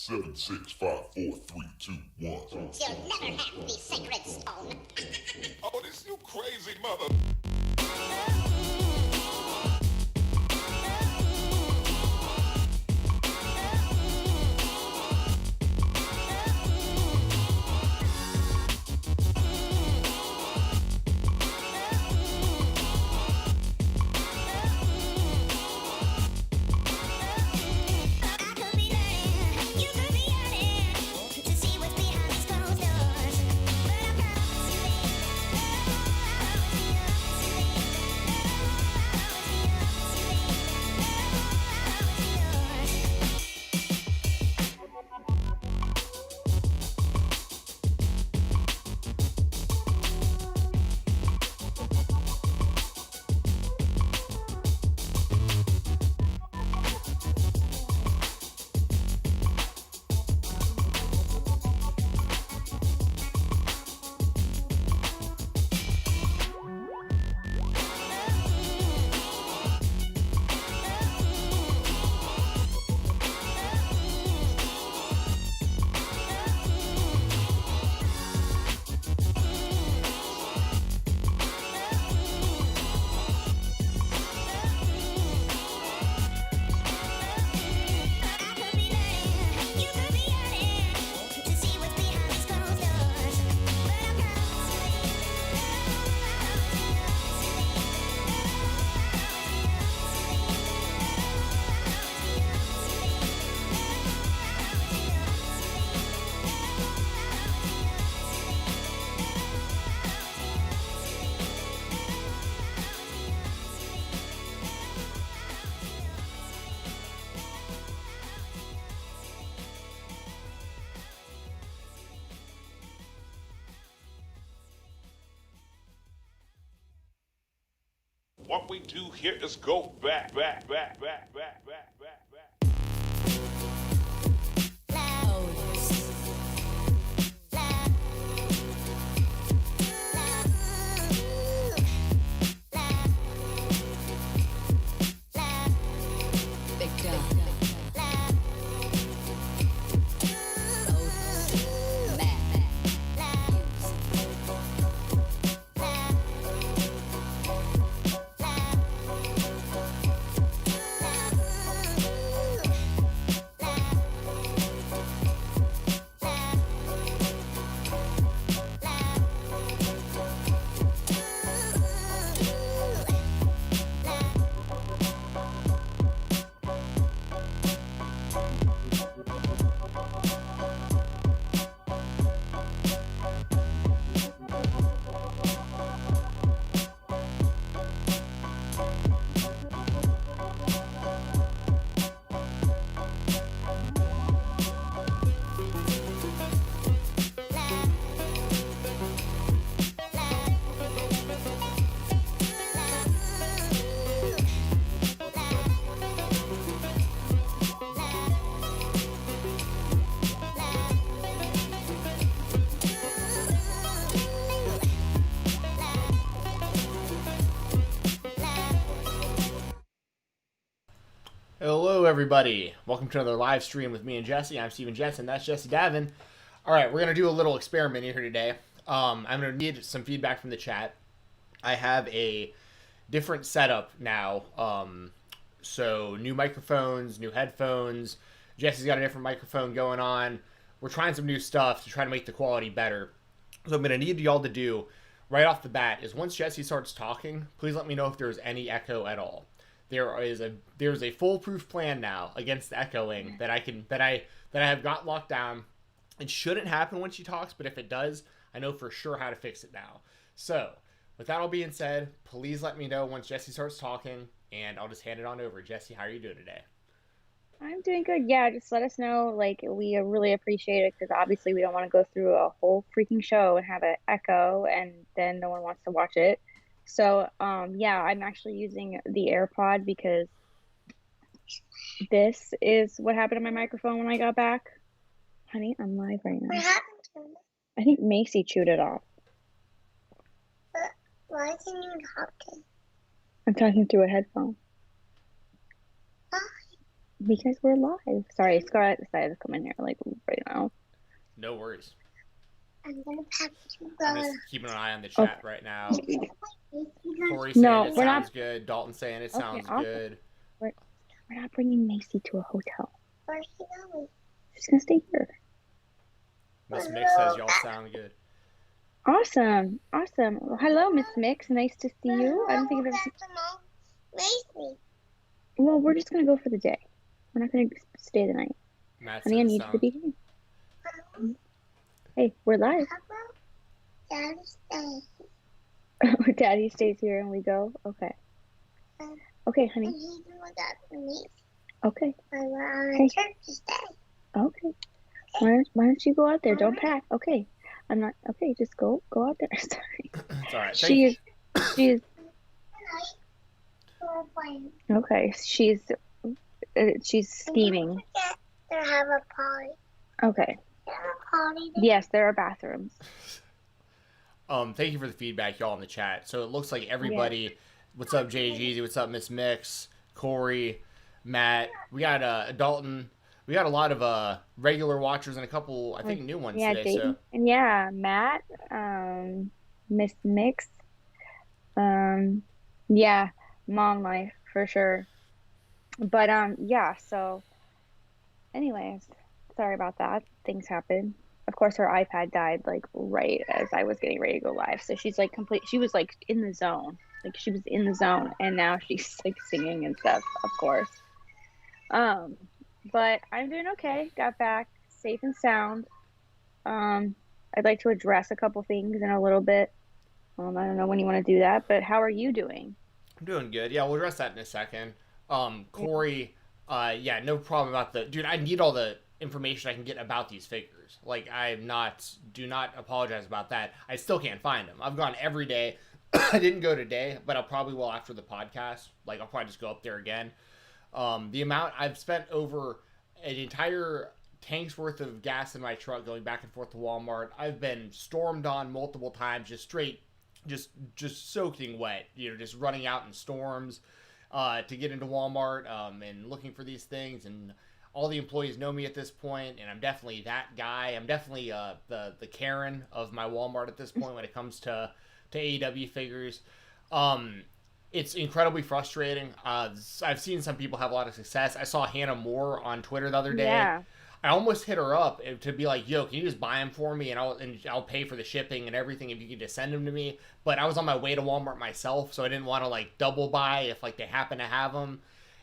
7, 6, 5, 4, 3, 2, 1. You'll never have the sacred stone. Oh, this you crazy mother. What we do here is go back. Hello, everybody. Welcome to another live stream with me and Jesse. I'm Steven Jetson. That's Jesse Davin. All right, we're going to do a little experiment here today. I'm going to need some feedback from the chat. I have a different setup now. So new microphones, new headphones. Jesse's got a different microphone going on. We're trying some new stuff to try to make the quality better. So I'm going to need y'all to do right off the bat is once Jesse starts talking, please let me know if there's any echo at all. There's a foolproof plan now against the echoing that I have got locked down. It shouldn't happen when she talks, but if it does, I know for sure how to fix it now. So, with that all being said, please let me know once Jesse starts talking, and I'll just hand it on over. Jesse, how are you doing today? I'm doing good. Yeah, just let us know. Like, we really appreciate it because obviously we don't want to go through a whole freaking show and have it echo and then no one wants to watch it. So, yeah, I'm actually using the AirPod because this is what happened to my microphone when I got back. Honey, I'm live right now. What happened to it? I think Macy chewed it off. But why isn't you talking? I'm talking through a headphone. Why? Because we're live. Sorry, Scarlett decided to come in here like right now. No worries. I'm gonna pack you I'm guys. just keeping an eye on the chat right now. Corey saying No, it we're sounds not. good. Dalton saying it Okay, sounds awesome. good. We're not bringing Macy to a hotel. Where's she going? She's gonna stay here. Miss Mix says y'all sound good. Awesome. Well, hello, Miss Mix. Nice to see you. I don't think I've ever seen. Macy. Well, we're just gonna go for the day. We're not gonna stay the night. Matt Honey, I says need you to be sounds. here. Hey, we're live. Daddy stays. Daddy stays here and we go. Okay. Okay, honey. And he's doing that for me. Okay. We're on Church's Day. Okay. Why don't you go out there? Don't pack. Okay. I'm not. Okay, just go out there. Sorry. It's all right. She's We're playing. okay. She's steaming. They have a party. Okay. They have a party. Yes, there are bathrooms. Thank you for the feedback, y'all, in the chat. So it looks like everybody. What's up, JGZ? What's up, Miss Mix? Corey, Matt. We got Dalton. We got a lot of regular watchers and a couple, I think, new ones today. Dayton. So And yeah, Matt, Miss Mix, yeah, mom life for sure. But yeah. So, anyways, sorry about that. Things happen. Of course, her iPad died like right as I was getting ready to go live. So she's like she was like in the zone. Like she was in the zone and now she's like singing and stuff, of course. But I'm doing okay. Got back safe and sound. I'd like to address a couple things in a little bit. I don't know when you want to do that, but how are you doing? I'm doing good. Yeah, we'll address that in a second. Corey, yeah, no problem about dude, I need all the information I can get about these figures. Like, do not apologize about that. I still can't find them. I've gone every day. I didn't go today, but I probably will after the podcast. Like, I'll probably just go up there again. The amount I've spent over an entire tank's worth of gas in my truck going back and forth to Walmart. I've been stormed on multiple times, just straight, just soaking wet, just running out in storms to get into Walmart and looking for these things. And all the employees know me at this point, and I'm definitely that guy. I'm definitely the Karen of my Walmart at this point when it comes to AEW figures. It's incredibly frustrating. I've seen some people have a lot of success. I saw Hannah Moore on Twitter the other day. Yeah. I almost hit her up to be like, "Yo, can you just buy them for me, and I'll pay for the shipping and everything if you could just send them to me." But I was on my way to Walmart myself, so I didn't want to like double buy if like they happen to have them.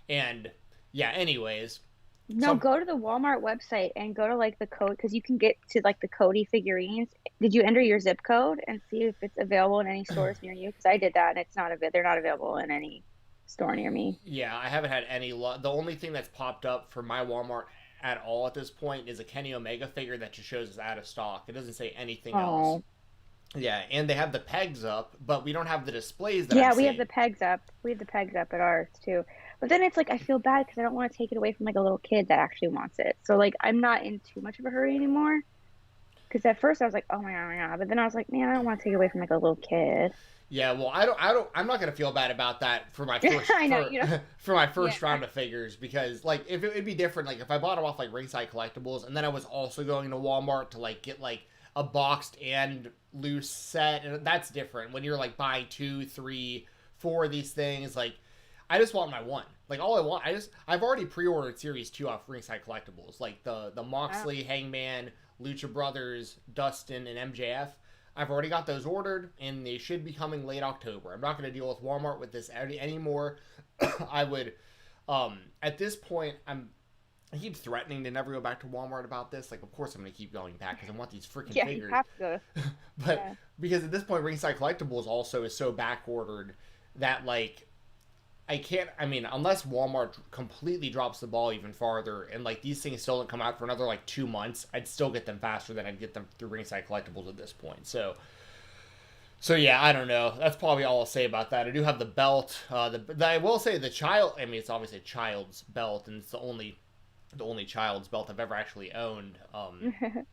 And yeah, anyways. No, go to the Walmart website and go to like the code because you can get to like the Cody figurines. Did you enter your zip code and see if it's available in any stores near you? Because I did that and it's not they're not available in any store near me. Yeah, I haven't had any luck. The only thing that's popped up for my Walmart at all at this point is a Kenny Omega figure that just shows it's out of stock. It doesn't say anything else. Yeah, and they have the pegs up, but we don't have the displays that I'm we seeing. have the pegs up. We have the pegs up at ours too. But then it's like I feel bad because I don't want to take it away from like a little kid that actually wants it. So like I'm not in too much of a hurry anymore. Because at first I was like, oh my god, but then I was like, man, I don't want to take it away from like a little kid. Yeah, well, I'm not gonna feel bad about that for my first. I know, for my first round of figures because like if it'd be different, like if I bought them off like Ringside Collectibles and then I was also going to Walmart to like get like a boxed and loose set, and that's different when you're like buying 2, 3, 4 of these things. Like I just want my one. Like all I want, I've already pre-ordered Series 2 off Ringside Collectibles, like the Moxley, Hangman, Lucha Brothers, Dustin, and MJF. I've already got those ordered, and they should be coming late October. I'm not going to deal with Walmart with this anymore. I would, at this point, I keep threatening to never go back to Walmart about this. Like, of course I'm going to keep going back because I want these freaking figures. You have to go. But because at this point, Ringside Collectibles also is so back-ordered that, like, unless Walmart completely drops the ball even farther and like these things still don't come out for another like 2 months, I'd still get them faster than I'd get them through Ringside Collectibles at this point. So yeah, I don't know. That's probably all I'll say about that. I do have the belt. I will say the child. I mean, it's obviously a child's belt, and it's the only child's belt I've ever actually owned.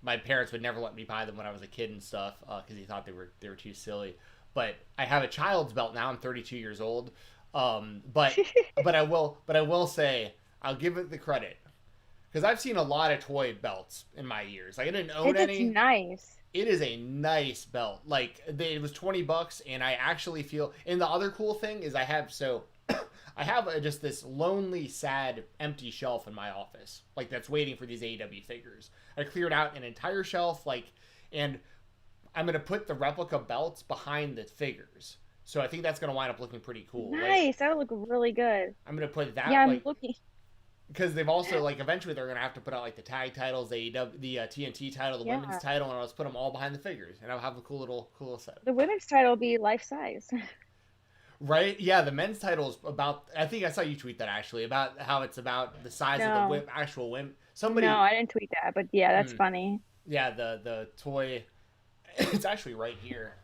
My parents would never let me buy them when I was a kid and stuff because they thought they were too silly. But I have a child's belt now. I'm 32 years old. But I will say I'll give it the credit because I've seen a lot of toy belts in my years. Like I didn't own It's any. nice. It is a nice belt. Like it was $20, and I actually feel. And the other cool thing is I have just this lonely, sad, empty shelf in my office, like that's waiting for these AEW figures. I cleared out an entire shelf, and I'm gonna put the replica belts behind the figures. So I think that's gonna wind up looking pretty cool. Nice. That would look really good. I'm gonna put that Yeah, I'm looking. because they've also eventually they're gonna have to put out the tag titles, the TNT title, the women's title, and I'll just put them all behind the figures, and I'll have a cool little set. The women's title will be life size. Right? Yeah, the men's title is about. I think I saw you tweet that actually about how it's about the size of the actual whip. Somebody. No, I didn't tweet that, but yeah, that's funny. Yeah, the toy. It's actually right here.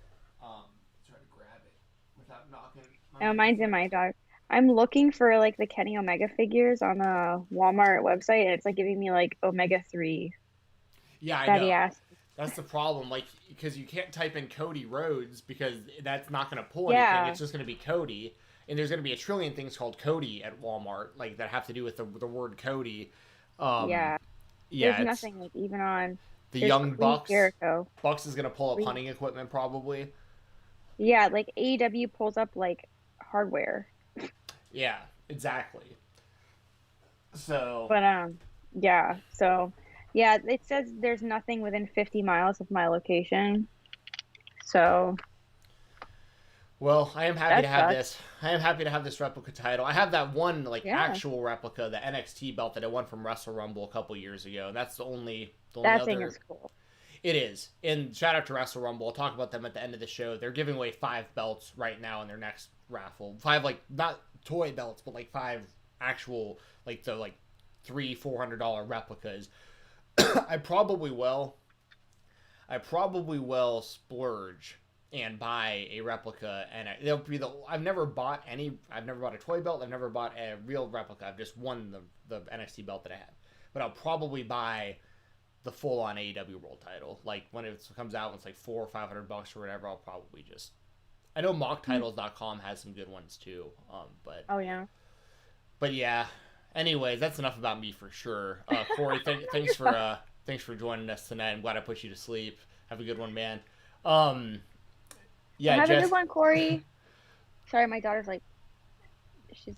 Try to grab it without knocking. No, mine's in my dog. I'm looking for like the Kenny Omega figures on the Walmart website, and it's like giving me like Omega 3. Yeah, I know. That's the problem, because you can't type in Cody Rhodes because that's not going to pull anything. It's just going to be Cody, and there's going to be a trillion things called Cody at Walmart, that have to do with the word Cody. There's nothing even on the Young Bucks. Jericho. Bucks is going to pull up hunting equipment probably. Yeah, like AEW pulls up hardware. Yeah, exactly. So. But yeah, so. Yeah, it says there's nothing within 50 miles of my location. So. Well, I am happy to have this. I am happy to have this replica title. I have that one actual replica, the NXT belt that I won from Wrestle Rumble a couple years ago, and that's the only that thing is cool. It is. And shout out to Wrestle Rumble. I'll talk about them at the end of the show. They're giving away 5 belts right now in their next raffle. 5 not toy belts, but 5 actual the $300-$400 replicas. I probably will splurge and buy a replica, and they'll be I've never bought a toy belt. I've never bought a real replica. I've just won the NXT belt that I have. But I'll probably buy the full-on AEW World title. When it comes out, it's $400 or $500 or whatever. I'll probably just. I know MockTitles.com has some good ones too. But. Oh yeah. But yeah. Anyways, that's enough about me for sure. Corey, thanks for joining us tonight. I'm glad I put you to sleep. Have a good one, man. Yeah, have a good one, Corey. Sorry, my daughter's she's.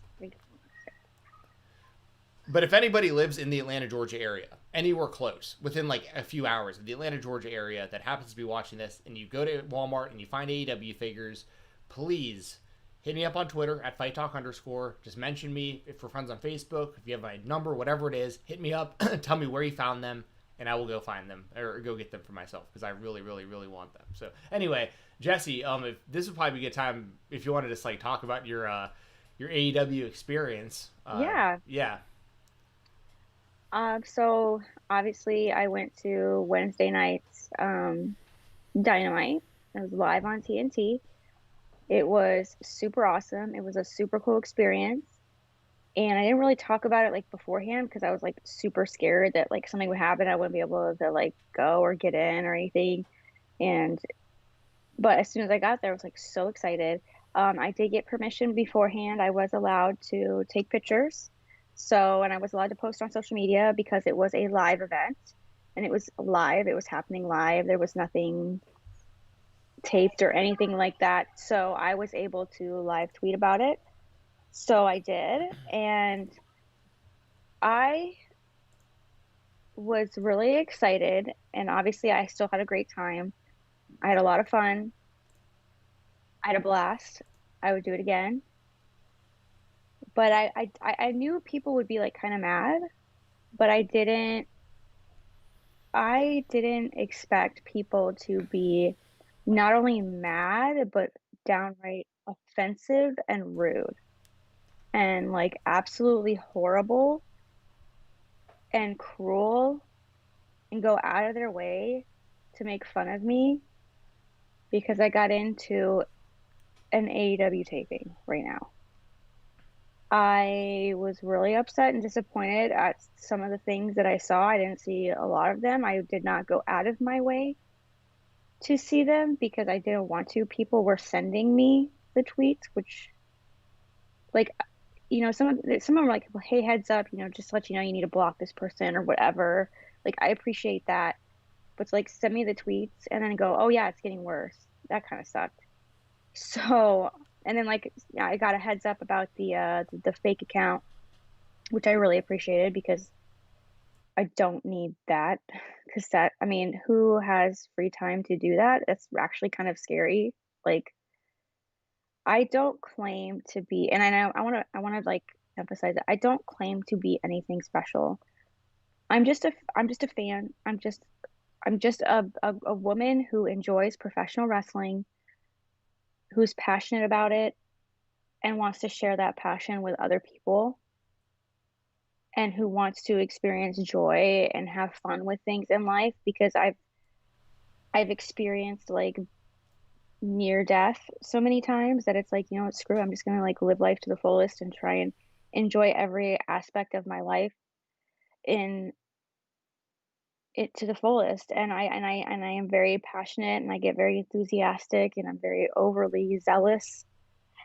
But if anybody lives in the Atlanta, Georgia area, anywhere close, within a few hours of the Atlanta, Georgia area that happens to be watching this, and you go to Walmart and you find AEW figures, please hit me up on Twitter at @FightTalk_. Just mention me if we're friends on Facebook. If you have my number, whatever it is, hit me up. Tell me where you found them, and I will go find them or go get them for myself because I really, really, really want them. So anyway, Jesse, if this would probably be a good time if you wanted to talk about your AEW experience. Yeah. So obviously I went to Wednesday night's Dynamite. It was live on TNT. It was super awesome. It was a super cool experience. And I didn't really talk about it beforehand because I was super scared that something would happen. I wouldn't be able to go or get in or anything. But as soon as I got there, I was so excited. I did get permission beforehand. I was allowed to take pictures. And I was allowed to post on social media because it was a live event. And it was live. It was happening live. There was nothing taped or anything like that. So I was able to live tweet about it. So I did. And I was really excited. And obviously I still had a great time. I had a lot of fun. I had a blast. I would do it again. But I knew people would be kind of mad, but I didn't expect people to be not only mad, but downright offensive and rude and absolutely horrible and cruel and go out of their way to make fun of me because I got into an AEW taping right now. I was really upset and disappointed at some of the things that I saw. I didn't see a lot of them. I did not go out of my way to see them because I didn't want to. People were sending me the tweets, which some of them are like, well, hey, heads up, just to let you know you need to block this person or whatever. Like, I appreciate that. But to, like, send me the tweets and then go, oh, yeah, it's getting worse. That kind of sucked. So, and then, like, yeah, I got a heads up about the fake account, which I really appreciated because I don't need that. Because I mean, who has free time to do that? It's actually kind of scary. Like, I don't claim to be, and I know I want to like emphasize that I don't claim to be anything special. I'm just a fan. I'm just a woman who enjoys professional wrestling, who's passionate about it and wants to share that passion with other people, and who wants to experience joy and have fun with things in life because I've experienced like near death so many times that it's like, what, screw it, I'm just gonna like live life to the fullest and try and enjoy every aspect of my life in it to the fullest. And I am very passionate and I get very enthusiastic and I'm very overly zealous.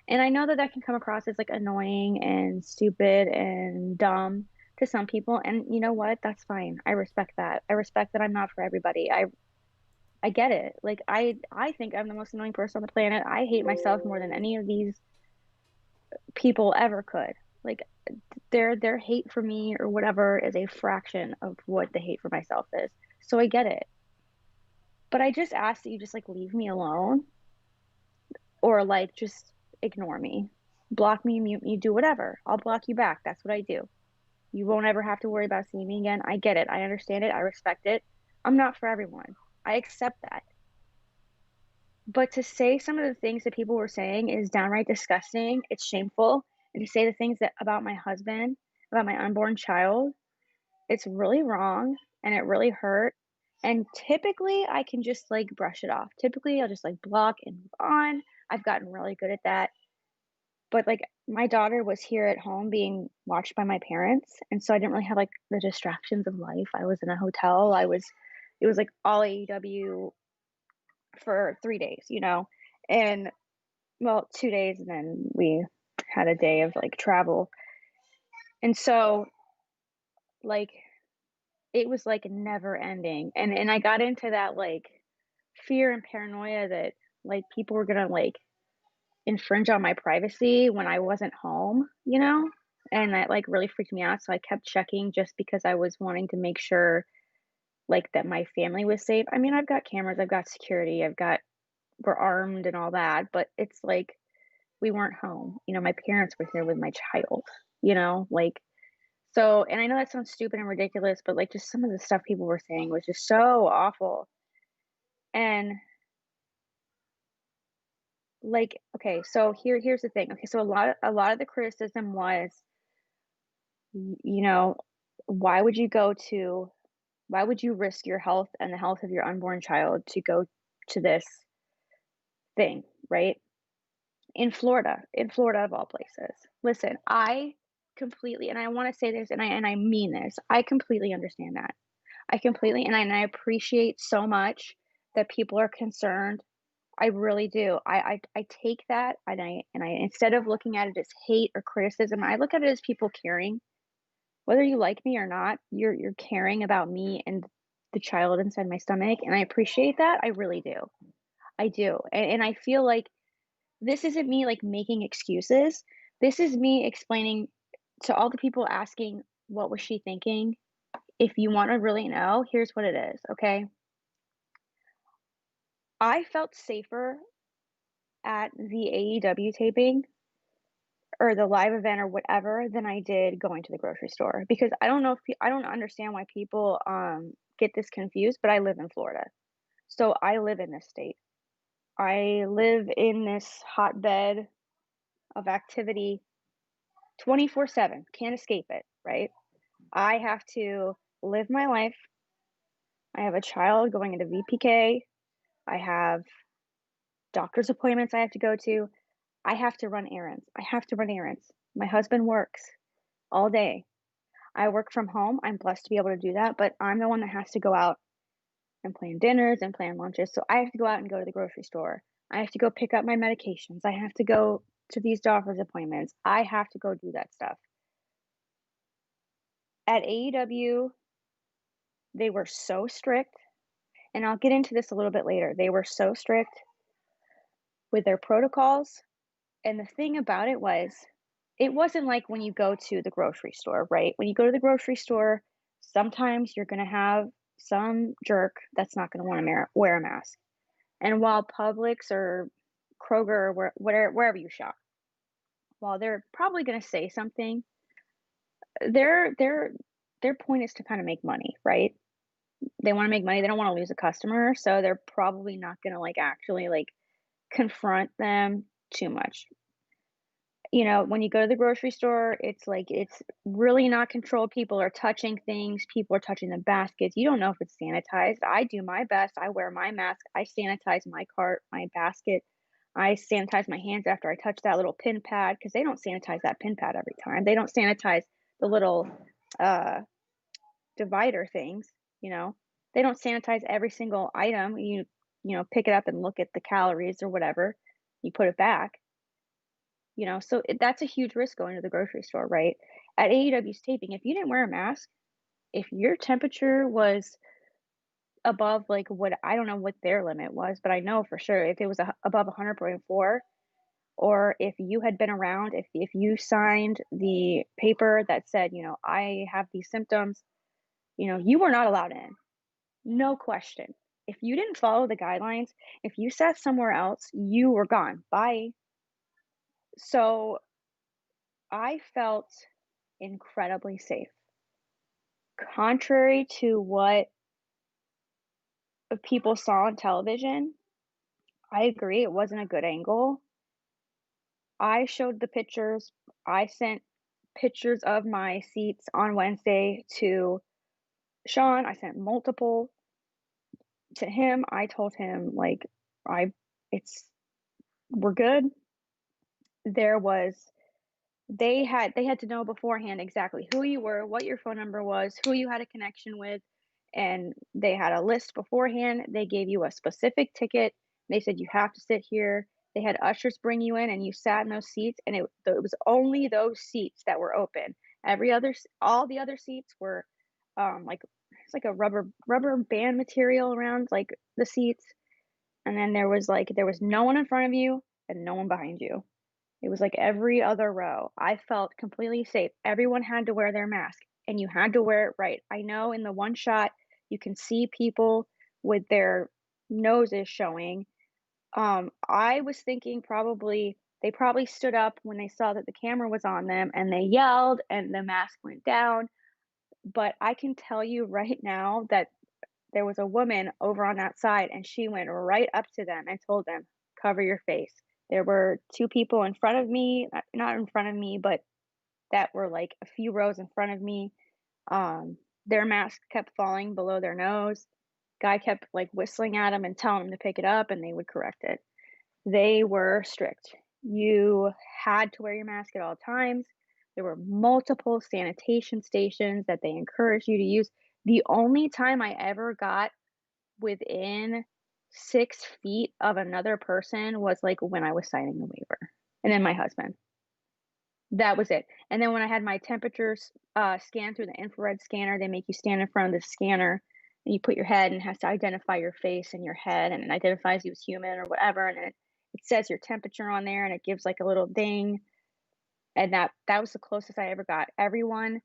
And I know that that can come across as like annoying and stupid and dumb to some people. And you know what? That's fine. I respect that. I respect that I'm not for everybody. I get it. Like I think I'm the most annoying person on the planet. I hate myself more than any of these people ever could. Like their hate for me or whatever is a fraction of what the hate for myself is. So I get it. But I just ask that you just like leave me alone or like just ignore me. Block me, mute me, do whatever. I'll block you back. That's what I do. You won't ever have to worry about seeing me again. I get it. I understand it. I respect it. I'm not for everyone. I accept that. But to say some of the things that people were saying is downright disgusting. It's shameful. And to say the things that about my husband, about my unborn child, it's really wrong and it really hurt. And typically I can just like brush it off. Typically I'll just like block and move on. I've gotten really good at that. But like my daughter was here at home being watched by my parents. And so I didn't really have like the distractions of life. I was in a hotel. It was like all AEW for 3 days, and well, 2 days. And then we had a day of like travel. And so like it was like never ending. And I got into that like fear and paranoia that like people were gonna like infringe on my privacy when I wasn't home, and that like really freaked me out. So I kept checking just because I was wanting to make sure like that my family was safe. I mean, I've got cameras, I've got security, we're armed and all that, but it's like we weren't home. My parents were here with my child, like so. And I know that sounds stupid and ridiculous, but like just some of the stuff people were saying was just so awful. And like, okay, so here's the thing. Okay, so a lot of the criticism was, you know, why would you go to why would you risk your health and the health of your unborn child to go to this thing, right? In Florida of all places. Listen, I completely, and I want to say this, and I mean this. I completely understand that. I completely, and I appreciate so much that people are concerned. I really do. I take that, and I instead of looking at it as hate or criticism, I look at it as people caring. Whether you like me or not, you're caring about me and the child inside my stomach, and I appreciate that. I really do. I do. And I feel like this isn't me like making excuses. This is me explaining to all the people asking, what was she thinking? If you want to really know, here's what it is, okay? I felt safer at the AEW taping or the live event or whatever than I did going to the grocery store because I don't know if I don't understand why people get this confused, but I live in Florida. So I live in this state. I live in this hotbed of activity 24/7. Can't escape it, right? I have to live my life. I have a child going into VPK. I have doctor's appointments I have to go to. I have to run errands. I have to run errands. My husband works all day. I work from home. I'm blessed to be able to do that, but I'm the one that has to go out and plan dinners and plan lunches. So I have to go out and go to the grocery store. I have to go pick up my medications. I have to go to these doctor's appointments. I have to go do that stuff. At AEW, they were so strict, and I'll get into this a little bit later. They were so strict with their protocols. And the thing about it wasn't like when you go to the grocery store, right? When you go to the grocery store, sometimes you're going to have some jerk that's not going to want to wear a mask. And while Publix or Kroger or wherever you shop, while they're probably going to say something, their point is to kind of make money, right? They want to make money. They don't want to lose a customer, so they're probably not going to actually confront them too much. When you go to the grocery store, it's really not controlled. People are touching things. People are touching the baskets. You don't know if it's sanitized. I do my best. I wear my mask. I sanitize my cart, my basket. I sanitize my hands after I touch that little pin pad because they don't sanitize that pin pad every time. They don't sanitize the little divider things. They don't sanitize every single item. You pick it up and look at the calories or whatever. You put it back. So that's a huge risk going to the grocery store, right? At AEW's taping, if you didn't wear a mask, if your temperature was above what I don't know what their limit was, but I know for sure if it was above 100.4, or if you had been around, if you signed the paper that said, I have these symptoms, you were not allowed in. No question. If you didn't follow the guidelines, if you sat somewhere else, you were gone. Bye. So I felt incredibly safe. Contrary to what people saw on television, I agree it wasn't a good angle. I showed the pictures. I sent pictures of my seats on Wednesday to Sean. I sent multiple to him. I told him we're good. They had to know beforehand exactly who you were, what your phone number was, who you had a connection with, and they had a list beforehand. They gave you a specific ticket. They said you have to sit here. They had ushers bring you in, and you sat in those seats, and it was only those seats that were open. All the other seats were it's like a rubber band material around the seats, and then there was no one in front of you and no one behind you. It was like every other row. I felt completely safe. Everyone had to wear their mask, and you had to wear it right. I know in the one shot, you can see people with their noses showing. I was thinking they probably stood up when they saw that the camera was on them, and they yelled, and the mask went down. But I can tell you right now that there was a woman over on that side, and she went right up to them and told them, cover your face. There were two people in front of me, not in front of me, but that were a few rows in front of me. Their mask kept falling below their nose. Guy kept whistling at them and telling them to pick it up, and they would correct it. They were strict. You had to wear your mask at all times. There were multiple sanitation stations that they encouraged you to use. The only time I ever got within 6 feet of another person was when I was signing the waiver, and then my husband. That was it. And then when I had my temperatures scanned through the infrared scanner, they make you stand in front of the scanner, and you put your head, and it has to identify your face and your head, and it identifies you as human or whatever, and it says your temperature on there, and it gives a little ding. And that was the closest I ever got. Everyone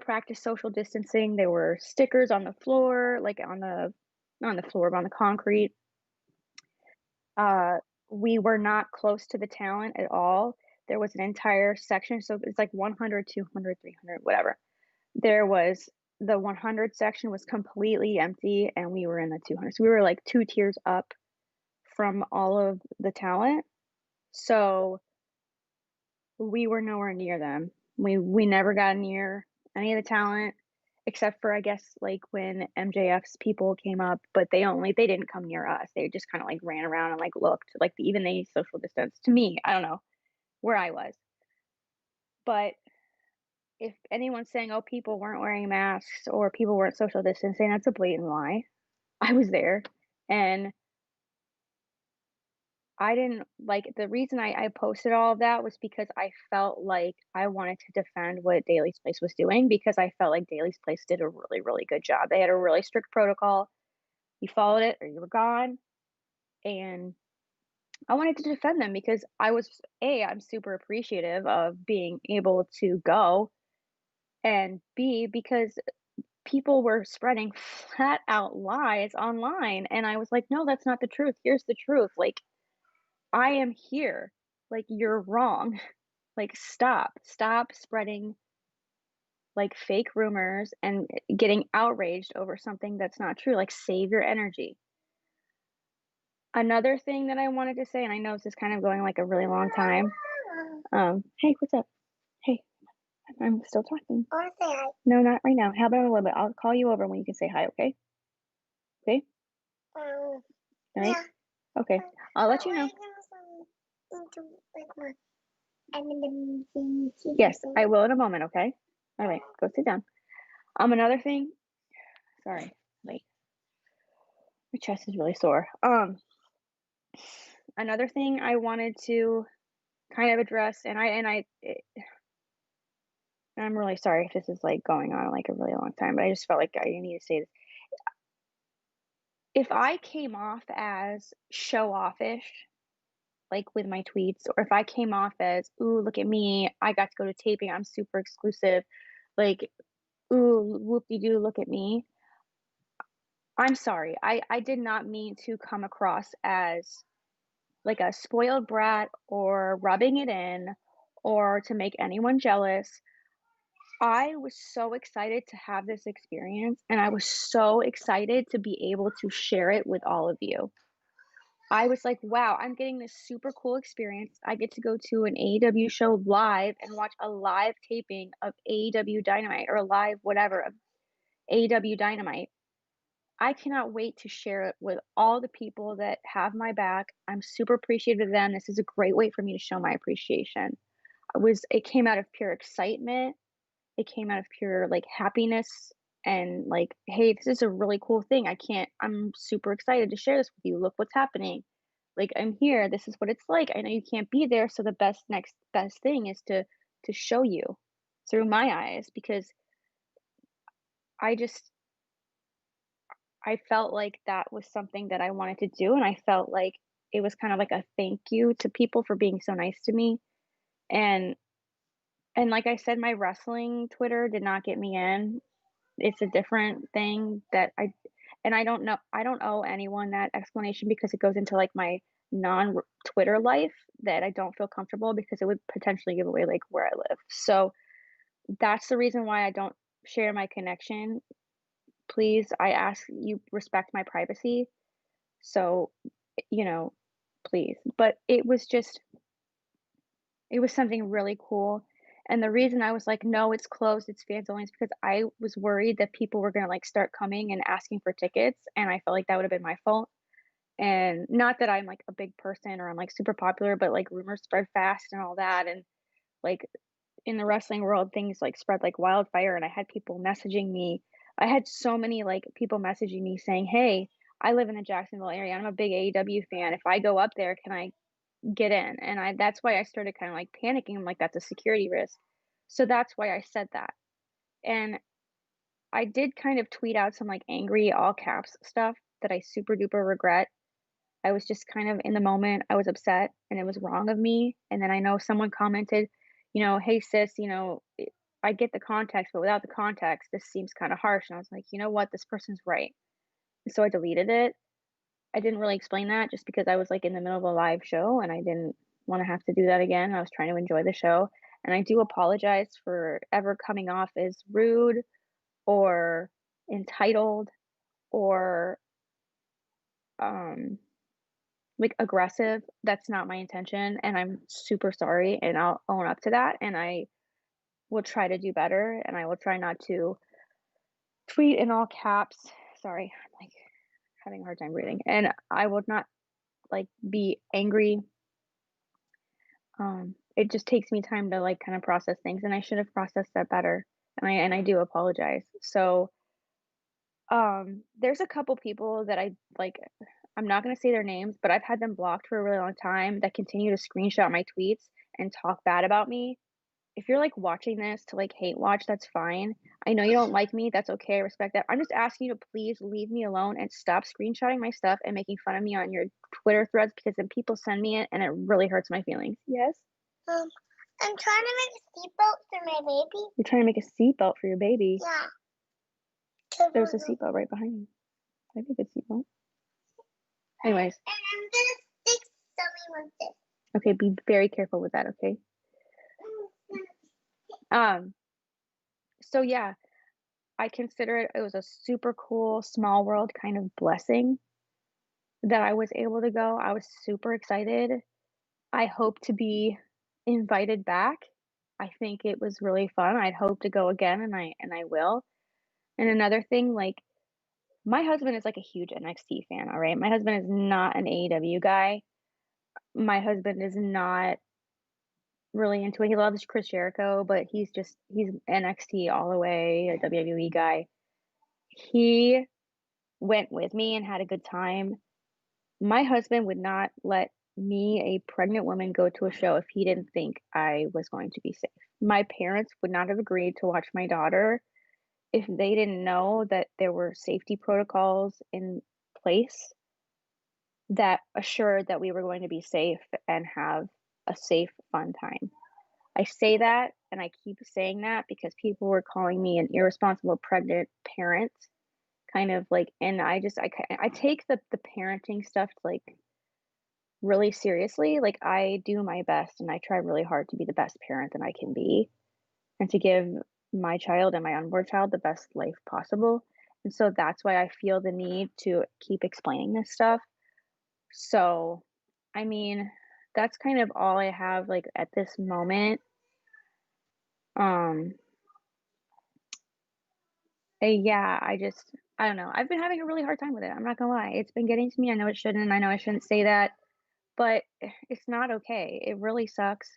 practiced social distancing. There were stickers on the floor, not on the floor, but on the concrete. We were not close to the talent at all. There was an entire section, so it's 100, 200, 300, whatever. There was the 100 section was completely empty, and we were in the 200. So we were 2 tiers up from all of the talent. So we were nowhere near them. We never got near any of the talent, except for I guess when MJF's people came up, but they didn't come near us. They just kind of ran around and looked even they social distance. To me, I don't know where I was, but if anyone's saying, oh, people weren't wearing masks or people weren't social distancing, that's a blatant lie. I was there, and I didn't like the reason I posted all of that was because I felt like I wanted to defend what Daly's Place was doing because I felt like Daly's Place did a really, really good job. They had a really strict protocol. You followed it or you were gone. And I wanted to defend them because I'm super appreciative of being able to go, and B, because people were spreading flat out lies online. And I was like, no, that's not the truth. Here's the truth. Like, I am here. Like, you're wrong. Like, stop spreading like fake rumors and getting outraged over something that's not true. Like, save your energy. Another thing that I wanted to say, and I know this is kind of going like a really long time. Hey, what's up? Hey, I'm still talking. I want to say hi. No, not right now. How about in a little bit? I'll call you over when you can say hi, okay? Okay? Um, All right? yeah. Okay. I'll let you know. Into like my M&M thing. Yes, I will in a moment, okay? All right, go sit down. Another thing. Sorry, wait. My chest is really sore. Another thing I wanted to kind of address, I'm really sorry if this is like going on like a really long time, but I just felt like I need to say this. If I came off as show offish, like with my tweets, or if I came off as, ooh, look at me, I got to go to taping, I'm super exclusive, like, ooh, whoop de doo, look at me. I'm sorry. I did not mean to come across as like a spoiled brat or rubbing it in or to make anyone jealous. I was so excited to have this experience, and I was so excited to be able to share it with all of you. I was like, wow, I'm getting this super cool experience. I get to go to an AEW show live and watch a live taping of AEW Dynamite or a live whatever of AEW Dynamite. I cannot wait to share it with all the people that have my back. I'm super appreciative of them. This is a great way for me to show my appreciation. It came out of pure excitement. It came out of pure like happiness and like, hey, this is a really cool thing. I'm super excited to share this with you. Look what's happening. Like, I'm here. This is what it's like. I know you can't be there, so the next best thing is to show you through my eyes because I just I felt like that was something that I wanted to do, and I felt like it was kind of like a thank you to people for being so nice to me. And like I said, my wrestling Twitter did not get me in. It's a different thing that I don't know. I don't owe anyone that explanation because it goes into like my non Twitter life that I don't feel comfortable because it would potentially give away like where I live. So that's the reason why I don't share my connection. Please, I ask you respect my privacy. So, you know, please. But it was something really cool. And the reason I was like, no, it's closed, it's fans only, is because I was worried that people were gonna like start coming and asking for tickets. And I felt like that would have been my fault. And not that I'm like a big person or I'm like super popular, but like rumors spread fast and all that. And like in the wrestling world, things like spread like wildfire. And I had people messaging me. I had so many like people messaging me saying, hey, I live in the Jacksonville area. I'm a big AEW fan. If I go up there, can I get in? And that's why I started kind of like panicking. I'm like, that's a security risk. So that's why I said that. And I did kind of tweet out some like angry all caps stuff that I super duper regret. I was just kind of in the moment, I was upset and it was wrong of me. And then I know someone commented, hey sis, I get the context, but without the context, this seems kind of harsh. And I was like, you know what? This person's right. So I deleted it. I didn't really explain that just because I was like in the middle of a live show and I didn't want to have to do that again. I was trying to enjoy the show. And I do apologize for ever coming off as rude or entitled or um like aggressive. That's not my intention and I'm super sorry and I'll own up to that and I will try to do better and I will try not to tweet in all caps. Sorry, I'm like having a hard time breathing. And I will not like be angry. It just takes me time to like kind of process things and I should have processed that better. And I do apologize. So there's a couple people that I like I'm not gonna say their names, but I've had them blocked for a really long time that continue to screenshot my tweets and talk bad about me. If you're, like, watching this to, like, hate watch, that's fine. I know you don't like me, that's okay, I respect that. I'm just asking you to please leave me alone and stop screenshotting my stuff and making fun of me on your Twitter threads because then people send me it and it really hurts my feelings. Yes? Um, I'm trying to make a seatbelt for my baby. You're trying to make a seatbelt for your baby. Yeah. There's a seatbelt right behind you. That'd be a good seatbelt. Anyways, And I'm gonna stick something with this. okay, be very careful with that, okay? Um, so yeah, I consider it was a super cool small world kind of blessing that I was able to go. I was super excited. I hope to be invited back. I think it was really fun. I'd hope to go again and I will. And another thing, like my husband is like a huge NXT fan, all right? My husband is not an AEW guy. My husband is not really into it. He loves Chris Jericho, but he's NXT all the way, a WWE guy. He went with me and had a good time. My husband would not let me, a pregnant woman, go to a show if he didn't think I was going to be safe. My parents would not have agreed to watch my daughter if they didn't know that there were safety protocols in place that assured that we were going to be safe and have a safe, fun time. I say that and I keep saying that because people were calling me an irresponsible pregnant parent, kind of like, and I take the parenting stuff like really seriously. Like I do my best and I try really hard to be the best parent that I can be and to give my child and my unborn child the best life possible. And so that's why I feel the need to keep explaining this stuff. So, I mean, that's kind of all I have like at this moment. Um, yeah, I don't know. I've been having a really hard time with it. I'm not gonna lie. It's been getting to me. I know it shouldn't. I know I shouldn't say that, but it's not okay. It really sucks.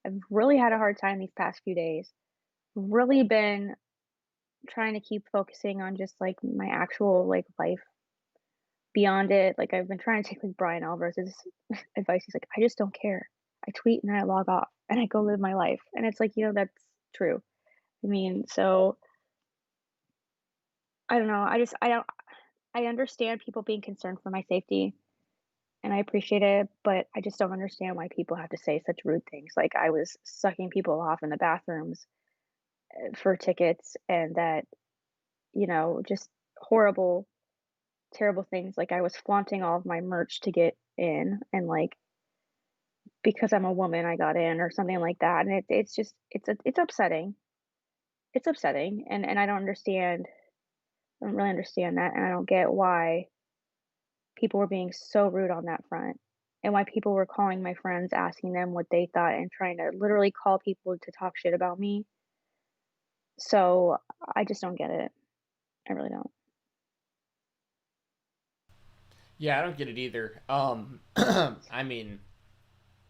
I've really had a hard time these past few days. Really been trying to keep focusing on just like my actual like life beyond it. Like I've been trying to take like Brian Alvarez's advice. He's like, I just don't care. I tweet and then I log off and I go live my life. And it's like, that's true. I mean, so I don't know. I understand people being concerned for my safety and I appreciate it, but I just don't understand why people have to say such rude things. Like I was sucking people off in the bathrooms for tickets and that, just horrible, terrible things. Like I was flaunting all of my merch to get in and like because I'm a woman I got in or something like that. And it's just it's upsetting. It's upsetting and I don't understand. I don't really understand that and I don't get why people were being so rude on that front and why people were calling my friends asking them what they thought and trying to literally call people to talk shit about me. So I just don't get it. I really don't. Yeah, I don't get it either. I mean,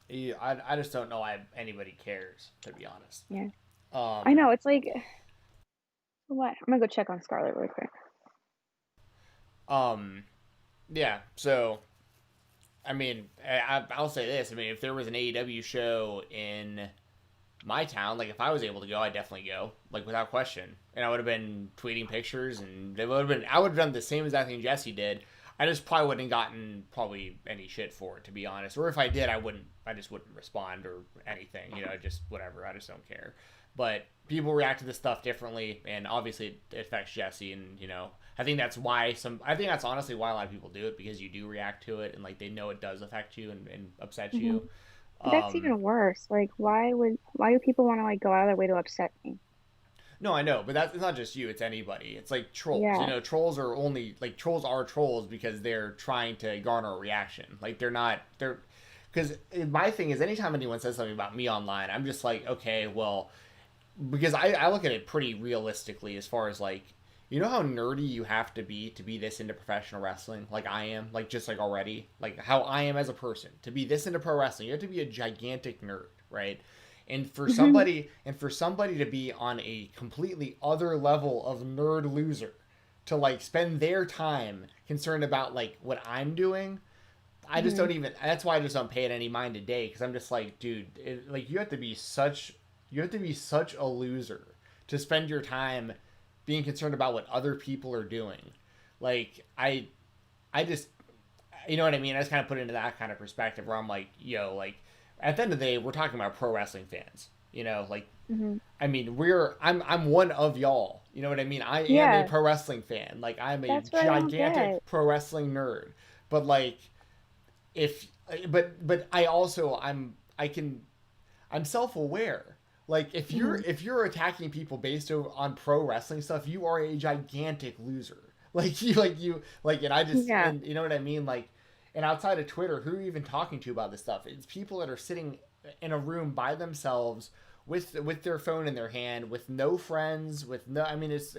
I just don't know why anybody cares, to be honest. Yeah. I Um, know. It's like, what? I'm gonna go check on Scarlett real quick. um, yeah. So, I mean, I'll say this. I mean, if there was an AEW show in my town, like if I was able to go, I'd definitely go, like without question. And I would have been tweeting pictures, and it would have been. I would have done the same exact thing Jesse did. I just probably wouldn't have gotten probably any shit for it, to be honest. Or if I did, I wouldn't. I just wouldn't respond or anything. Just whatever. I just don't care. But people react to this stuff differently, and obviously it affects Jesse. And I think that's why some. I think that's honestly why a lot of people do it because you do react to it, and like they know it does affect you and upset Hmm. you. That's Um, even worse. Like, why do people want to like go out of their way to upset me? No, I know, but that's it's not just you. It's anybody. It's like trolls. Yeah. Trolls are only like trolls are trolls because they're trying to garner a reaction. Like they're not. They're because my thing is anytime anyone says something about me online, I'm just like, okay, well, because I look at it pretty realistically as far as like, how nerdy you have to be this into professional wrestling, like I am, like just like already, like how I am as a person to be this into pro wrestling. You have to be a gigantic nerd, right? And for somebody to be on a completely other level of nerd loser, to like spend their time concerned about like what I'm doing. I just don't even. That's why I just don't pay it any mind today, because I'm just like, dude, like you have to be such a loser to spend your time being concerned about what other people are doing. Like I just, you know what I mean? I just kind of put it into that kind of perspective where I'm like, yo, like at the end of the day, we're talking about pro wrestling fans. You know, like I mean, I'm one of y'all. You know what I mean? I am a pro wrestling fan. Like I'm a That's what I don't gigantic get. pro wrestling nerd. But like if but I also I'm self-aware. Like if you're attacking people based on pro wrestling stuff, you are a gigantic loser. And I just Yeah. and you know what I mean? Like, and outside of Twitter, who are you even talking to about this stuff? It's people that are sitting in a room by themselves with their phone in their hand, with no friends, with no. I mean, it's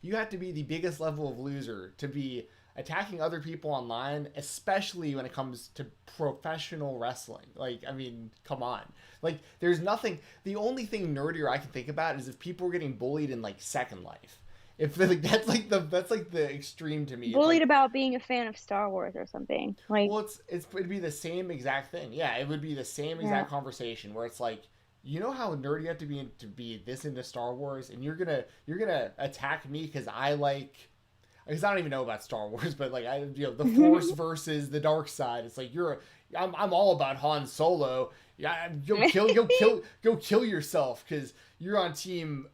you have to be the biggest level of loser to be attacking other people online, especially when it comes to professional wrestling. Like, I mean, come on. Like, there's nothing. The only thing nerdier I can think about is if people were getting bullied in like Second Life. If like that's like the extreme to me. Bullied Like, about being a fan of Star Wars or something. Like, well, it'd be the same exact thing. Yeah, it would be the same yeah. exact conversation where it's like, you know how nerd you have to be this into Star Wars, and you're gonna attack me because I like. Because I don't even know about Star Wars, but like the Force versus the dark side. It's like I'm all about Han Solo. Yeah, go kill yourself because you're on team.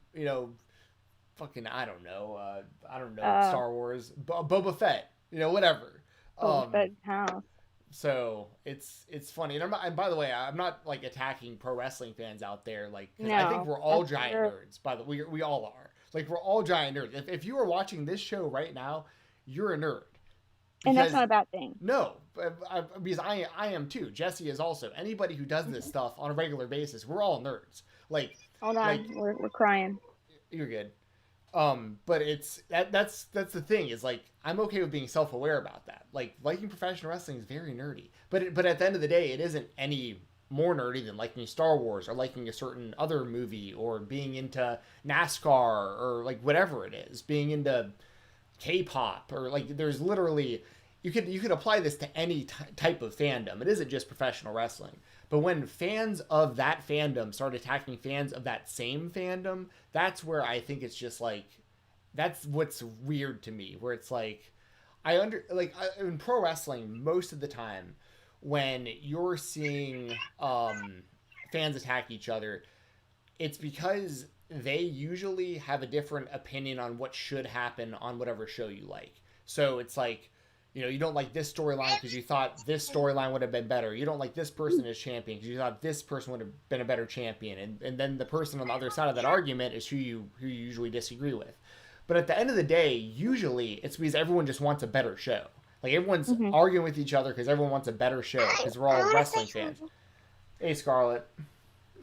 Fucking I don't know. Star Wars. Boba Fett. Whatever. Boba Fett house. So it's funny, and by the way, I'm not like attacking pro wrestling fans out there, like because No, I think we're all giant nerds. By the way, we all are. Like we're all giant nerds. If you are watching this show right now, you're a nerd. And that's not a bad thing. No, because I am too. Jesse is also. Anybody who does this stuff on a regular basis, we're all nerds. Like hold on, like, we're crying. You're good. But that's the thing is like I'm okay with being self-aware about that. Like liking professional wrestling is very nerdy, but at the end of the day, it isn't any more nerdy than liking Star Wars or liking a certain other movie or being into NASCAR or like whatever it is, being into K-pop or like there's literally you could apply this to any type of fandom. It isn't just professional wrestling. But when fans of that fandom start attacking fans of that same fandom, that's where I think it's just like, that's what's weird to me. Where it's like, in pro wrestling, most of the time, when you're seeing fans attack each other, it's because they usually have a different opinion on what should happen on whatever show you like. So it's like, you don't like this storyline because you thought this storyline would have been better. You don't like this person as champion because you thought this person would have been a better champion. And then the person on the other side of that argument is who you usually disagree with. But at the end of the day, usually it's because everyone just wants a better show. Like everyone's arguing with each other because everyone wants a better show because we're all wrestling fans. Hey, Scarlett.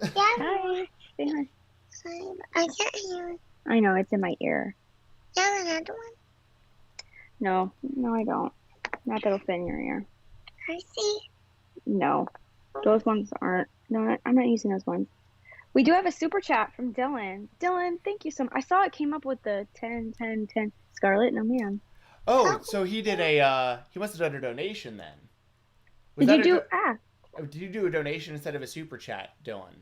Yeah. Hi. Say hi. I can't hear. I know, it's in my ear. You have another one? No, I don't. Not that'll fit in your ear. I see. No, those ones aren't. No, I'm not using those ones. We do have a super chat from Dylan. Dylan, thank you so much. I saw it came up with the 10, 10, 10. Scarlett, no man. Oh, so he did he must have done a donation then. Did you do a donation instead of a super chat, Dylan?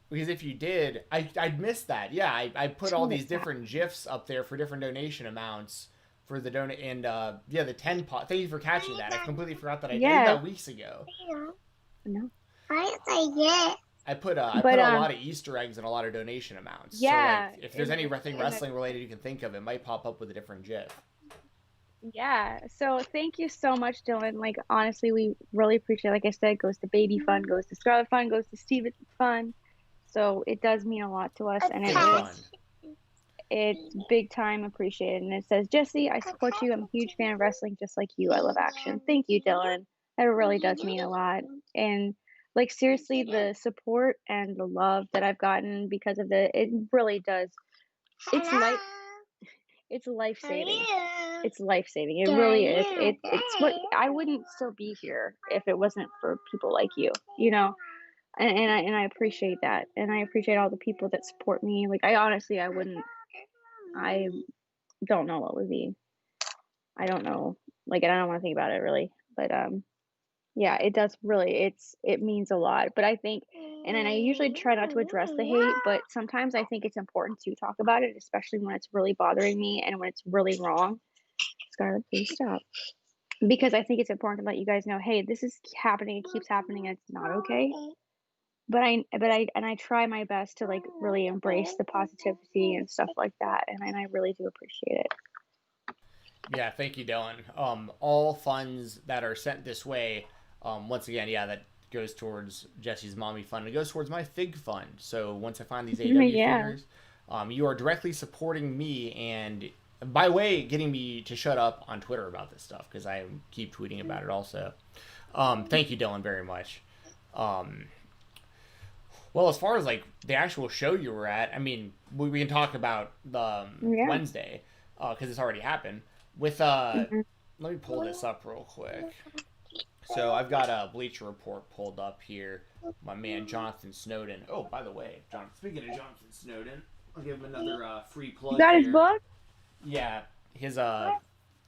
Because if you did, I missed that. Yeah, I put all these different GIFs up there for different donation amounts. For the donate and the 10 pot. Thank you for catching that. I completely forgot that I did that weeks ago. No. I say yes. I put a lot of Easter eggs and a lot of donation amounts. Yeah. So like, if there's anything wrestling related you can think of, it might pop up with a different GIF. Yeah. So thank you so much, Dylan. Like honestly, we really appreciate it. Like I said, goes to Baby Fun, goes to Scarlet Fun, goes to Steven Fun. So it does mean a lot to us, and it's big time appreciated. And it says, Jesse, I support you. I'm a huge fan of wrestling just like you. I love action. Thank you, Dylan. That really does mean a lot. And like seriously, the support and the love that I've gotten because of it really does. It's life saving. It's life saving. It really is. It's what I wouldn't still be here if it wasn't for people like you, and I appreciate that. And I appreciate all the people that support me. Like I wouldn't don't know what would be. I don't know. Like, and I don't want to think about it really, but yeah, it does really. It means a lot. But I think, and then I usually try not to address the hate, but sometimes I think it's important to talk about it, especially when it's really bothering me and when it's really wrong. Scarlett, please stop. Because I think it's important to let you guys know, hey, this is happening. It keeps happening, and it's not okay. But I try my best to like really embrace the positivity and stuff like that, and I really do appreciate it. Yeah, thank you, Dylan. All funds that are sent this way, once again, yeah, that goes towards Jesse's mommy fund. It goes towards my fig fund. So once I find these AW Yeah. figures, you are directly supporting me and by way getting me to shut up on Twitter about this stuff because I keep tweeting about it also. Thank you, Dylan, very much. Well, as far as like the actual show you were at, I mean, we can talk about the Yeah. Wednesday because it's already happened. With let me pull this up real quick. So I've got a Bleacher Report pulled up here. My man Jonathan Snowden. Oh, by the way, speaking of Jonathan Snowden, I'll give him another free plug. You got here. his book? Yeah, his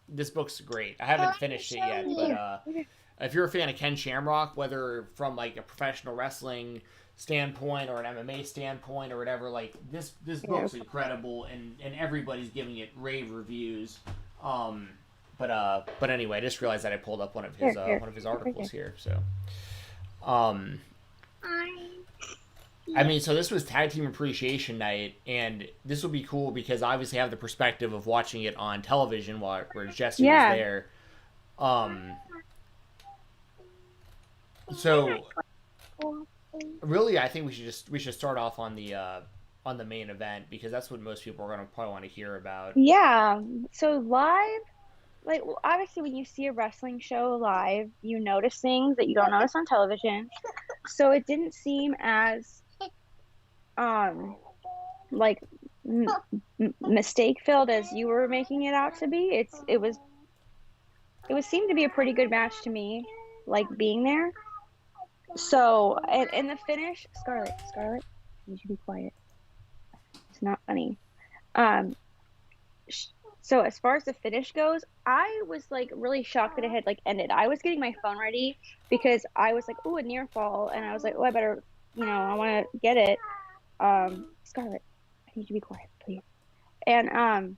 this book's great. I haven't finished it yet, but if you're a fan of Ken Shamrock, whether from like a professional wrestling standpoint or an MMA standpoint or whatever, like this book's incredible and everybody's giving it rave reviews. But anyway, I just realized that I pulled up one of his articles here. So, I mean, so this was Tag Team Appreciation Night, and this will be cool because I obviously have the perspective of watching it on television where Jesse was there. So really, I think we should start off on the main event because that's what most people are going to probably want to hear about. Yeah. So live, like obviously when you see a wrestling show live, you notice things that you don't notice on television. So it didn't seem as like mistake filled as you were making it out to be. It was seemed to be a pretty good match to me, like being there. So and the finish, Scarlett, you should be quiet. It's not funny. So as far as the finish goes, I was like really shocked that it had like ended. I was getting my phone ready because I was like, "Ooh, a near fall," and I was like, "Oh, I better, I want to get it." Scarlett, I need you to be quiet, please. And all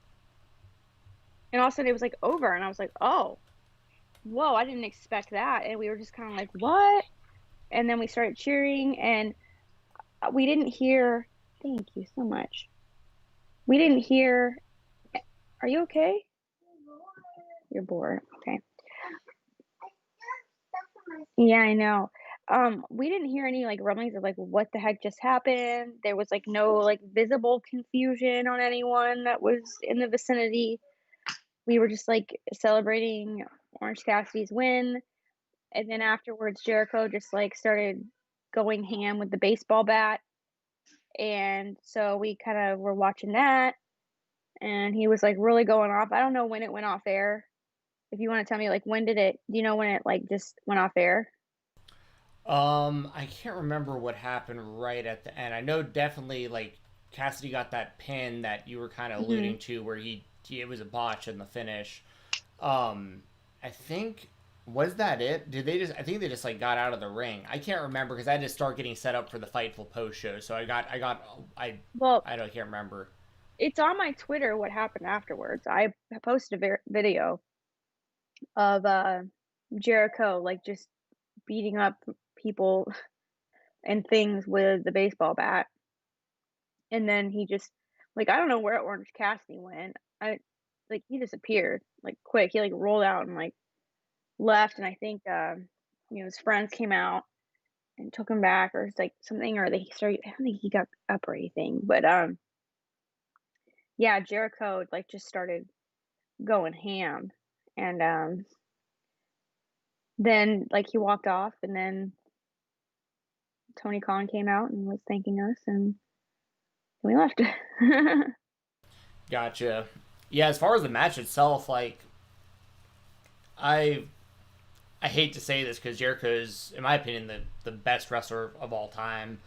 of a sudden it was like over, and I was like, "Oh, whoa, I didn't expect that." And we were just kind of like, "What?" And then we started cheering, and we didn't hear. Thank you so much. We didn't hear. Are you okay? You're bored. Okay. Yeah, I know. We didn't hear any like rumblings of like what the heck just happened. There was like no like visible confusion on anyone that was in the vicinity. We were just like celebrating Orange Cassidy's win, and then afterwards Jericho just like started going ham with the baseball bat, and so we kind of were watching that, and he was like really going off. I don't know when it went off air. If you want to tell me, like, when did it? Do you know when it like just went off air? I can't remember what happened right at the end. I know definitely like Cassidy got that pin that you were kind of alluding to, where it was a botch in the finish. I think was that it? Did they just? I think they just like got out of the ring. I can't remember because I had to start getting set up for the Fightful post show. So I don't can't remember. It's on my Twitter what happened afterwards. I posted a video of Jericho like just beating up people and things with the baseball bat, and then he just like I don't know where Orange Cassidy went. He disappeared like quick. He like rolled out and like left, and I think his friends came out and took him back or like something, or they started. I don't think he got up or anything, but yeah, Jericho like just started going ham, and then like he walked off, and then Tony Khan came out and was thanking us, and we left. Gotcha. Yeah, as far as the match itself, like I hate to say this because Jericho's, in my opinion, the best wrestler of all time.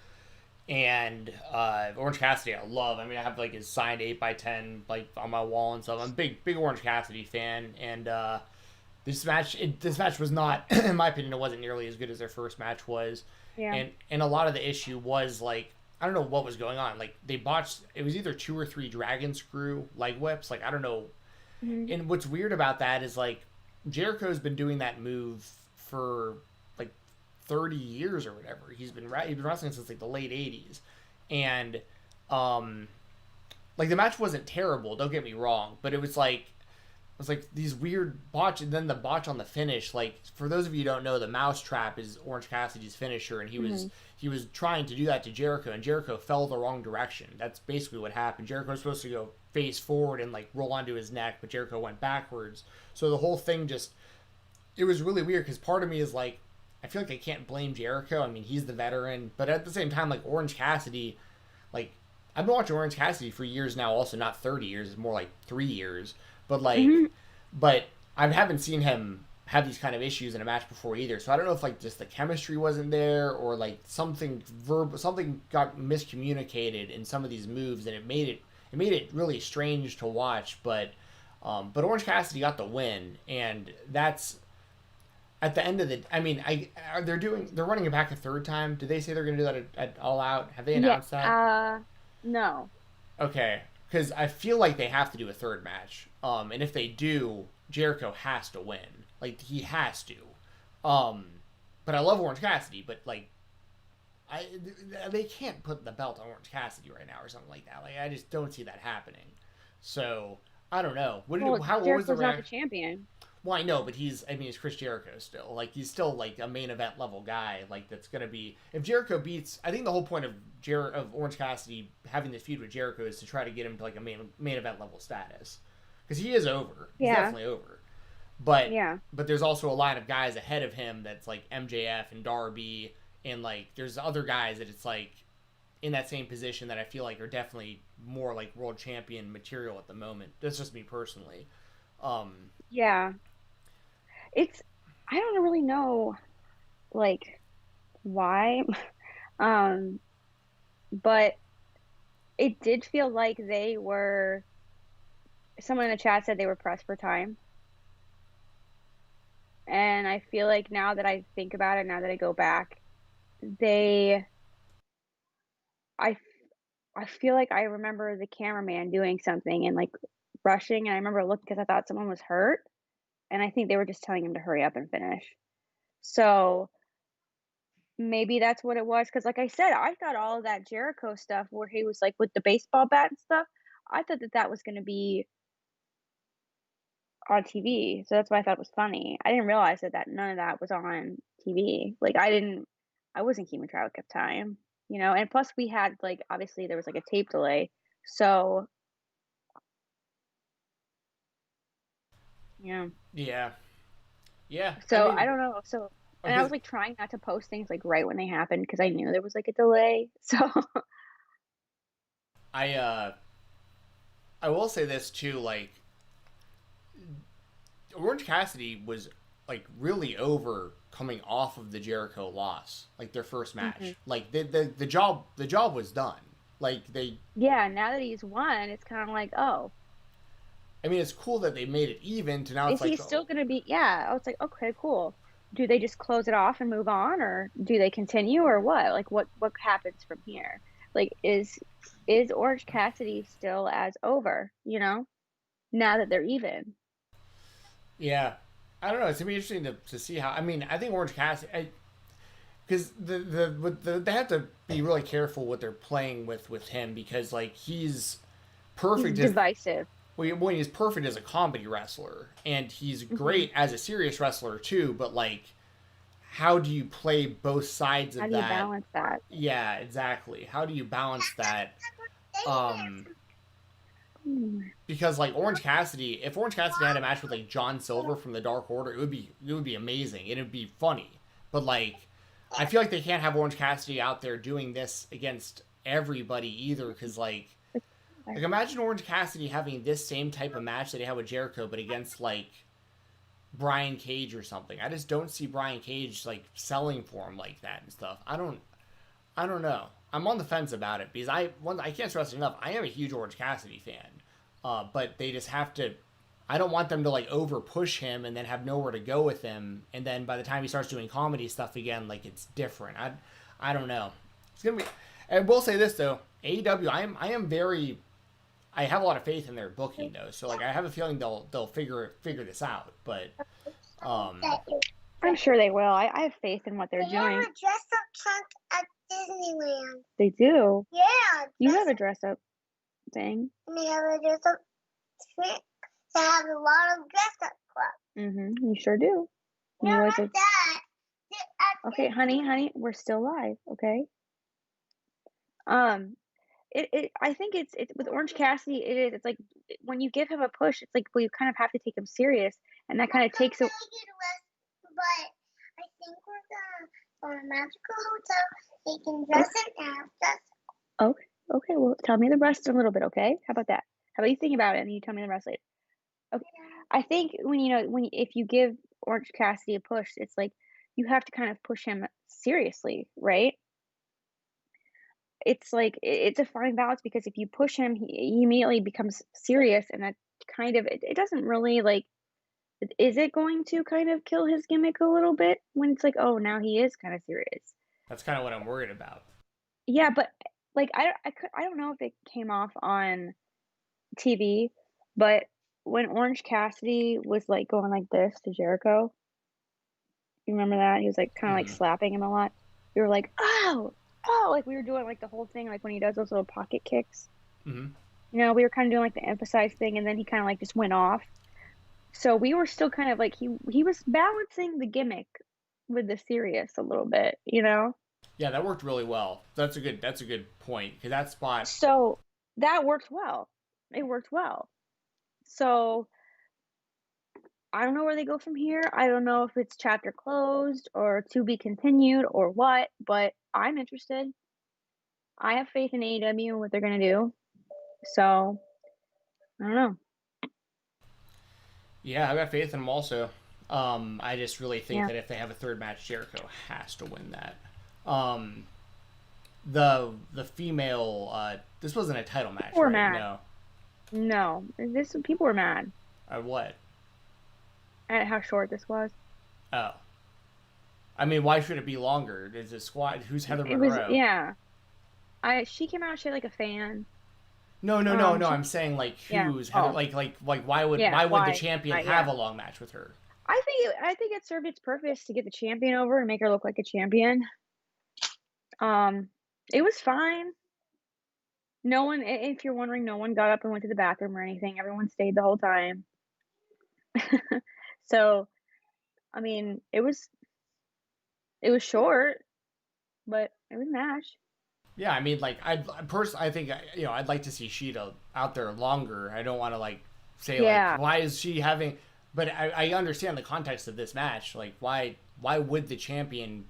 And Orange Cassidy, I love. I mean, I have like his signed 8x10 like on my wall and stuff. I'm a big Orange Cassidy fan, and this match was not, in my opinion, it wasn't nearly as good as their first match was, Yeah. and a lot of the issue was like I don't know what was going on. Like they botched. It was either 2 or 3 dragon screw leg whips. Like I don't know. Mhm. And what's weird about that is like Jericho's been doing that move for like 30 years or whatever. He's been wrestling since like the late 80s, and um, like the match wasn't terrible. Don't get me wrong, but it was like these weird botch, and then the botch on the finish. Like for those of you who don't know, the mouse trap is Orange Cassidy's finisher, and he was trying to do that to Jericho, and Jericho fell the wrong direction. That's basically what happened. Jericho was supposed to go face forward and like roll onto his neck, but Jericho went backwards. So the whole thing just it was really weird because part of me is like I feel like I can't blame Jericho. I mean he's the veteran, but at the same time like Orange Cassidy, like I've been watching Orange Cassidy for years now. Also not 30 years, it's more like 3 years. But like, but I haven't seen him have these kind of issues in a match before either. So I don't know if like just the chemistry wasn't there or like something got miscommunicated in some of these moves, and it made it really strange to watch. But Orange Cassidy got the win, and that's at the end of the. I mean, they're running it back a third time. Did they say they're going to do that at All Out? Have they announced that? No. Okay, because I feel like they have to do a third match. And if they do, Jericho has to win. Like he has to. But I love Orange Cassidy, but like, they can't put the belt on Orange Cassidy right now or something like that. Like I just don't see that happening. So I don't know. What was the Jericho's not the reaction? champion. Well, I know, but he's Chris Jericho still. Like, he's still, like, a main event level guy. Like, that's going to be... If Jericho beats... I think the whole point of Orange Cassidy having this feud with Jericho is to try to get him to, like, a main event level status. Because he is over. He's definitely over. But but there's also a line of guys ahead of him that's, like, MJF and Darby. And, like, there's other guys that it's, like, in that same position that I feel like are definitely more, like, world champion material at the moment. That's just me personally. Yeah. It's I don't really know like why. Um, but it did feel like they were someone in the chat said they were pressed for time. And I feel like now that I think about it, now that I go back, they I I feel like I remember the cameraman doing something and like rushing, and I remember looking because I thought someone was hurt, and I think they were just telling him to hurry up and finish. So maybe that's what it was. Because, like I said, I thought all of that Jericho stuff where he was like with the baseball bat and stuff, I thought that that was going to be on TV. So that's why I thought it was funny. I didn't realize that none of that was on TV. Like I wasn't keeping track of time, And plus, we had like obviously there was like a tape delay, so yeah. Yeah. Yeah. So I I mean... don't know. So and I Because was like trying not to post things like right when they happened because I knew there was like a delay. So I I will say this too, like Orange Cassidy was like really over coming off of the Jericho loss, like their first Mhm. match. Like the job was done. Like they Yeah, now that he's won, it's kind of like, oh, I mean it's cool that they made it even to now it's is he like still oh, gonna be? Yeah, oh, it's like okay, cool. Do they just close it off and move on, or do they continue, or what? Like, what happens from here? Like, is Orange Cassidy still as over? Now that they're even. yeah. I don't know. It's gonna be interesting to see how. I mean, I think Orange Cassidy, because they have to be really careful what they're playing with him because like he's He's perfect as divisive. well, he's perfect as a comedy wrestler, and he's Hmm. great as a serious wrestler too. But like, how do you play both sides How of do you that? balance that? Yeah, exactly. How do you balance that? Um, Hmm. because like Orange Cassidy, if Orange Cassidy had a match with like John Silver from the Dark Order, it would be amazing. It would be funny. But like, I feel like they can't have Orange Cassidy out there doing this against everybody either, because like imagine Orange Cassidy having this same type of match that he had with Jericho, but against like Brian Cage or something. I just don't see Brian Cage like selling for him like that and stuff. I don't know. I'm on the fence about it because I can't stress it enough. I am a huge Orange Cassidy fan, but they just have to. I don't want them to like over push him and then have nowhere to go with him, and then by the time he starts doing comedy stuff again, like it's different. I don't know. It's gonna be. I will say this though, AEW. I have a lot of faith in their booking though, so like I have a feeling they'll figure this out. But I'm sure they will. I have faith in what they're They have doing. a dress-up trunk at Disneyland. They do. Yeah. You have a dress up thing. And they have a dress-up trunk. They have a lot of dress-up clubs. You sure do. No, You not always have- that. Okay, honey, we're still live. Okay. I think it's with Orange Cassidy. It's like when you give him a push, it's like well, you kind of have to take him serious, and that kind of takes it. But I think we're gonna go to a magical hotel. They can dress it now. Okay. Well, tell me the rest in a little bit. Okay. How about that? How about you think about it and you tell me the rest later? Okay. I think if you give Orange Cassidy a push, it's like you have to kind of push him seriously, right? It's like it's a fine balance because if you push him, he immediately becomes serious, and that kind of it doesn't really like. Is it going to kind of kill his gimmick a little bit when it's like, oh, now he is kind of serious? that's kind of what I'm worried about. Yeah, but like I don't know if it came off on TV, but when Orange Cassidy was like going like this to Jericho, you remember that? He was like kind of like slapping him a lot. We were like, oh, like we were doing like the whole thing, like when he does those little pocket kicks. Mm-hmm. We were kind of doing like the emphasize thing, and then he kind of like just went off. So we were still kind of like he was balancing the gimmick with the serious a little bit, Yeah, that worked really well. That's a good point because that spot. So that worked well. It worked well. So I don't know where they go from here. I don't know if it's chapter closed or to be continued or what, but I'm interested. I have faith in AEW and what they're gonna do. So I don't know. Yeah, I got faith in them also. I just really think Yeah. that if they have a third match, Jericho has to win that. The female, this wasn't a title match, We're right? mad. No, people were mad What? at how short this was. Oh. I mean, why should it be longer? Is it squad? Who's Heather It was Monroe? She came out. She had like a fan. No. I'm saying like Yeah. who's Heather, Oh. like why would Yeah, why would the why? champion Right, have yeah. a long match with her? I think it served its purpose to get the champion over and make her look like a champion. It was fine. No one, if you're wondering, no one got up and went to the bathroom or anything. Everyone stayed the whole time. So, I mean, it was short, but it was a match. Yeah, I mean, like I think I'd like to see Sheeta out there longer. I don't want to like say Yeah. like why is she having, but I understand the context of this match. Like why would the champion,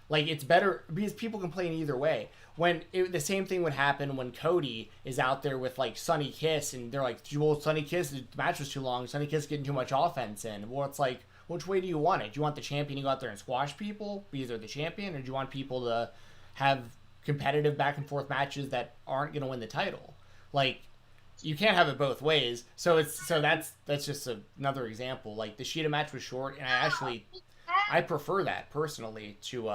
like it's better because people complain either way. The same thing would happen when Cody is out there with like Sonny Kiss and they're like, well, Sonny Kiss, the match was too long. Sonny Kiss getting too much offense in. Well, it's like, which way do you want it? Do you want the champion to go out there and squash people because they're the champion, or do you want people to have competitive back and forth matches that aren't going to win the title? Like, you can't have it both ways. So that's just another example. Like the Sheeta match was short, and I prefer that personally to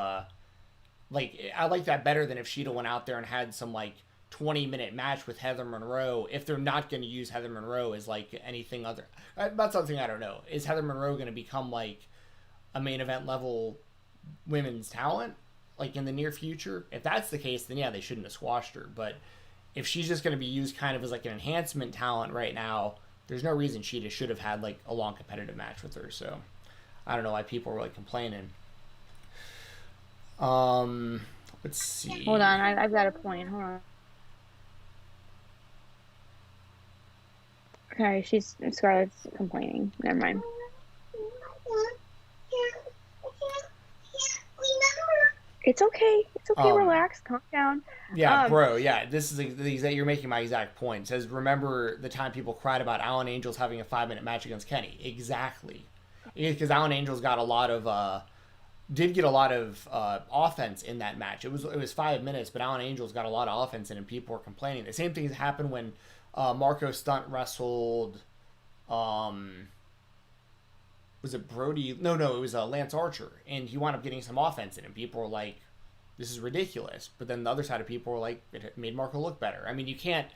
like I like that better than if Sheeta went out there and had some like 20-minute match with Heather Monroe. If they're not going to use Heather Monroe as like anything other, that's something I don't know. Is Heather Monroe going to become like a main event level women's talent like in the near future? If that's the case, then yeah, they shouldn't have squashed her. But if she's just going to be used kind of as like an enhancement talent right now, there's no reason Sheeta should have had like a long competitive match with her. So I don't know why people are really complaining. Let's see. Hold on, I've got a point. Hold on. Okay, Scarlett's complaining. Never mind. It's okay. It's okay. Relax. Calm down. Yeah, bro. Yeah, this is you're making my exact point. It says, remember the time people cried about Alan Angels having a 5-minute match against Kenny? Exactly. Because Alan Angels got a lot of did get a lot of offense in that match. It was 5 minutes, but Alan Angels got a lot of offense in, and people were complaining. The same thing happened when Marco Stunt wrestled. Was it Brody? No, it was Lance Archer, and he wound up getting some offense in, and people were like, "This is ridiculous." But then the other side of people were like, "It made Marco look better." I mean, you can't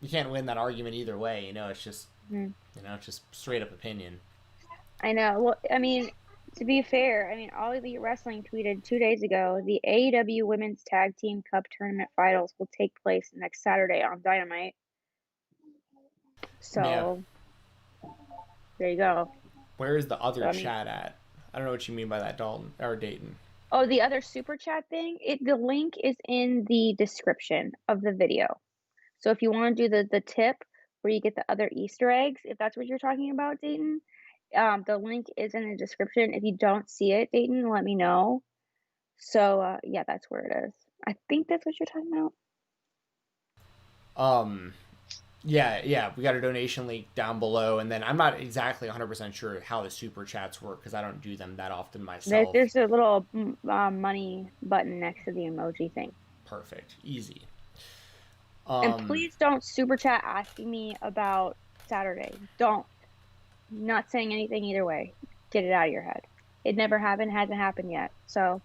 win that argument either way. It's just it's just straight up opinion. I know. Well, I mean, to be fair, I mean, All Elite Wrestling tweeted 2 days ago the AEW Women's Tag Team Cup Tournament Finals will take place next Saturday on Dynamite. Yeah. So, there you go. Where is the other So, I mean- chat at? I don't know what you mean by that, Dalton or Dayton. Oh, the other super chat thing, the link is in the description of the video. So if you want to do the tip where you get the other Easter eggs, if that's what you're talking about, Dayton, the link is in the description. If you don't see it, Dayton, let me know. So yeah, that's where it is. I think that's what you're talking about. Yeah, we got a donation link down below, and then I'm not exactly 100% sure how the super chats work because I don't do them that often myself. There's a little money button next to the emoji thing. Perfect, easy. And please don't super chat asking me about Saturday. Don't. Not saying anything either way. Get it out of your head. It never happened, hasn't happened yet. So.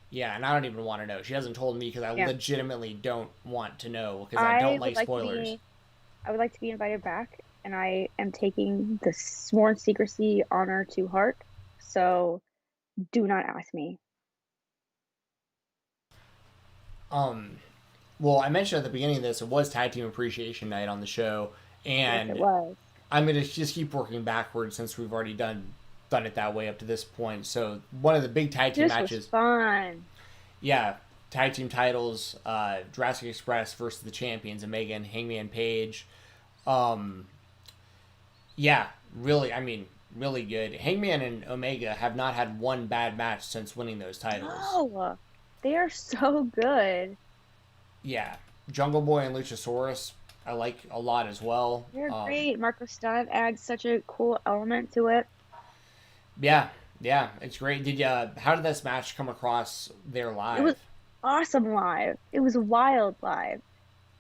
Yeah, and I don't even want to know. She hasn't told me because I legitimately don't want to know because I I don't would like spoilers. I would like to be invited back, and I am taking the sworn secrecy honor to heart. So do not ask me. Well, I mentioned at the beginning of this, it was Tag Team Appreciation Night on the show, and Yes, it was. I'm going to just keep working backwards since we've already done it that way up to this point. So one of the big tag team matches. Was fun. Yeah, tag team titles, Jurassic Express versus the champions, Omega and Hangman Page. Yeah, really good. Hangman and Omega have not had one bad match since winning those titles. No, they are so good. Yeah, Jungle Boy and Luchasaurus, I like a lot as well. They're great. Marco Stunt adds such a cool element to it. Yeah, it's great. How did this match come across there live? It was awesome live. It was wild live,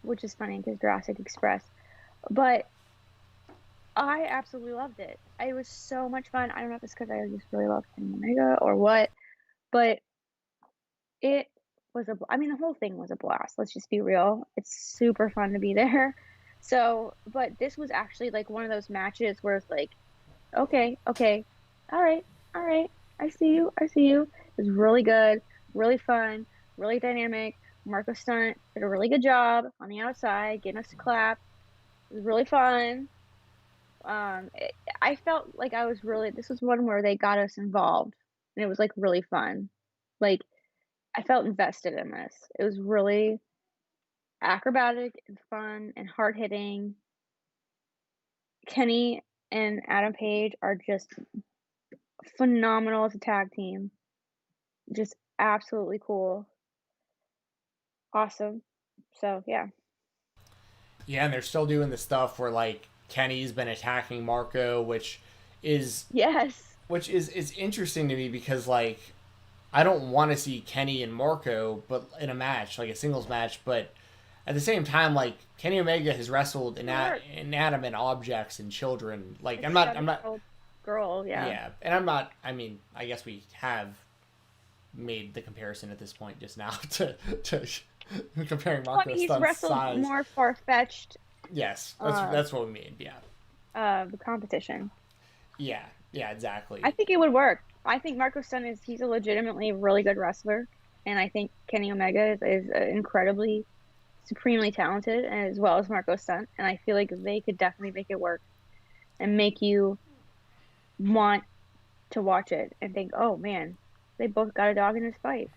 which is funny because Jurassic Express. But I absolutely loved it. It was so much fun. I don't know if it's because I just really love Kenny Omega or what, but it was the whole thing was a blast. Let's just be real. It's super fun to be there. So, but this was actually like one of those matches where it's like, okay, all right, I see you. It was really good, really fun, really dynamic. Marco Stunt did a really good job on the outside, getting us to clap. It was really fun. I felt like this was one where they got us involved, and it was like really fun. Like, I felt invested in this. It was really acrobatic and fun and hard hitting. Kenny and Adam Page are just phenomenal as a tag team. Just absolutely cool. Awesome. So, yeah. Yeah, and they're still doing the stuff where like Kenny's been attacking Marco, which is interesting to me because like I don't want to see Kenny and Marco but in a match, like a singles match, but at the same time, like Kenny Omega has wrestled inanimate objects and children. Like I'm not girl, yeah. Yeah, and I'm not. I mean, I guess we have made the comparison at this point just now to comparing Marco Stunt's size. He's wrestled more far-fetched. Yes, that's what we mean. Yeah. The competition. Yeah, exactly. I think it would work. I think Marco Stunt he's a legitimately really good wrestler, and I think Kenny Omega is incredibly, supremely talented, as well as Marco Stunt, and I feel like they could definitely make it work and make you want to watch it and think, oh man, they both got a dog in this fight.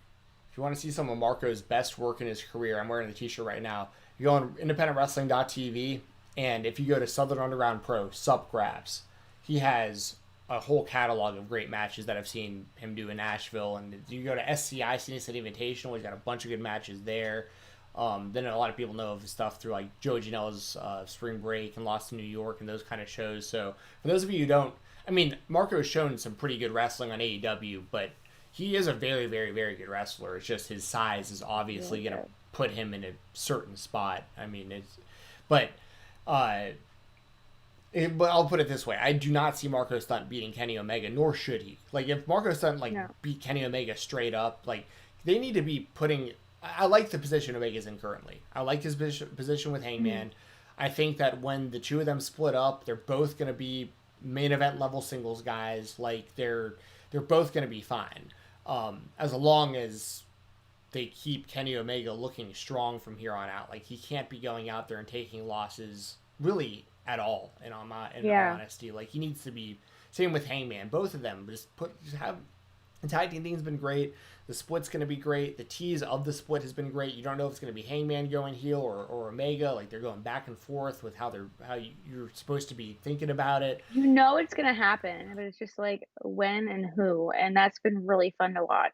If you want to see some of Marco's best work in his career, I'm wearing the t-shirt right now. You go on independentwrestling.tv, and if you go to Southern Underground Pro, Sup Grabs, he has a whole catalog of great matches that I've seen him do in Nashville. And you go to SCI, City City Invitational, he's got a bunch of good matches there. Then a lot of people know of his stuff through like Joey Janela's Spring Break and Lost in New York and those kind of shows. So for those of you who don't, I mean, Marco's shown some pretty good wrestling on AEW, but he is a very, very, very good wrestler. It's just his size is obviously Really going to good. put him in a certain spot. I mean, but, uh, but I'll put it this way: I do not see Marco Stunt beating Kenny Omega, nor should he. Like, if Marco Stunt No. beat Kenny Omega straight up, like they need to be putting. I like the position Omega's in currently. I like his position with Hangman. I think that when the two of them split up, they're both going to be main event level singles guys. Like they're both going to be fine, as long as they keep Kenny Omega looking strong from here on out. Like he can't be going out there and taking losses really at all. In all honesty, like he needs to be. Same with Hangman. Both of them just have the tag team thing's been great. The split's going to be great. The tease of the split has been great. You don't know if it's going to be Hangman going heel or Omega. Like they're going back and forth with how you're supposed to be thinking about it. You know it's gonna happen, but it's just like when and who, and that's been really fun to watch.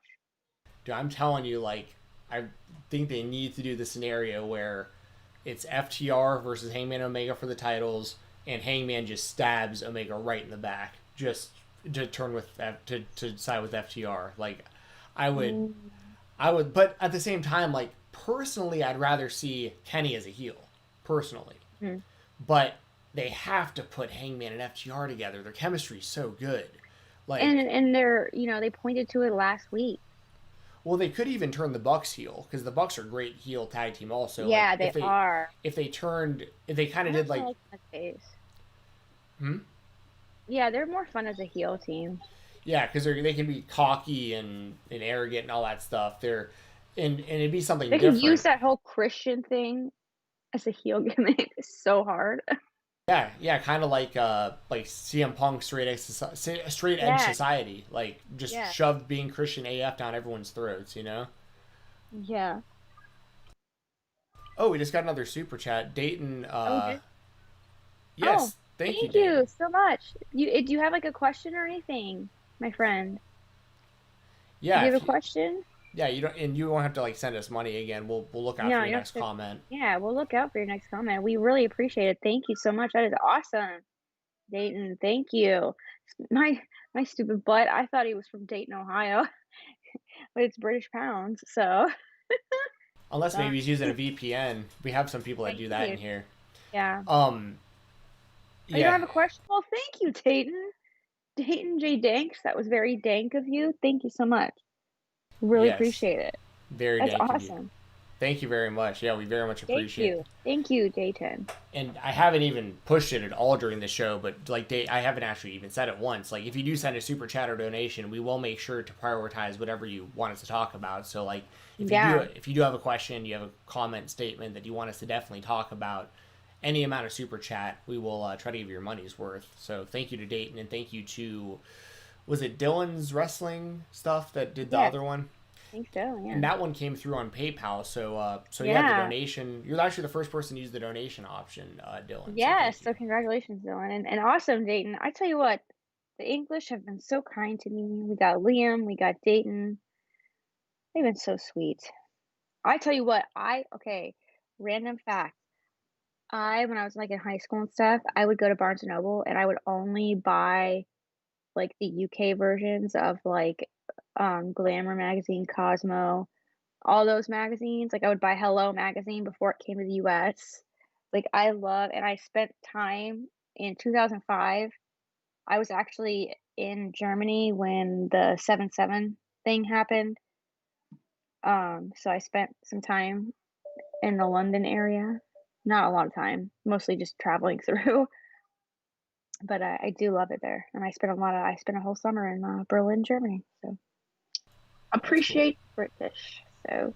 Dude, I'm telling you, like I think they need to do the scenario where it's FTR versus Hangman and Omega for the titles, and Hangman just stabs Omega right in the back, just to turn with to side with FTR. Like I would. But at the same time, like personally, I'd rather see Kenny as a heel, personally. Mhm. But they have to put Hangman and FTR together. Their chemistry's so good. Like, And they're they pointed to it last week. well, they could even turn the Bucks heel because the Bucks are a great heel tag team. Also, Yeah, like, they are. If they kind of I did don't like, like that face. hmm? Yeah, they're more fun as a heel team. Yeah, because they can be cocky and arrogant and all that stuff. And it'd be something They different. can use that whole Christian thing as a heel gimmick. It's so hard. Yeah, kind of like CM Punk straight edge Yeah, society, like just yeah, shoved being Christian AF down everyone's throats, you know. yeah. Oh, we just got another super chat, Dayton. Oh, did oh, Yes, thank you, thank you Dayton. so much. Do you have like a question or anything, my friend? Do Yeah, you have if a you, question? yeah, you don't, and you won't have to like send us money again. We'll look out for No, your you don't next have to. comment. Yeah, we'll look out for your next comment. We really appreciate it. Thank you so much. That is awesome, Dayton. Thank you. My stupid butt. I thought he was from Dayton, Ohio, but it's British pounds. So Unless sorry. maybe he's using a VPN. We have some people that do that in Maybe. here. Yeah. Um, Oh, you don't yeah, have a question? Well, thank you, Dayton. Dayton J. Danks. That was very dank of you. Thank you so much. Really yes, appreciate it. very That's dank of you. awesome. Thank you very much. Yeah, we very much Thank appreciate it. you. Thank you, Dayton. And I haven't even pushed it at all during the show, but like I haven't actually even said it once. Like if you do send a super chat or donation, we will make sure to prioritize whatever you want us to talk about. So like Yeah. if you do have a question, you have a comment statement that you want us to definitely talk about, any amount of super chat, we will try to give you your money's worth. So thank you to Dayton and thank you to was it Dylan's wrestling stuff that did the Yes. other one? I think so. Yeah. And that one came through on PayPal. So yeah, the Yeah. donation. You're actually the first person to use the donation option, Dylan. So Yes. thank you. So congratulations, Dylan. And awesome, Dayton. I tell you what, the English have been so kind to me. We got Liam. We got Dayton. They've been so sweet. I tell you what, okay, random fact. When I was like in high school and stuff, I would go to Barnes and Noble and I would only buy like the UK versions of like Glamour magazine, Cosmo, all those magazines. Like I would buy Hello magazine before it came to the US. Like I love and I spent time in 2005. I was actually in Germany when the 7/7 thing happened. So I spent some time in the London area. Not a lot of time, mostly just traveling through. But I do love it there, and I spent a whole summer in Berlin, Germany. So That's cool. appreciate British. So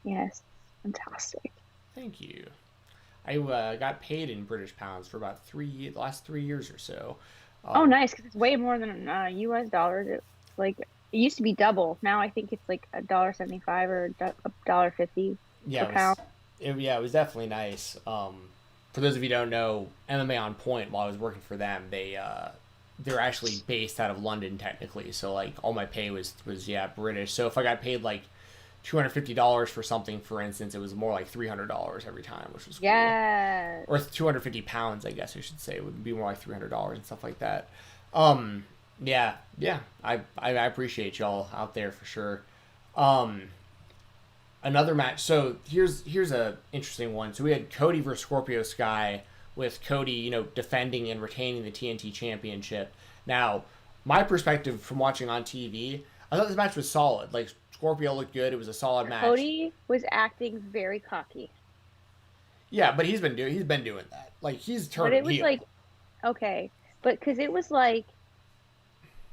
yes, fantastic. Thank you. I got paid in British pounds for about the last 3 years or so. Oh, Um, nice, because it's way more than U.S. dollars. It's like it used to be double. Now I think it's like $1.75 or $1.50 yeah, per pound. it was definitely nice. For those of you who don't know, MMA on Point, while I was working for them, they're actually based out of London technically. So like all my pay was yeah British. So if I got paid like $250 for something, for instance, it was more like $300 every time, which was cool. Yes. Or 250 pounds, I guess I should say, it would be more like $300 and stuff like that. Yeah, yeah. I appreciate y'all out there for sure. Um, Another match. So here's a interesting one. So we had Cody versus Scorpio Sky, with Cody, defending and retaining the TNT Championship. Now, my perspective from watching on TV, I thought this match was solid. Like, Scorpio looked good. It was a solid match. Cody was acting very cocky. Yeah, but he's been doing that. Like, he's But turning it was heel. like, okay, but because it was like,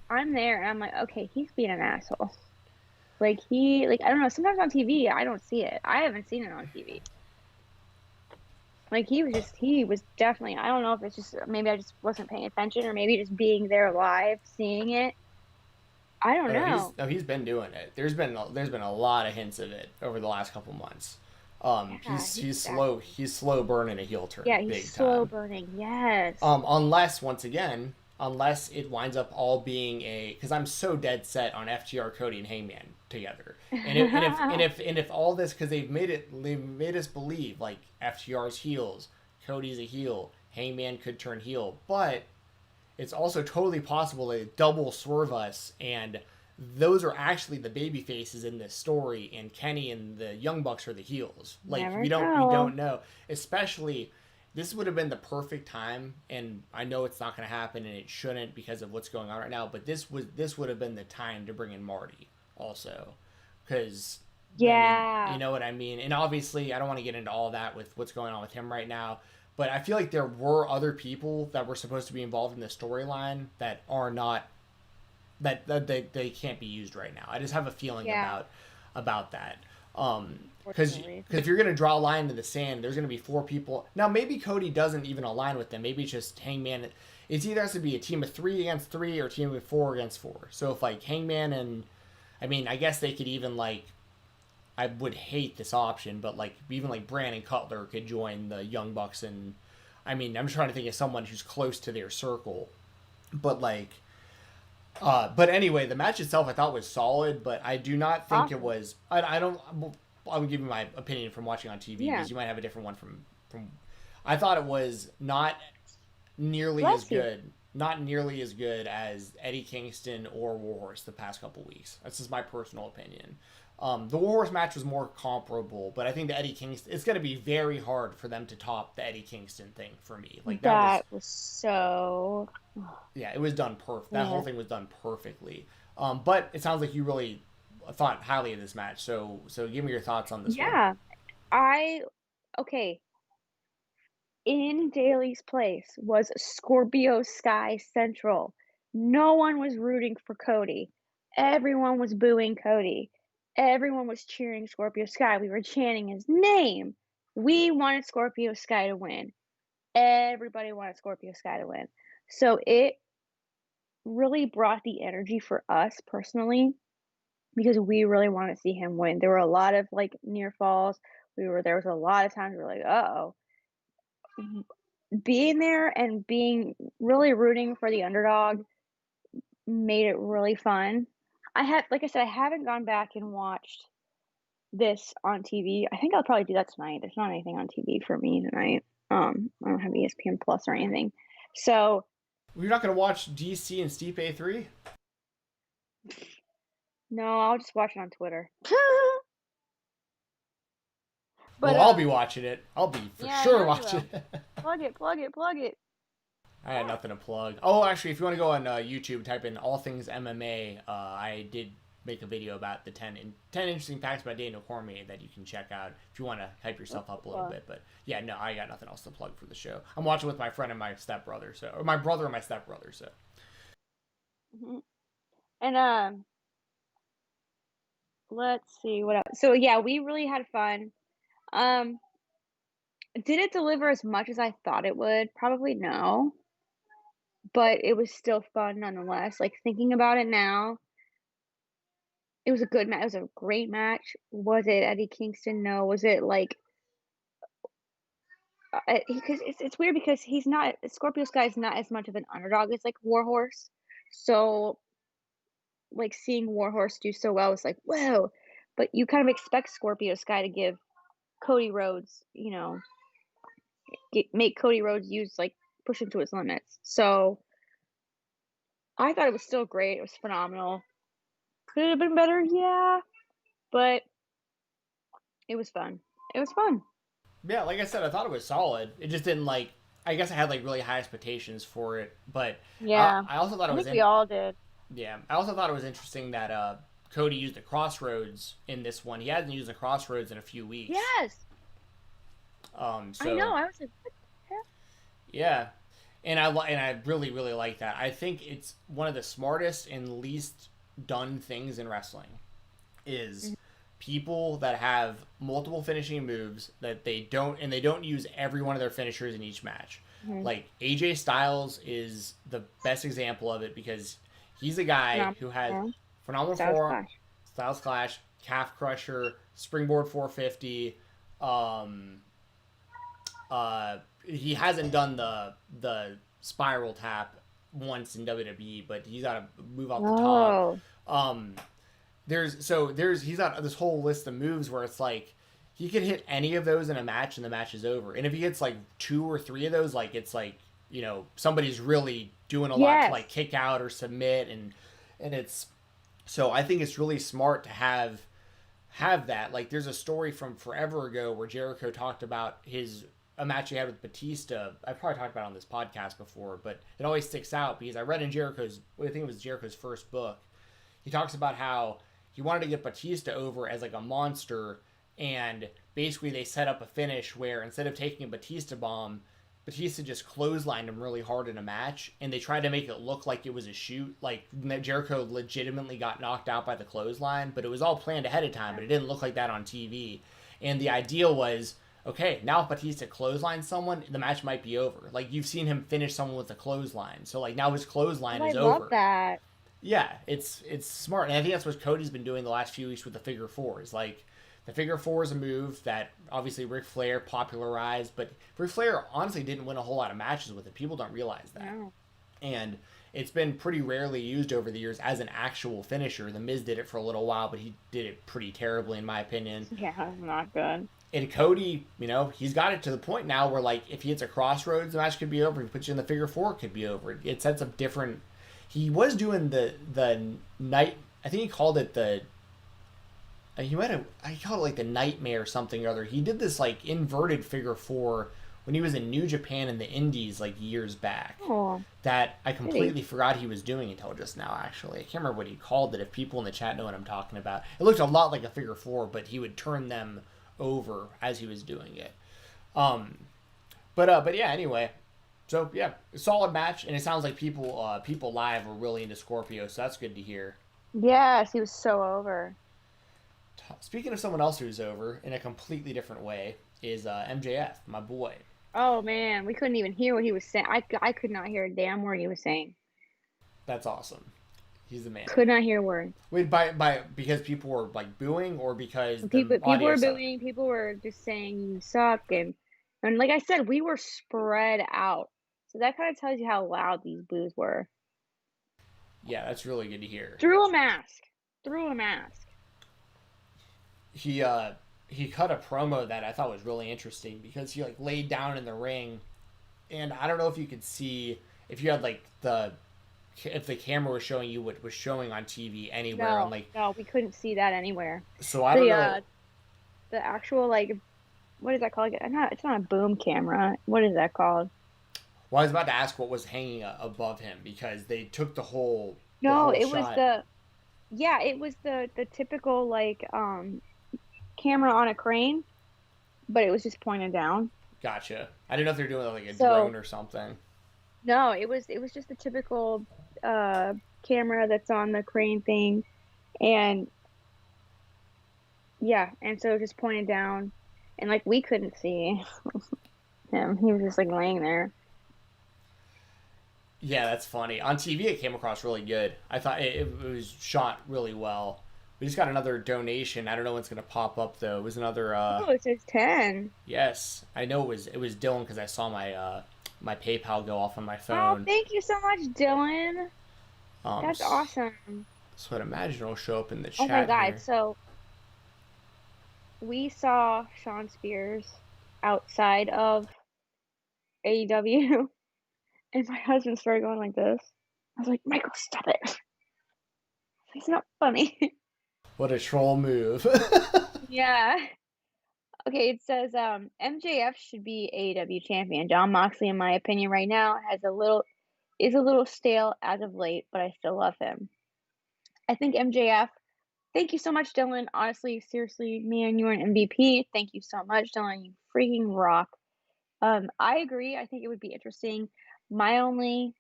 I'm there and I'm like, okay, he's being an asshole. Like I don't know. Sometimes on TV, I don't see it. I haven't seen it on TV. Like he was definitely. I don't know if it's just maybe I just wasn't paying attention, or maybe just being there live, seeing it. I don't know. He's been doing it. There's been a lot of hints of it over the last couple months. Yeah, He's slow burning a heel turn. Yeah, he's big slow time. burning. Yes. Unless it winds up all being because I'm so dead set on FTR, Cody, and Hangman together, and if all this, because they've made us believe like FTR's heels, Cody's a heel, Hangman could turn heel, but it's also totally possible they double swerve us, and those are actually the baby faces in this story, and Kenny and the Young Bucks are the heels. Like, Never we know. don't know. Especially, this would have been the perfect time, and I know it's not going to happen, and it shouldn't because of what's going on right now. But this would have been the time to bring in Marty, also, because Yeah. you know what I mean. And obviously, I don't want to get into all that with what's going on with him right now. But I feel like there were other people that were supposed to be involved in the storyline that are not, that they can't be used right now. I just have a feeling about that. Because if you're gonna draw a line in the sand, there's gonna be 4 people. Now maybe Cody doesn't even align with them. Maybe it's just Hangman. It's either has to be a team of 3 against 3 or a team of 4 against 4. So if like Hangman and, I mean, I guess they could even like, I would hate this option, but like even like Brandon Cutler could join the Young Bucks, and I mean, I'm just trying to think of someone who's close to their circle, but like, but anyway, the match itself I thought was solid, but I do not think it was. I don't. I'll give you my opinion from watching on TV, because you might have a different one from. I thought it was not nearly as good. Not nearly as good as Eddie Kingston or Warhorse the past couple weeks. That's just my personal opinion. The Warhorse match was more comparable, but I think the Eddie Kingston, it's going to be very hard for them to top the Eddie Kingston thing for me. Like that was so. Yeah, it was done perfect. That whole thing was done perfectly. But it sounds like you really thought highly of this match. So give me your thoughts on this one. Yeah, okay. In Daly's place was Scorpio Sky Central. No one was rooting for Cody. Everyone was booing Cody. Everyone was cheering Scorpio Sky. We were chanting his name. We wanted Scorpio Sky to win. Everybody wanted Scorpio Sky to win. So it really brought the energy for us personally, because we really wanted to see him win. There were a lot of like near falls. There was a lot of times we were like, uh-oh. Being there and being really rooting for the underdog made it really fun. Like I said, I haven't gone back and watched this on TV. I think I'll probably do that tonight. There's not anything on TV for me tonight. I don't have ESPN Plus or anything. So you're not gonna watch DC and Stipe A3? No, I'll just watch it on Twitter. But I'll be watching it. I'll be for sure watching it. Plug it. I had nothing to plug. Oh, actually, if you want to go on YouTube, type in all things MMA. I did make a video about the 10 interesting facts about Daniel Cormier that you can check out if you want to hype yourself up a little bit. But yeah, no, I got nothing else to plug for the show. I'm watching with my friend and my stepbrother, or my brother and my stepbrother. So. Mm-hmm. And let's see what else. So yeah, we really had fun. Did it deliver as much as I thought it would? Probably no. But it was still fun nonetheless. Like, thinking about it now, it was a good match. It was a great match. Was it Eddie Kingston? No. Was it like, because it's weird because Scorpio Sky is not as much of an underdog as like Warhorse. So like seeing Warhorse do so well is like, whoa. But you kind of expect Scorpio Sky to give Cody Rhodes, make Cody Rhodes push him to his limits. So I thought it was still great. It was phenomenal. Could it have been better? Yeah, but it was fun. It was fun. Yeah, like I said, I thought it was solid. It just didn't like. I guess I had like really high expectations for it, but Yeah, I also thought it I was think we all did. yeah. I also thought it was interesting that Cody used the crossroads in this one. He hasn't used the crossroads in a few weeks. Yes, I know. So I was like, what the hell? yeah, and I really really like that. I think it's one of the smartest and least done things in wrestling is people that have multiple finishing moves that they don't use every one of their finishers in each match. Mhm. Like AJ Styles is the best example of it because he's a guy who has Phenomenal. phenomenal Styles form, Clash. Styles Clash, Calf Crusher, Springboard 450. He hasn't done the spiral tap once in WWE, but he's got to move off the top. Oh, There's he's got this whole list of moves where it's like he could hit any of those in a match and the match is over. And if he hits like 2 or 3 of those, like it's like, you know, somebody's really doing a lot to yes. like kick out or submit, and it's so I think it's really smart to have that. Like there's a story from forever ago where Jericho talked about a match he had with Batista. I probably talked about it on this podcast before, but it always sticks out because I read in I think it was Jericho's first book. He talks about how he wanted to get Batista over as like a monster, and basically they set up a finish where instead of taking a Batista bomb, Batista just clotheslined him really hard in a match, and they tried to make it look like it was a shoot, like Jericho legitimately got knocked out by the clothesline, but it was all planned ahead of time, but it didn't look like that on TV. And the idea was, okay, now if Batista clotheslines someone, the match might be over. Like you've seen him finish someone with a clothesline, so like now his clothesline is over. I love that. Yeah, it's smart, and I think that's what Cody's been doing the last few weeks with the figure fours. Like the figure four is a move that obviously Ric Flair popularized, but Ric Flair honestly didn't win a whole lot of matches with it. People don't realize that, No. and it's been pretty rarely used over the years as an actual finisher. The Miz did it for a little while, but he did it pretty terribly in my opinion. Yeah, not good. And Cody, you know, he's got it to the point now where like if he hits a crossroads, the match could be over. If he puts you in the figure four, it could be over. It sets up different. He was doing the night. I think he called it the. He might have. I called it like the nightmare or something or other. He did this like inverted figure four when he was in New Japan in the Indies like years back. Oh, That I completely forgot he was doing until just now. Actually, I can't remember what he called it. If people in the chat know what I'm talking about, it looked a lot like a figure four, but he would turn them over as he was doing it. But yeah. Anyway. So yeah, solid match, and it sounds like people live were really into Scorpio, so that's good to hear. yes, he was so over. Speaking of someone else who's over in a completely different way is MJF, my boy. Oh man, we couldn't even hear what he was saying. I could not hear a damn word he was saying. That's awesome. He's the man. Could not hear a word. Wait, by because people were like booing, or because People audio were sucked? booing. People were just saying you suck, and like I said, we were spread out. So that kind of tells you how loud these boos were. Yeah, that's really good to hear. Through a mask. Through a mask. He cut a promo that I thought was really interesting because he like laid down in the ring, and I don't know if you could see if you had like if the camera was showing you what was showing on TV anywhere on like No, we couldn't see that anywhere. so I don't know. The actual like, what is that called? It's not a boom camera. What is that called? Well, I was about to ask what was hanging above him because they took the whole No, it shot. it was the typical like camera on a crane, but it was just pointed down. Gotcha. I didn't know if they were doing like a So- drone or something. No, it was just the typical camera that's on the crane thing, and yeah, and so it just pointed down, and like we couldn't see him. He was just like laying there. Yeah, that's funny. On TV, it came across really good. I thought it was shot really well. We just got another donation. I don't know when it's gonna pop up though. It was another. Oh, it says 10. Yes, I know it was Dylan because I saw my my PayPal go off on my Oh, phone. thank you so much, Dylan. That's awesome. So I'd imagine it'll show up in the Oh chat. my God. here. So we saw Sean Spears outside of AEW, and my husband started going like this. I was like, Michael, stop it. It's not funny. What a troll move. Yeah. Okay, it says MJF should be AEW champion. John Moxley, in my opinion, right now is a little stale as of late, but I still love him. I think MJF. Thank you so much, Dylan. Honestly, seriously, man, you're an MVP. Thank you so much, Dylan. You freaking rock. I agree. I think it would be interesting. My only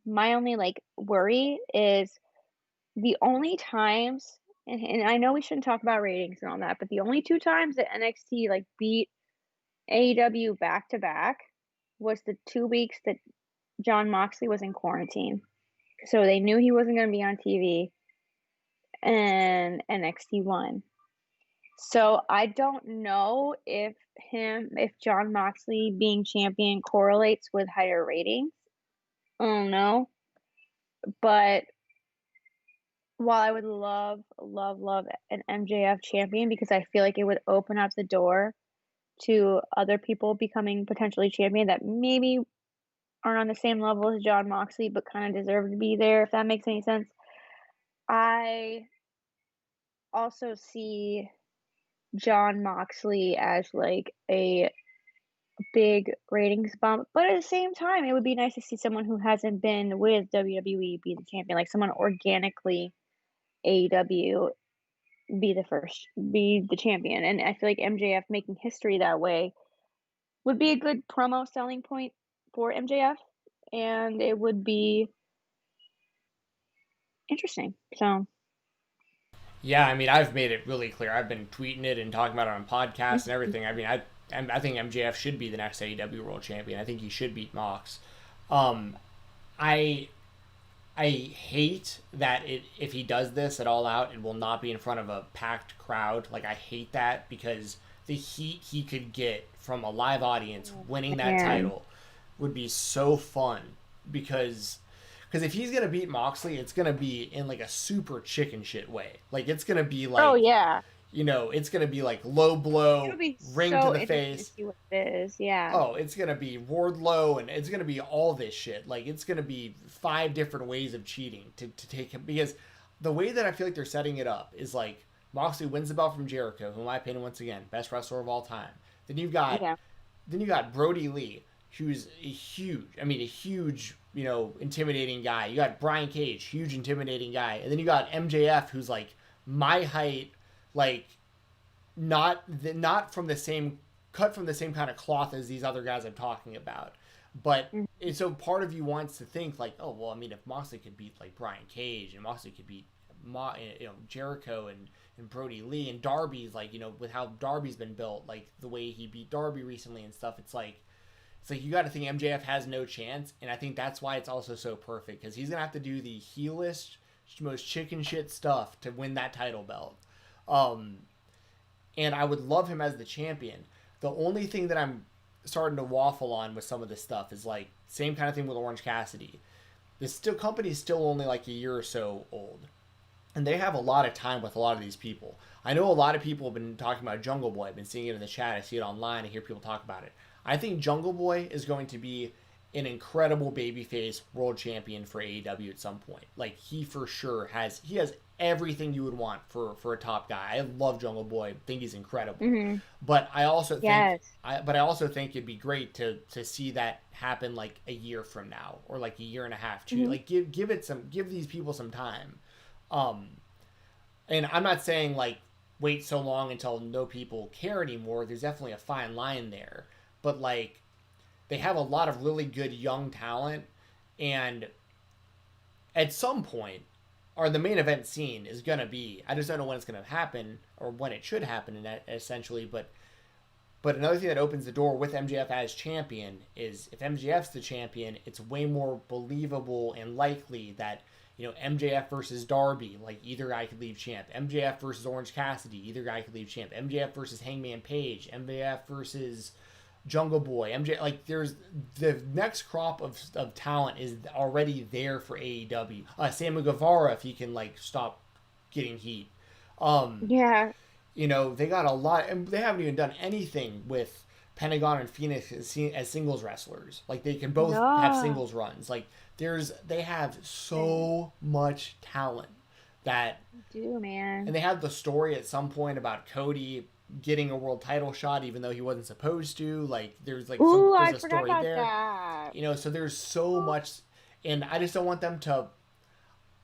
like worry is the only times, and I know we shouldn't talk about ratings and all that, but the only two times that NXT like beat AEW back to back was the 2 weeks that John Moxley was in quarantine. So they knew he wasn't going to be on TV, and NXT won. So I don't know if John Moxley being champion correlates with higher ratings. I don't know. But while I would love an MJF champion, because I feel like it would open up the door to other people becoming potentially champion that maybe aren't on the same level as John Moxley, but kind of deserve to be there, if that makes any sense. I also see John Moxley as like a big ratings bump, but at the same time, it would be nice to see someone who hasn't been with WWE be the champion, like someone organically AEW be the champion. And I feel like MJF making history that way would be a good promo selling point for MJF, and it would be interesting. So, Yeah, I mean, I've made it really clear. I've been tweeting it and talking about it on podcasts and everything. I mean, I think MJF should be the next AEW World Champion. I think he should beat Mox. I I hate that if he does this at All Out, it will not be in front of a packed crowd. Like, I hate that because the heat he could get from a live audience winning that title would be so fun. Because if he's gonna beat Moxley, it's gonna be in like a super chicken shit way. Like, it's gonna be like, oh yeah, it's gonna be like low blow, it'll be ring so to the interesting to face. see what it is. Yeah. Oh, it's gonna be Wardlow, and it's gonna be all this shit. Like, it's gonna be 5 different ways of cheating to take him, because the way that I feel like they're setting it up is like Moxley wins the belt from Jericho, who in my opinion, once again, best wrestler of all time. Then you've got Brody Lee, who's a huge, intimidating guy. You got Brian Cage, huge intimidating guy, and then you got MJF, who's like my height, like not from the same cut from the same kind of cloth as these other guys I'm talking about. But so part of you wants to think like, oh well, I mean, if Moxley could beat like Brian Cage, and Moxley could beat Jericho and Brody Lee, and Darby's like, with how Darby's been built, like the way he beat Darby recently and stuff, it's like you got to think MJF has no chance. And I think that's why it's also so perfect, because he's gonna have to do the heelish, most chicken shit stuff to win that title belt. And I would love him as the champion. The only thing that I'm starting to waffle on with some of this stuff is like same kind of thing with Orange Cassidy. The company is still only like a year or so old, and they have a lot of time with a lot of these people. I know a lot of people have been talking about Jungle Boy. I've been seeing it in the chat. I see it online. I hear people talk about it. I think Jungle Boy is going to be an incredible babyface world champion for AEW at some point. Like, he for sure has everything you would want for a top guy. I love Jungle Boy. I think he's incredible. But I also think it'd be great to see that happen like a year from now, or like a year and a half too. Like, give these people some time. And I'm not saying like wait so long until no people care anymore. There's definitely a fine line there. But like, they have a lot of really good young talent, and at some point, or the main event scene is going to be, I just don't know when it's going to happen or when it should happen, essentially. But another thing that opens the door with MJF as champion is, if MJF's the champion, it's way more believable and likely that, MJF versus Darby, like either guy could leave champ. MJF versus Orange Cassidy, either guy could leave champ. MJF versus Hangman Page. MJF versus Jungle Boy. like, there's the next crop of talent is already there for AEW. Sammy Guevara, if he can like stop getting heat. They got a lot, and they haven't even done anything with Pentagon and Phoenix as singles wrestlers. Like they can both No. have singles runs. Like they have so much talent that, Do, man. and they had the story at some point about Cody getting a world title shot even though he wasn't supposed to. Like there's like Ooh, there's I a forgot story about there. that. You know, so there's so much, and I just don't want them to.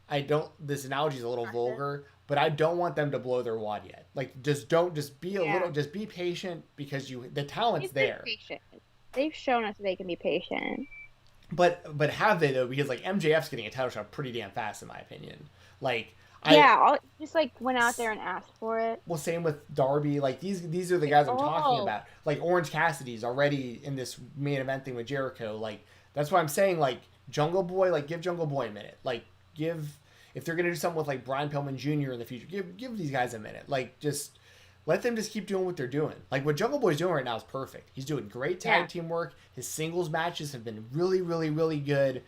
I don't. This analogy is a little vulgar, but I don't want them to blow their wad yet. Like, just don't. Just be a little. Just be patient because the talent's They've been there. patient. They've shown us they can be patient. But have they though? Because like MJF's getting a title shot pretty damn fast, in my opinion. Like, Just like went out there and asked for it. Well, same with Darby. Like these are the guys I'm talking about. Like Orange Cassidy's already in this main event thing with Jericho. Like that's why I'm saying like Jungle Boy. Like give Jungle Boy a minute. Like if they're gonna do something with like Brian Pillman Jr. in the future, give these guys a minute. Like just let them just keep doing what they're doing. Like what Jungle Boy's doing right now is perfect. He's doing great tag team work. His singles matches have been really, really, really good.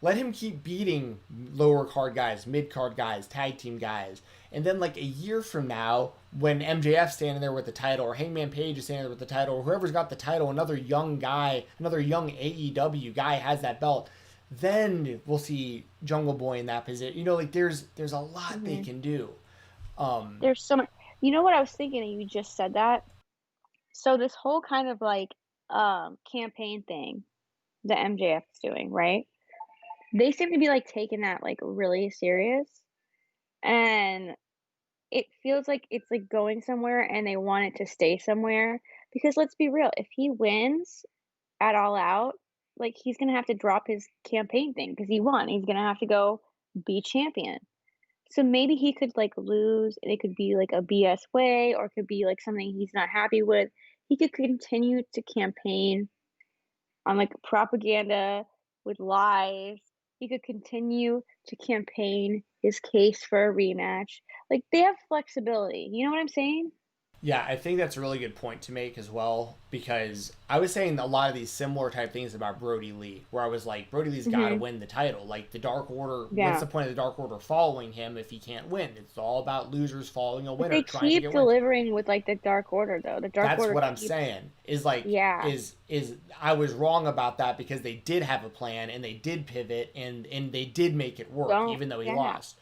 Let him keep beating lower card guys, mid card guys, tag team guys. And then like a year from now, when MJF's standing there with the title, or Hangman Page is standing there with the title, or whoever's got the title, another young guy, another young AEW guy has that belt, then we'll see Jungle Boy in that position. You know, like there's a lot they can do. There's so much. You know what I was thinking, and you just said that. So this whole kind of like campaign thing that MJF is doing, right? They seem to be like taking that like really serious, and it feels like it's like going somewhere, and they want it to stay somewhere. Because let's be real, if he wins at All Out, like he's gonna have to drop his campaign thing because he won. He's gonna have to go be champion. So maybe he could like lose, and it could be like a BS way, or it could be like something he's not happy with. He could continue to campaign on like propaganda with lies. He could continue to campaign his case for a rematch. Like they have flexibility. You know what I'm saying? Yeah, I think that's a really good point to make as well, because I was saying a lot of these similar type things about Brody Lee, where I was like, Brody Lee's got to win the title. Like the Dark Order, what's the point of the Dark Order following him if he can't win? It's all about losers following a winner. They trying to keep get delivering wins. with like the Dark Order though. The Dark That's Order. what I'm saying. Is like is I was wrong about that because they did have a plan and they did pivot and they did make it work even though he lost.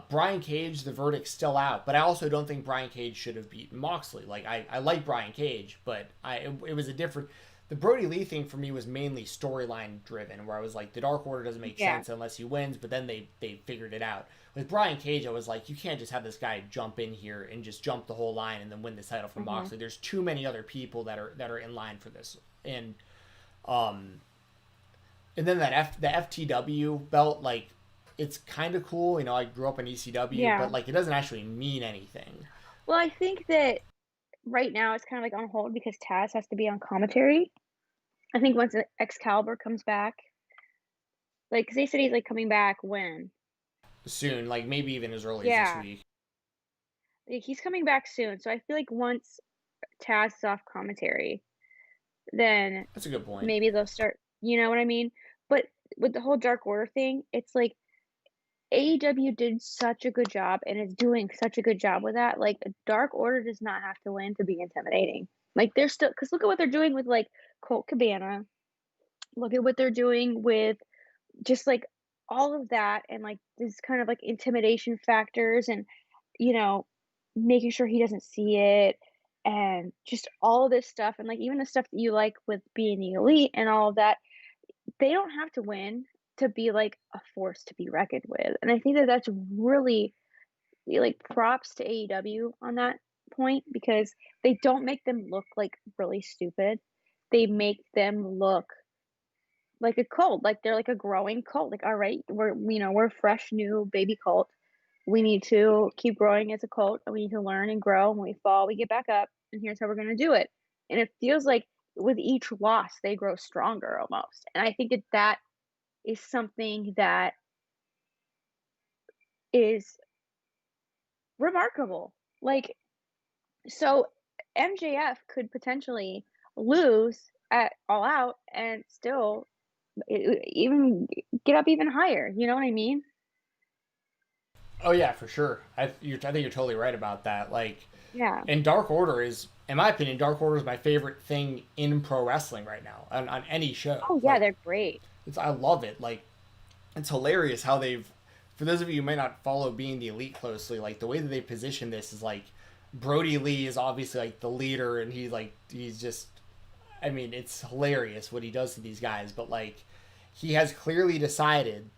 Brian Cage, the verdict's still out, but I also don't think Brian Cage should have beaten Moxley. Like I like Brian Cage, but it was a different. The Brody Lee thing for me was mainly storyline driven, where I was like, the Dark Order doesn't make sense unless he wins, but then they figured it out. With Brian Cage, I was like, you can't just have this guy jump in here and just jump the whole line and then win the title from Moxley. There's too many other people that are in line for this, and then the FTW belt, like. It's kind of cool, you know. I grew up in ECW, but like it doesn't actually mean anything. Well, I think that right now it's kind of like on hold because Taz has to be on commentary. I think once Excalibur comes back, like 'cause they said he's like coming back when soon, like maybe even as early as this week. Like, he's coming back soon, so I feel like once Taz is off commentary, then that's a good point. Maybe they'll start. You know what I mean? But with the whole Dark Order thing, it's like. AEW did such a good job and is doing such a good job with that. Like, Dark Order does not have to win to be intimidating. Like, they're still, because look at what they're doing with, like, Colt Cabana. Look at what they're doing with just, like, all of that and, like, this kind of, like, intimidation factors and, you know, making sure he doesn't see it and just all of this stuff. And, like, even the stuff that you like with being the elite and all of that, they don't have to win to be like a force to be reckoned with. And I think that that's really like props to AEW on that point because they don't make them look like really stupid. They make them look like a cult, like they're like a growing cult. Like, all right, we're a fresh new baby cult. We need to keep growing as a cult and we need to learn and grow. When we fall, we get back up, and here's how we're gonna do it. And it feels like with each loss they grow stronger almost. And I think that is something that is remarkable. Like, so MJF could potentially lose at All Out and still even get up even higher. You know what I mean? Oh yeah, for sure. I think you're totally right about that. Like, yeah. And Dark Order is in my opinion, Dark Order is my favorite thing in pro wrestling right now on any show. Oh yeah, Like, they're great. I love it. Like, it's hilarious how they've, for those of you who might not follow Being the Elite closely, like the way that they position this is like Brody Lee is obviously like the leader, and he's just, I mean, it's hilarious what he does to these guys, but like he has clearly decided,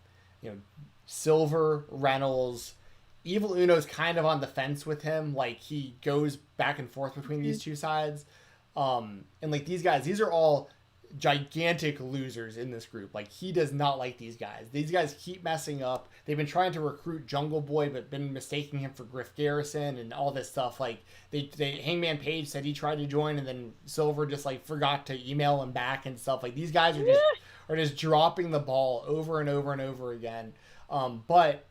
you know, Silver, Reynolds, Evil Uno's kind of on the fence with him. Like he goes back and forth between these two sides. And like these guys, these are all gigantic losers in this group. Like he does not like these guys. These guys keep messing up. They've been trying to recruit Jungle Boy, but been mistaking him for Griff Garrison and all this stuff. Like they Hangman Page said he tried to join, and then Silver just like forgot to email him back and stuff. Like these guys are just dropping the ball over and over and over again. But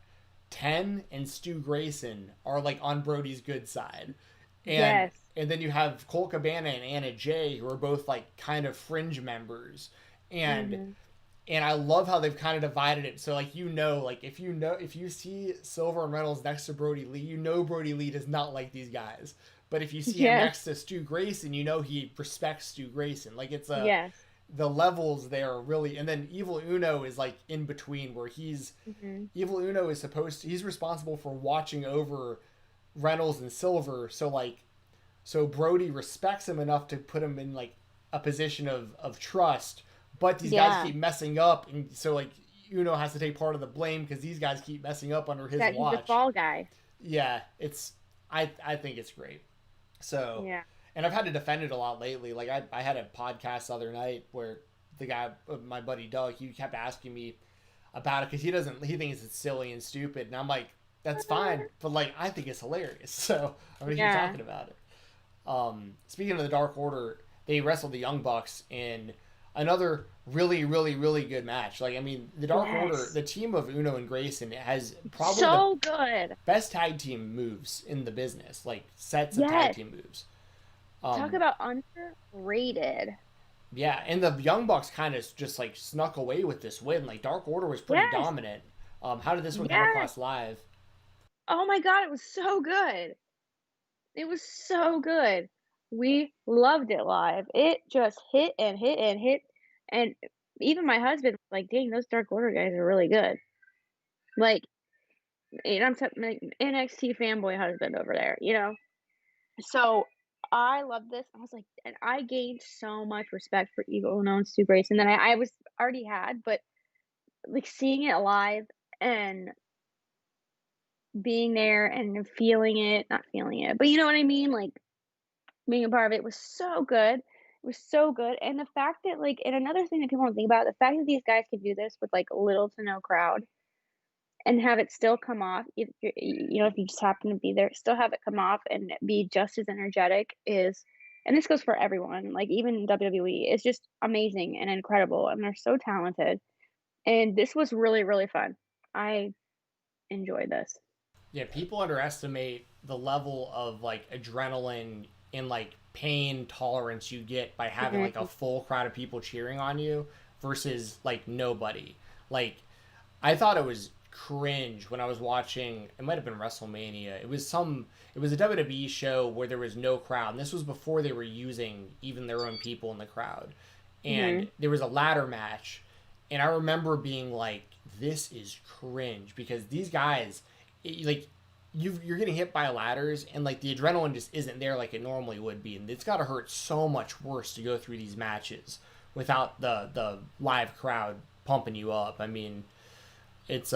Ten and Stu Grayson are like on Brody's good side. And Yes. and then you have Colt Cabana and Anna Jay, who are both like kind of fringe members. And and I love how they've kind of divided it. So like like if you see Silver and Reynolds next to Brody Lee, you know Brody Lee does not like these guys. But if you see him next to Stu Grayson, you know he respects Stu Grayson. Like it's Yes. the levels there are really, and then Evil Uno is like in between where Evil Uno is he's responsible for watching over Reynolds and Silver, so Brody respects him enough to put him in like a position of trust, but these guys keep messing up, and so like Uno has to take part of the blame because these guys keep messing up under his watch. He's the fall guy. Yeah, I think it's great. So Yeah. and I've had to defend it a lot lately. Like I had a podcast the other night where the guy, my buddy Doug, he kept asking me about it because he thinks it's silly and stupid, and I'm like, that's fine, but like I think it's hilarious. So I'm gonna keep talking about it. Speaking of the Dark Order, they wrestled the Young Bucks in another really, really, really good match. Like I mean, the Dark Order, the team of Uno and Grayson has probably so good best tag team moves in the business. Like sets of tag team moves. Talk about underrated. Yeah, and the Young Bucks kind of just like snuck away with this win. Like Dark Order was pretty dominant. How did this one come across live? Oh my god, it was so good. It was so good. We loved it live. It just hit and hit and hit. And even my husband was like, dang, those Dark Order guys are really good. Like, and I'm like NXT fanboy husband over there, you know? So I love this. I was like, and I gained so much respect for Evil Uno and Stu Grayson that I was already had, but like seeing it live and being there and feeling it, not feeling it, but you know what I mean? Like being a part of it was so good. It was so good. And the fact that like, and another thing that people don't think about, the fact that these guys could do this with like little to no crowd and have it still come off, if you're, you know, if you just happen to be there, still have it come off and be just as energetic is, and this goes for everyone, like even WWE, it's just amazing and incredible, and they're so talented. And this was really, really fun. I enjoyed this. Yeah, people underestimate the level of like adrenaline and like pain tolerance you get by having like a full crowd of people cheering on you versus like nobody. Like I thought it was cringe when I was watching, it might have been WrestleMania. It was a WWE show where there was no crowd, and this was before they were using even their own people in the crowd. And there was a ladder match, and I remember being like, this is cringe because these guys like you're getting hit by ladders, and like the adrenaline just isn't there like it normally would be, and it's got to hurt so much worse to go through these matches without the live crowd pumping you up. I mean, it's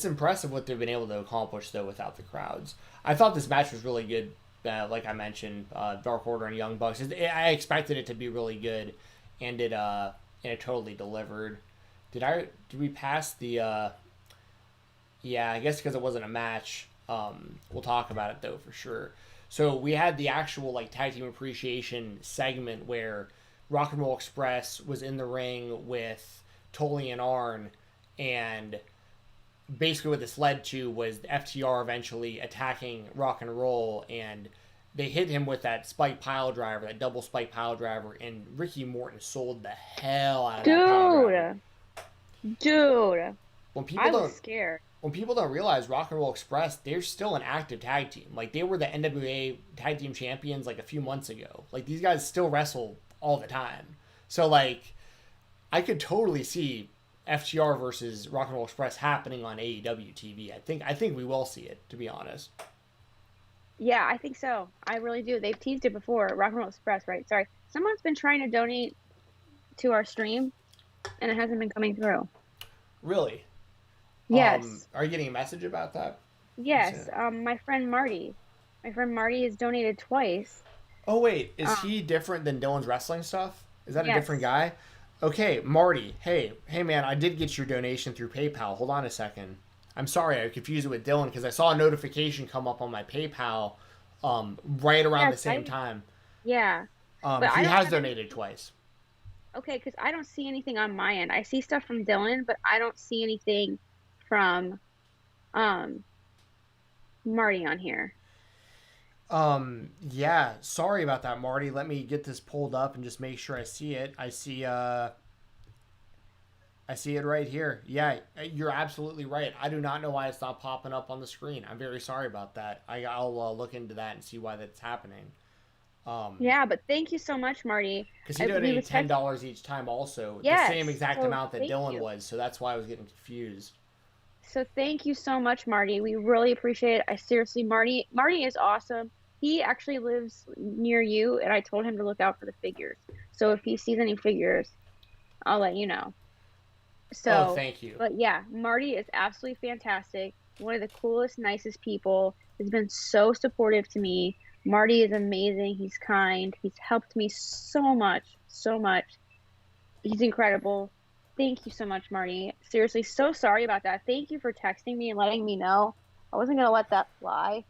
impressive what they've been able to accomplish though without the crowds. I thought this match was really good. Like I mentioned, Dark Order and Young Bucks. I expected it to be really good, and it totally delivered. Did we pass the? Yeah, I guess because it wasn't a match. We'll talk about it though for sure. So we had the actual like tag team appreciation segment where Rock and Roll Express was in the ring with Tully and Arn, and basically what this led to was FTR eventually attacking Rock and Roll, and they hit him with that spike pile driver, that double spike pile driver, and Ricky Morton sold the hell out of that pile driver. Dude, When people I don't, was scared. when people don't realize Rock and Roll Express, they're still an active tag team. Like, they were the NWA tag team champions like a few months ago. Like, these guys still wrestle all the time. So, like, I could totally see FTR versus Rock and Roll Express happening on AEW TV. I think we will see it, to be honest. Yeah, I think so. I really do. They've teased it before. Rock and Roll Express, right? Sorry. Someone's been trying to donate to our stream, and it hasn't been coming through. Really? Yes. Are you getting a message about that? Yes. My friend Marty. My friend Marty has donated twice. Oh, wait. Is he different than Dylan's wrestling stuff? Is that a Yes. different guy? Okay, Marty. Hey, man, I did get your donation through PayPal. Hold on a second. I'm sorry, I confused it with Dylan because I saw a notification come up on my PayPal right around the same time. Yeah. But he has donated twice. Okay, because I don't see anything on my end. I see stuff from Dylan, but I don't see anything from Marty on here. Yeah, sorry about that, Marty. Let me get this pulled up and just make sure I see it. I see it right here. Yeah, you're absolutely right. I do not know why it's not popping up on the screen. I'm very sorry about that. I'll look into that and see why that's happening. Yeah, but thank you so much, Marty. Because he donated $10 each time also. Yes, the same exact amount that Dylan you. was. So that's why I was getting confused. So thank you so much, Marty. We really appreciate it. I seriously, Marty is awesome. He actually lives near you, and I told him to look out for the figures. So if he sees any figures, I'll let you know. So, thank you. But yeah, Marty is absolutely fantastic. One of the coolest, nicest people. Has been so supportive to me. Marty is amazing. He's kind. He's helped me so much, so much. He's incredible. Thank you so much, Marty. Seriously, so sorry about that. Thank you for texting me and letting me know. I wasn't going to let that fly.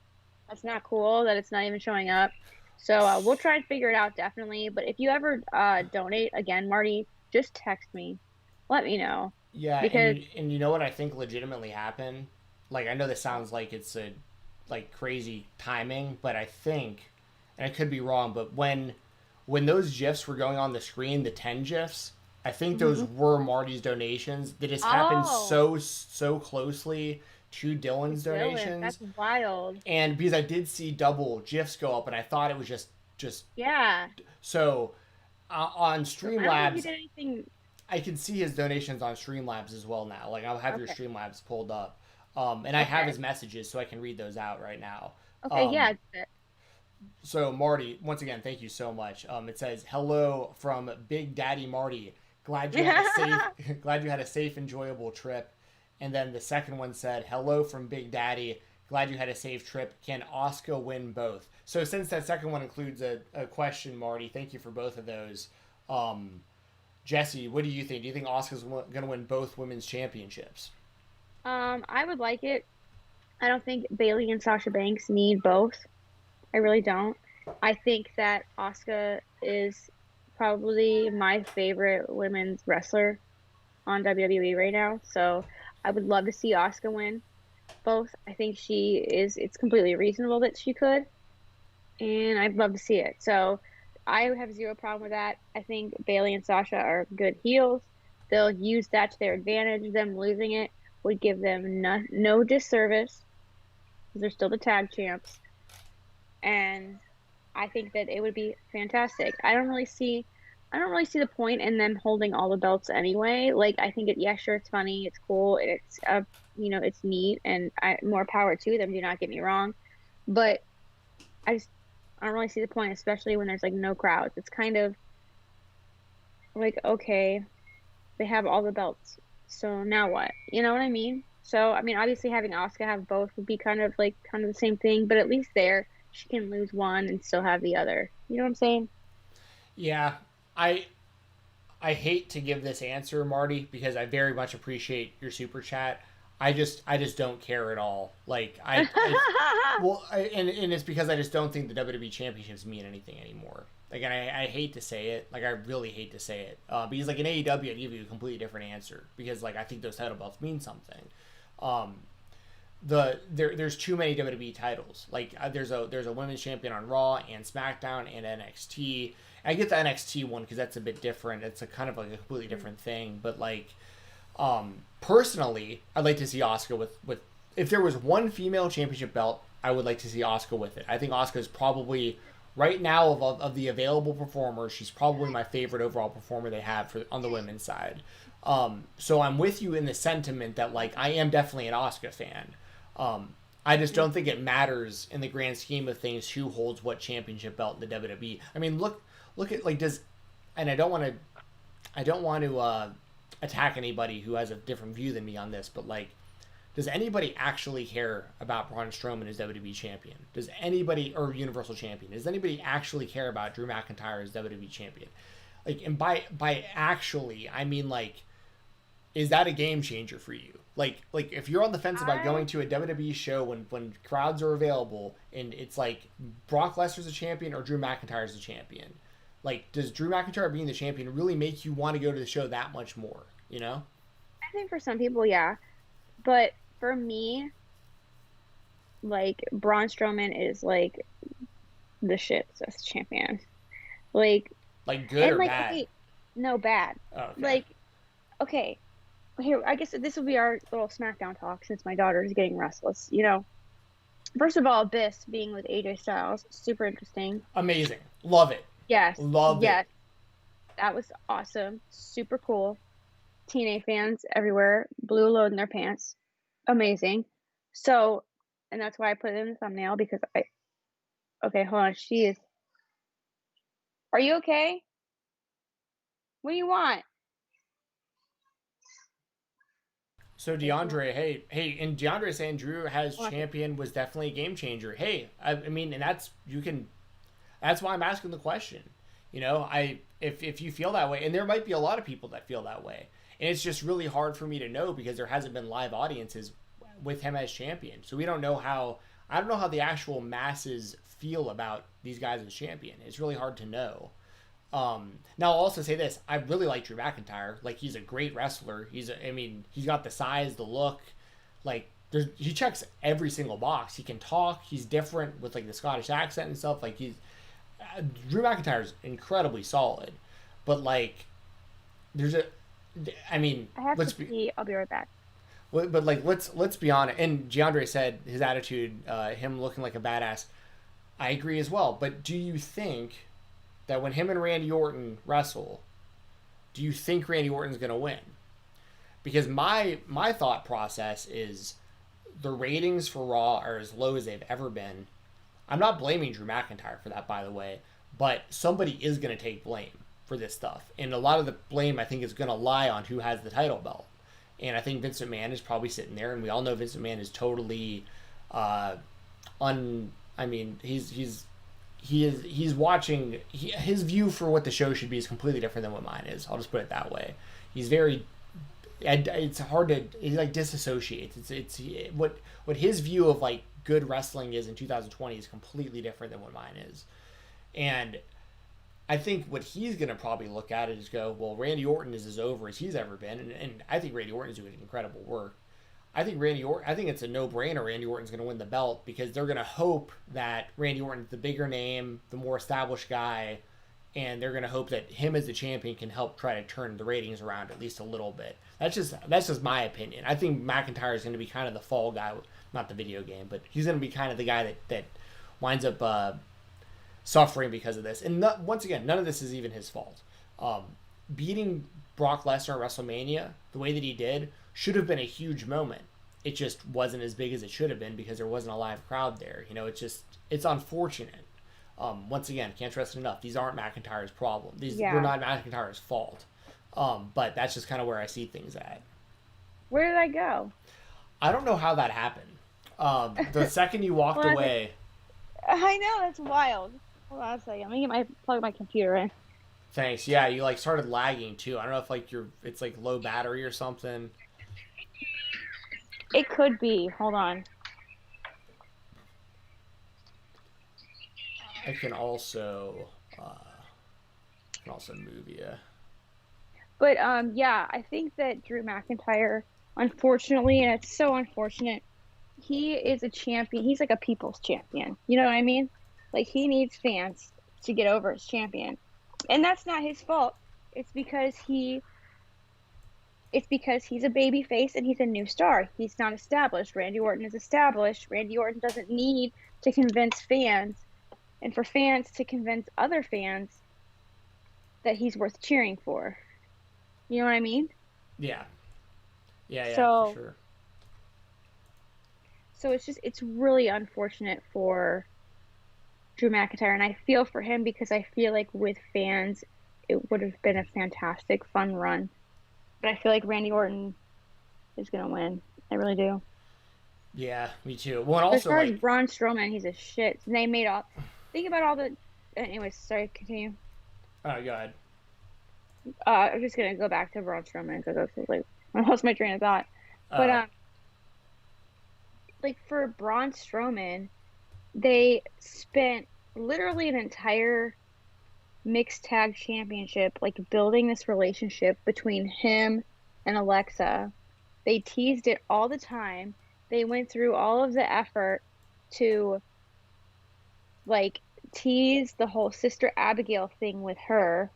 That's not cool that it's not even showing up. So we'll try and figure it out, definitely. But if you ever donate, again, Marty, just text me. Let me know. Yeah, because... and you know what I think legitimately happened? Like, I know this sounds like it's a crazy timing, but I think, and I could be wrong, but when those GIFs were going on the screen, the 10 GIFs, I think those were Marty's donations. They just happened so closely to Dylan's donations. That's wild. And because I did see double GIFs go up, and I thought it was just yeah. So on Streamlabs, I can see his donations on Streamlabs as well now. Like, I'll have your Streamlabs pulled up. And I have his messages, so I can read those out right now. Okay, yeah. So, Marty, once again, thank you so much. It says, hello from Big Daddy Marty. Glad you had a safe, enjoyable trip. And then the second one said, hello from Big Daddy. Glad you had a safe trip. Can Asuka win both? So, since that second one includes a question, Marty, thank you for both of those. Jesse, what do you think? Do you think Asuka's going to win both women's championships? I would like it. I don't think Bayley and Sasha Banks need both. I really don't. I think that Asuka is probably my favorite women's wrestler on WWE right now. So I would love to see Asuka win both. I think it's completely reasonable that she could. And I'd love to see it. So I have zero problem with that. I think Bayley and Sasha are good heels. They'll use that to their advantage. Them losing it would give them no disservice, because they're still the tag champs. And I think that it would be fantastic. I don't really see the point in them holding all the belts anyway. Like, I think sure, it's funny, it's cool, it's it's neat, and more power to them. Do not get me wrong, but I don't really see the point, especially when there's like no crowds. It's kind of like, okay, they have all the belts, so now what? You know what I mean? So I mean, obviously having Asuka have both would be kind of the same thing, but at least there she can lose one and still have the other. You know what I'm saying? Yeah, I hate to give this answer, Marty, because I very much appreciate your super chat. I just don't care at all. Like, and it's because I just don't think the WWE championships mean anything anymore. Like, and I hate to say it. Like, I really hate to say it. Because like in AEW, I'd give you a completely different answer, because like I think those title belts mean something. There's too many WWE titles. Like, there's a women's champion on Raw and SmackDown and NXT. I get the NXT one because that's a bit different. It's a kind of like a completely different thing. But like, Personally, I'd like to see Asuka with if there was one female championship belt, I would like to see Asuka with it. I think Asuka is probably right now of the available performers, she's probably my favorite overall performer they have on the women's side. So I'm with you in the sentiment that like I am definitely an Asuka fan. I just don't think it matters in the grand scheme of things who holds what championship belt in the WWE. I mean, look at like and I don't want to attack anybody who has a different view than me on this, but like, does anybody actually care about Braun Strowman as WWE champion? Does anybody, or Universal champion? Does anybody actually care about Drew McIntyre as WWE champion? Like, and by actually, I mean like, is that a game changer for you? Like if you're on the fence about going to a WWE show when crowds are available and it's like Brock Lesnar's a champion or Drew McIntyre's a champion, like does Drew McIntyre being the champion really make you want to go to the show that much more? You know? I think for some people, yeah, but for me, like Braun Strowman is like the shit as champion. Like good or like, bad? Okay, no, bad. Oh, okay. Like, okay, here, I guess this will be our little Smackdown talk since my daughter is getting restless. You know, first of all, Abyss being with AJ Styles, super interesting. Amazing. Love it. Yes. Love it. That was awesome. Super cool. TNA fans everywhere blew a load in their pants. Amazing. So, and that's why I put it in the thumbnail because okay, hold on. Are you okay? What do you want? So DeAndre, hey, and DeAndre saying Drew has champion was definitely a game changer. Hey, I mean, and that's why I'm asking the question. You know, if you feel that way, and there might be a lot of people that feel that way, and it's just really hard for me to know because there hasn't been live audiences with him as champion, so I don't know how the actual masses feel about these guys as champion. It's really hard to know. Now I'll also say this: I really like Drew McIntyre. Like he's a great wrestler. He's got the size, the look. Like he checks every single box. He can talk. He's different with like the Scottish accent and stuff. Like Drew McIntyre's incredibly solid. But like, I have to pee. I'll be right back. But like, let's be honest. And DeAndre said his attitude, him looking like a badass. I agree as well. But do you think that when him and Randy Orton wrestle, do you think Randy Orton's going to win? Because my thought process is the ratings for Raw are as low as they've ever been. I'm not blaming Drew McIntyre for that, by the way, but somebody is going to take blame for this stuff. And a lot of the blame, I think, is going to lie on who has the title belt. And I think Vince McMahon is probably sitting there, and we all know Vince McMahon is totally he's watching. His view for what the show should be is completely different than what mine is. I'll just put it that way. He's very. It's hard to. He like disassociates. It's what his view of like good wrestling is in 2020 is completely different than what mine is, and I think what he's gonna probably look at it is go, well, Randy Orton is as over as he's ever been, and I think Randy Orton is doing incredible work. I think it's a no-brainer Randy Orton's going to win the belt because they're going to hope that Randy Orton's the bigger name, the more established guy, and they're going to hope that him as the champion can help try to turn the ratings around at least a little bit. That's just my opinion. I think McIntyre is going to be kind of the fall guy, not the video game, but he's going to be kind of the guy that winds up suffering because of this. And once again, none of this is even his fault. Beating Brock Lesnar at WrestleMania the way that he did should have been a huge moment. It just wasn't as big as it should have been because there wasn't a live crowd there. You know, it's unfortunate. Once again, can't stress it enough. These aren't McIntyre's problem. These were not McIntyre's fault. But that's just kind of where I see things at. Where did I go? I don't know how that happened. The second you walked away. I know, that's wild. Hold on a second. Let me plug my computer in. Thanks. Yeah, you like started lagging too. I don't know if like it's like low battery or something. It could be. Hold on. I can also move you. But yeah, I think that Drew McIntyre, unfortunately, and it's so unfortunate, he is a champion. He's like a people's champion. You know what I mean? Like he needs fans to get over as champion. And that's not his fault. It's because he it's because he's a baby face and he's a new star. He's not established. Randy Orton is established. Randy Orton doesn't need to convince fans, and for fans to convince other fans that he's worth cheering for. You know what I mean? Yeah. Yeah, So, for sure. so it's really unfortunate for Drew McIntyre, and I feel for him because I feel like with fans, it would have been a fantastic, fun run. But I feel like Randy Orton is gonna win. I really do. Yeah, me too. Well, and But as also, far as like, Braun Strowman, he's a shit. And they made all. Think about all the. Anyways, sorry. Continue. oh, go ahead. I'm just gonna go back to Braun Strowman because I was like, I lost my train of thought. But Oh, like for Braun Strowman, they spent literally an entire mixed tag championship like building this relationship between him and Alexa. They teased it all the time. They went through all of the effort to like tease the whole Sister Abigail thing with her.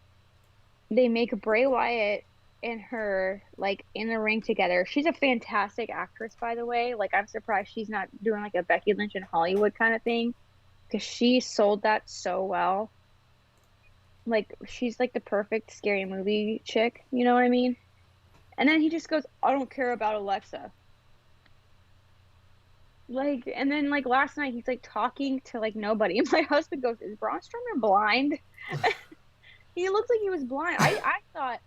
They make Bray Wyatt and her like in the ring together. She's a fantastic actress, by the way. Like I'm surprised she's not doing like a Becky Lynch in Hollywood kind of thing because she sold that so well. Like she's like the perfect scary movie chick, you know what I mean? And then he just goes, "I don't care about Alexa." Like, and then like last night he's like talking to like nobody. My husband goes, "Is Braun Strowman blind?" He looked like he was blind. I thought,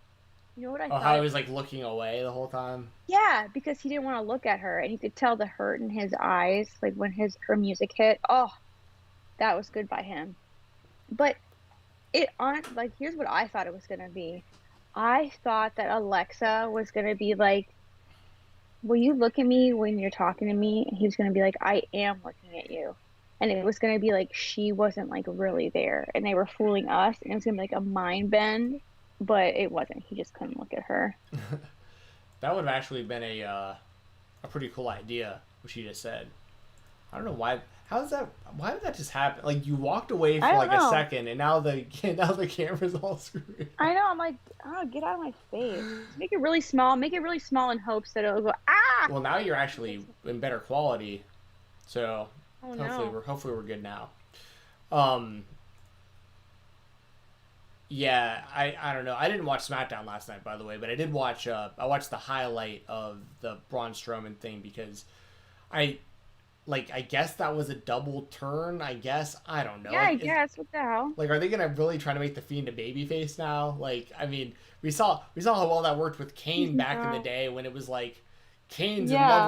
you know what I oh, thought? how he was like looking away the whole time. Yeah, because he didn't want to look at her, and you could tell the hurt in his eyes, like when her music hit. Oh, that was good by him. But it on like here's what I thought it was gonna be. I thought that Alexa was gonna be like, "Will you look at me when you're talking to me?" And he was gonna be like, "I am looking at you." And it was gonna be like she wasn't like really there, and they were fooling us, and it was gonna be like a mind bend, but it wasn't. He just couldn't look at her. That would have actually been a pretty cool idea, what she just said. I don't know why. How's that? Why did that just happen? Like you walked away for I don't like a know. second, and now the now the camera's all screwed. I know. I'm like, oh, get out of my face. Just make it really small. Make it really small in hopes that it'll go. Ah. Well, now you're actually in better quality, so Oh no. hopefully we're good now. Um, yeah, I don't know. I didn't watch SmackDown last night, by the way, but I did watch. I watched the highlight of the Braun Strowman thing because I I guess that was a double turn. I guess I don't know. Yeah, I Like, guess. What the hell? like, are they gonna really try to make the Fiend a babyface now? Like, I mean, we saw how well that worked with Kane back in the No. day when it was like Kane's in Yeah. love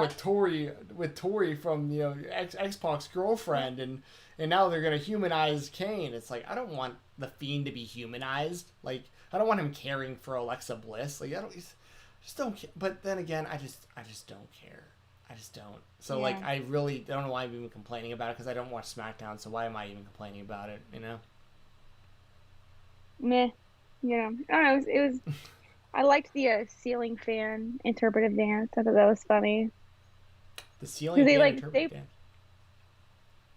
with Tori from X-Pac's girlfriend, and now they're gonna humanize Kane. It's like I don't want the Fiend to be humanized. Like I don't want him caring for Alexa Bliss. Like I just don't. But then again, I just don't care. I just don't. So like Yeah. I really don't know why I'm even complaining about it because I don't watch SmackDown. So why am I even complaining about it? You know. Meh. You know. I don't know. It was I liked the ceiling fan interpretive dance. I thought that was funny. The ceiling They fan like interpret.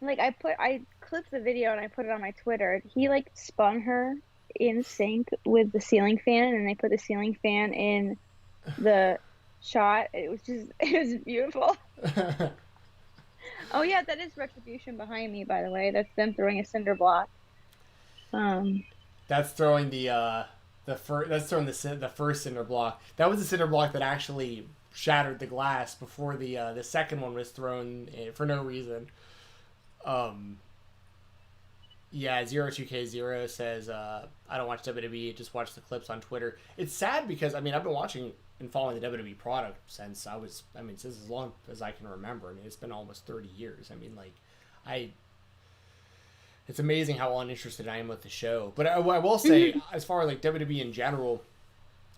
like I clipped the video and I put it on my Twitter. He like spun her in sync with the ceiling fan, and they put the ceiling fan in the shot. It was just it was beautiful. Oh yeah, that is retribution behind me, by the way. That's them throwing a cinder block. That's throwing that's throwing the first cinder block. That was the cinder block that actually shattered the glass before the second one was thrown for no reason. Yeah, 02K0 says I don't watch WWE, just watch the clips on Twitter. It's sad because I mean I've been watching and following the WWE product since since as long as I can remember. I mean it's been almost 30 years. I mean it's amazing how uninterested I am with the show. But I will say, as far as like WWE in general,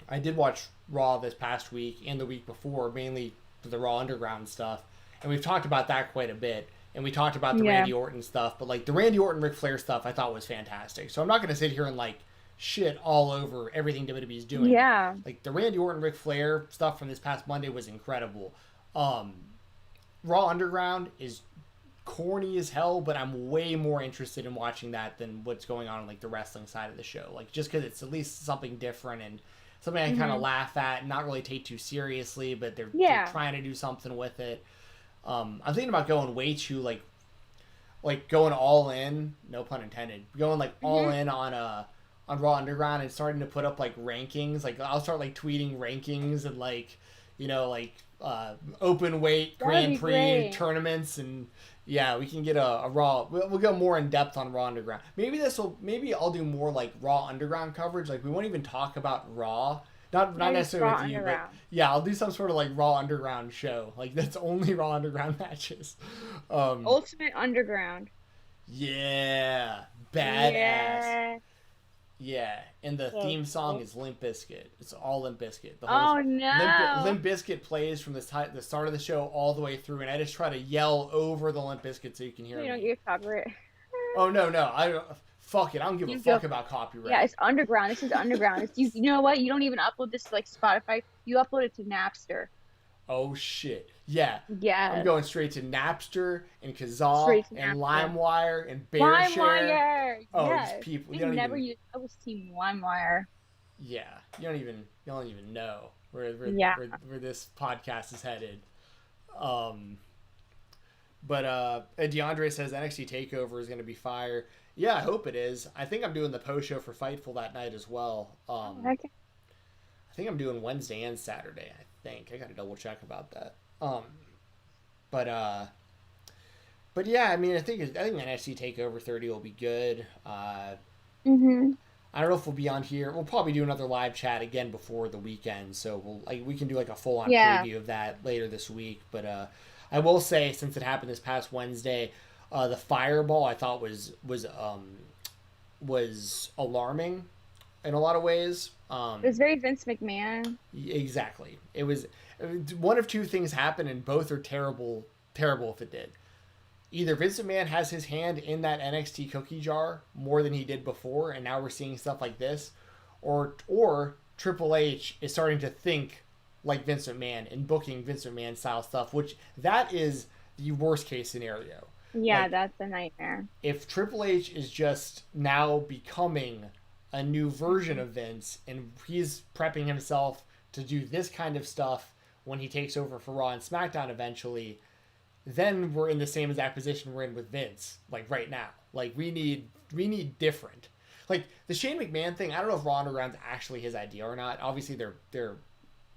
I did watch Raw this past week and the week before, mainly for the Raw Underground stuff, and we've talked about that quite a bit. And we talked about the Yeah. Randy Orton stuff, but like the Randy Orton Ric Flair stuff, I thought was fantastic. So I'm not going to sit here and like shit all over everything WWE is doing. Yeah. Like the Randy Orton Ric Flair stuff from this past Monday was incredible. Raw Underground is corny as hell, but I'm way more interested in watching that than what's going on like the wrestling side of the show. Like just because it's at least something different, and something I kind of laugh at and not really take too seriously, but they're trying to do something with it. I'm thinking about going way too like going all in, no pun intended, going like all in on Raw Underground and starting to put up like rankings. Like I'll start like tweeting rankings and like, you know, like open weight Grand Prix tournaments, and yeah, we can get a Raw. We'll go more in depth on Raw Underground. Maybe I'll do more like Raw Underground coverage. Like we won't even talk about Raw. Not necessarily with you, but yeah, I'll do some sort of like Raw Underground show. Like that's only Raw Underground matches. Ultimate Underground. Yeah, badass. Yeah, and the theme song is Limp Bizkit. It's all Limp Bizkit. The whole Limp Bizkit plays from the start of the show all the way through, and I just try to yell over the Limp Bizkit so you can hear me. You don't get copyright. Oh no, fuck it. I don't give a fuck about copyright. Yeah, it's underground. This is underground. You know what? You don't even upload this to like Spotify. You upload it to Napster. Oh shit. Yeah. Yeah. I'm going straight to Napster and Kazaa and LimeWire and BearShare. LimeWire. Oh, yes. these people. I was team LimeWire. Yeah. You don't even know where this podcast is headed. But DeAndre says NXT TakeOver is going to be fire. Yeah, I hope it is. I think I'm doing the post show for Fightful that night as well. I think I'm doing Wednesday and Saturday. I got to double check about that. But yeah, I mean, I think NXT TakeOver 30 will be good. I don't know if we'll be on here. We'll probably do another live chat again before the weekend, so we can do like a full on preview of that later this week. But I will say, since it happened this past Wednesday, the Fireball I thought was alarming in a lot of ways. It was very Vince McMahon. Exactly. It was one of two things happen, and both are terrible if it did. Either Vince McMahon has his hand in that NXT cookie jar more than he did before, and now we're seeing stuff like this, or Triple H is starting to think like Vince McMahon and booking Vince McMahon style stuff, which that is the worst case scenario. Yeah, that's a nightmare. If Triple H is just now becoming a new version of Vince, and he's prepping himself to do this kind of stuff when he takes over for Raw and SmackDown eventually, then we're in the same exact position we're in with Vince, like right now. Like we need different. Like the Shane McMahon thing, I don't know if Raw Underground's actually his idea or not. Obviously they're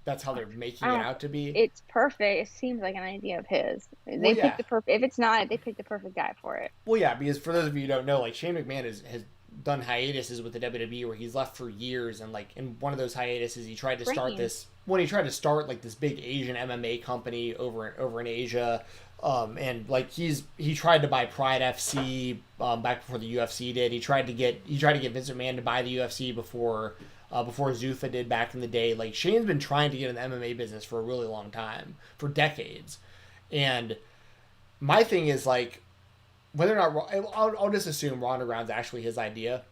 that's how they're making it out to be. It's perfect. It seems like an idea of his. They picked the perfect. If it's not, they picked the perfect guy for it. Well, yeah, because for those of you who don't know, like Shane McMahon has done hiatuses with the WWE where he's left for years, and like in one of those hiatuses he tried to start this like this big Asian MMA company over in Asia, and like he tried to buy Pride FC back before the UFC did. He tried to get Vince McMahon to buy the UFC before Zuffa did back in the day. Like Shane's been trying to get in the MMA business for a really long time, for decades, and my thing is like, whether or not I'll just assume Raw Underground's actually his idea.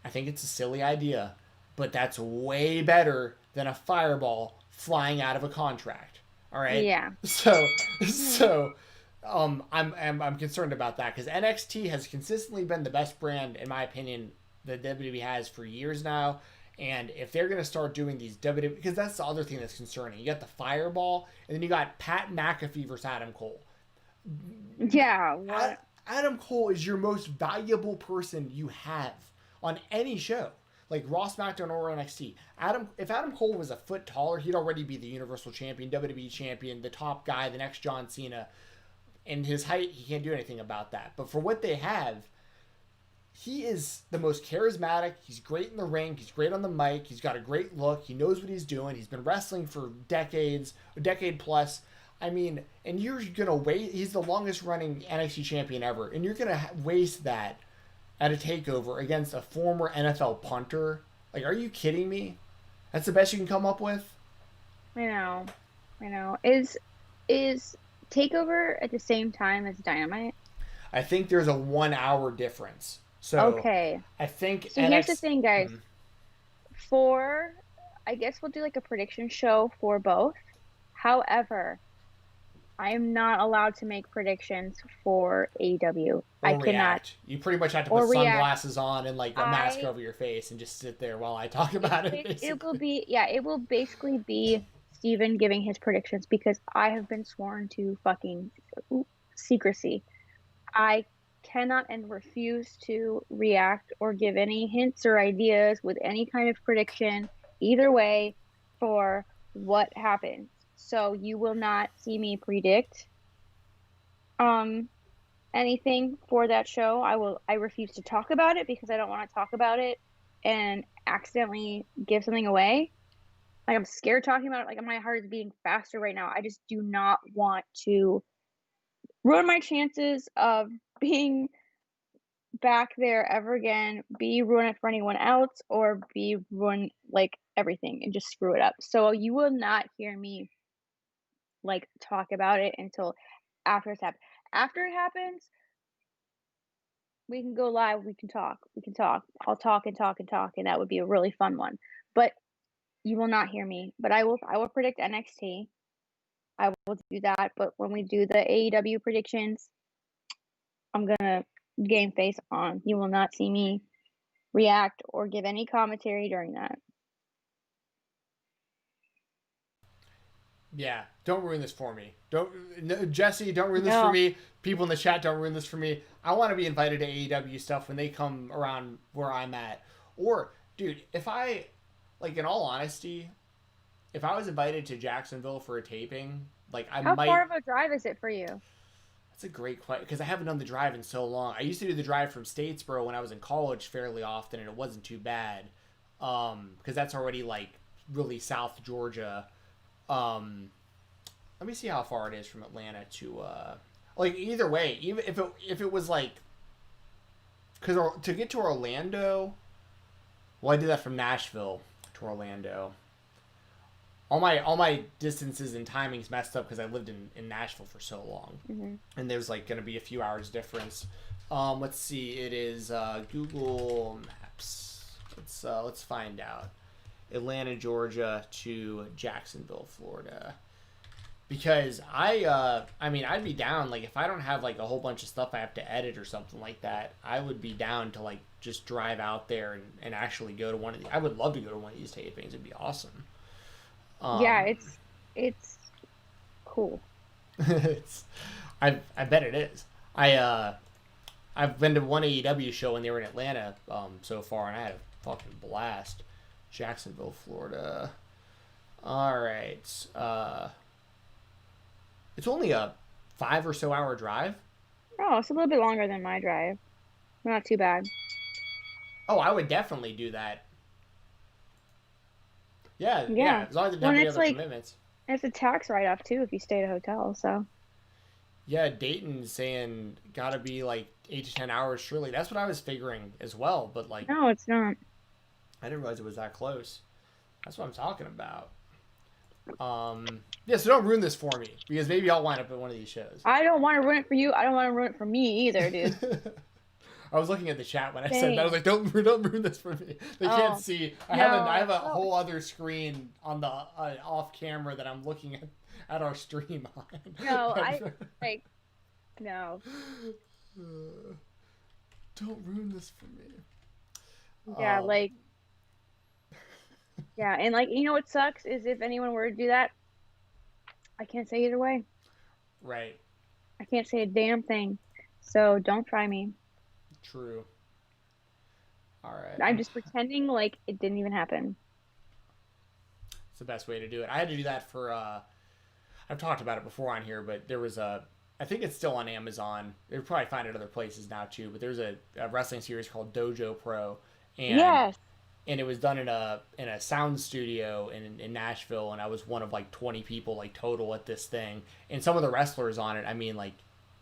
I think it's a silly idea, but that's way better than a fireball flying out of a contract. All right. Yeah. So, I'm concerned about that because NXT has consistently been the best brand, in my opinion, that WWE has for years now. And if they're going to start doing these WWE, because that's the other thing that's concerning. You got the fireball, and then you got Pat McAfee versus Adam Cole. Yeah. What? Adam Cole is your most valuable person you have on any show, like Raw, SmackDown, or NXT. If Adam Cole was a foot taller, he'd already be the Universal Champion, WWE Champion, the top guy, the next John Cena. And his height, he can't do anything about that. But for what they have, he is the most charismatic. He's great in the ring. He's great on the mic. He's got a great look. He knows what he's doing. He's been wrestling for decades, a decade plus. I mean, and you're going to waste... He's the longest-running NXT champion ever, and you're going to waste that at a TakeOver against a former NFL punter? Like, are you kidding me? That's the best you can come up with? I know. Is TakeOver at the same time as Dynamite? I think there's a 1 hour difference. So okay. I think... So here's the thing, guys. I guess we'll do like a prediction show for both. However... I am not allowed to make predictions for AEW. Or I cannot. react. You pretty much have to Or put react. sunglasses on and like a mask over your face and just sit there while I talk about it. It will be, yeah, it will basically be Steven giving his predictions because I have been sworn to fucking secrecy. I cannot and refuse to react or give any hints or ideas with any kind of prediction either way for what happens. So you will not see me predict anything for that show. I refuse to talk about it because I don't want to talk about it and accidentally give something away. Like, I'm scared talking about it. Like, my heart is beating faster right now. I just do not want to ruin my chances of being back there ever again, B, ruin it for anyone else, or B, ruin like everything and just screw it up. So you will not hear me like talk about it until after it's happened. After it happens, we can go live, we can talk. I'll talk and talk and talk, and that would be a really fun one. But you will not hear me. But I will predict NXT. I will do that. But when we do the AEW predictions, I'm gonna game face on. You will not see me react or give any commentary during that. Yeah, don't ruin this for me. Jesse, don't ruin this for me. People in the chat, don't ruin this for me. I want to be invited to AEW stuff when they come around where I'm at. Or, dude, if I, like, in all honesty, if I was invited to Jacksonville for a taping, like, How far of a drive is it for you? That's a great question because I haven't done the drive in so long. I used to do the drive from Statesboro when I was in college fairly often, and it wasn't too bad. Because that's already like really South Georgia. Let me see how far it is from Atlanta to like either way. Even if it was like because to get to Orlando, well, I did that from Nashville to Orlando. All my distances and timings messed up because I lived in Nashville for so long, and there's like going to be a few hours difference. Let's see. It is Google Maps. Let's find out. Atlanta, Georgia to Jacksonville, Florida. Because I mean, I'd be down, like, if I don't have, like, a whole bunch of stuff I have to edit or something like that, I would be down to, like, just drive out there and actually go to one of these. I would love to go to one of these tapings. It'd be awesome. Yeah, it's cool. I bet it is. I've been to one AEW show when they were in Atlanta so far, and I had a fucking blast. Jacksonville, Florida. All right. It's only a 5 or so hour drive. Oh, it's a little bit longer than my drive. Not too bad. Oh, I would definitely do that. Yeah. As long as it doesn't have other commitments. It's a tax write-off too if you stay at a hotel. So. Yeah, Dayton's saying gotta be like 8 to 10 hours. Surely that's what I was figuring as well. But like, no, it's not. I didn't realize it was that close. That's what I'm talking about. Yeah, so don't ruin this for me because maybe I'll wind up at one of these shows. I don't want to ruin it for you. I don't want to ruin it for me either, dude. I was looking at the chat when I said that. I was like, don't ruin this for me. They can't see. I have a whole other screen on the off camera that I'm looking at our stream on. No, no. Don't ruin this for me. Yeah, yeah, and like, you know what sucks is if anyone were to do that, I can't say either way. Right. I can't say a damn thing. So don't try me. True. All right. I'm just pretending like it didn't even happen. It's the best way to do it. I had to do that for I've talked about it before on here, but there was I think it's still on Amazon. You'll probably find it other places now too, but there's a wrestling series called Dojo Pro. And yes. And it was done in a sound studio in Nashville, and I was one of like 20 people like total at this thing. And some of the wrestlers on it, I mean, like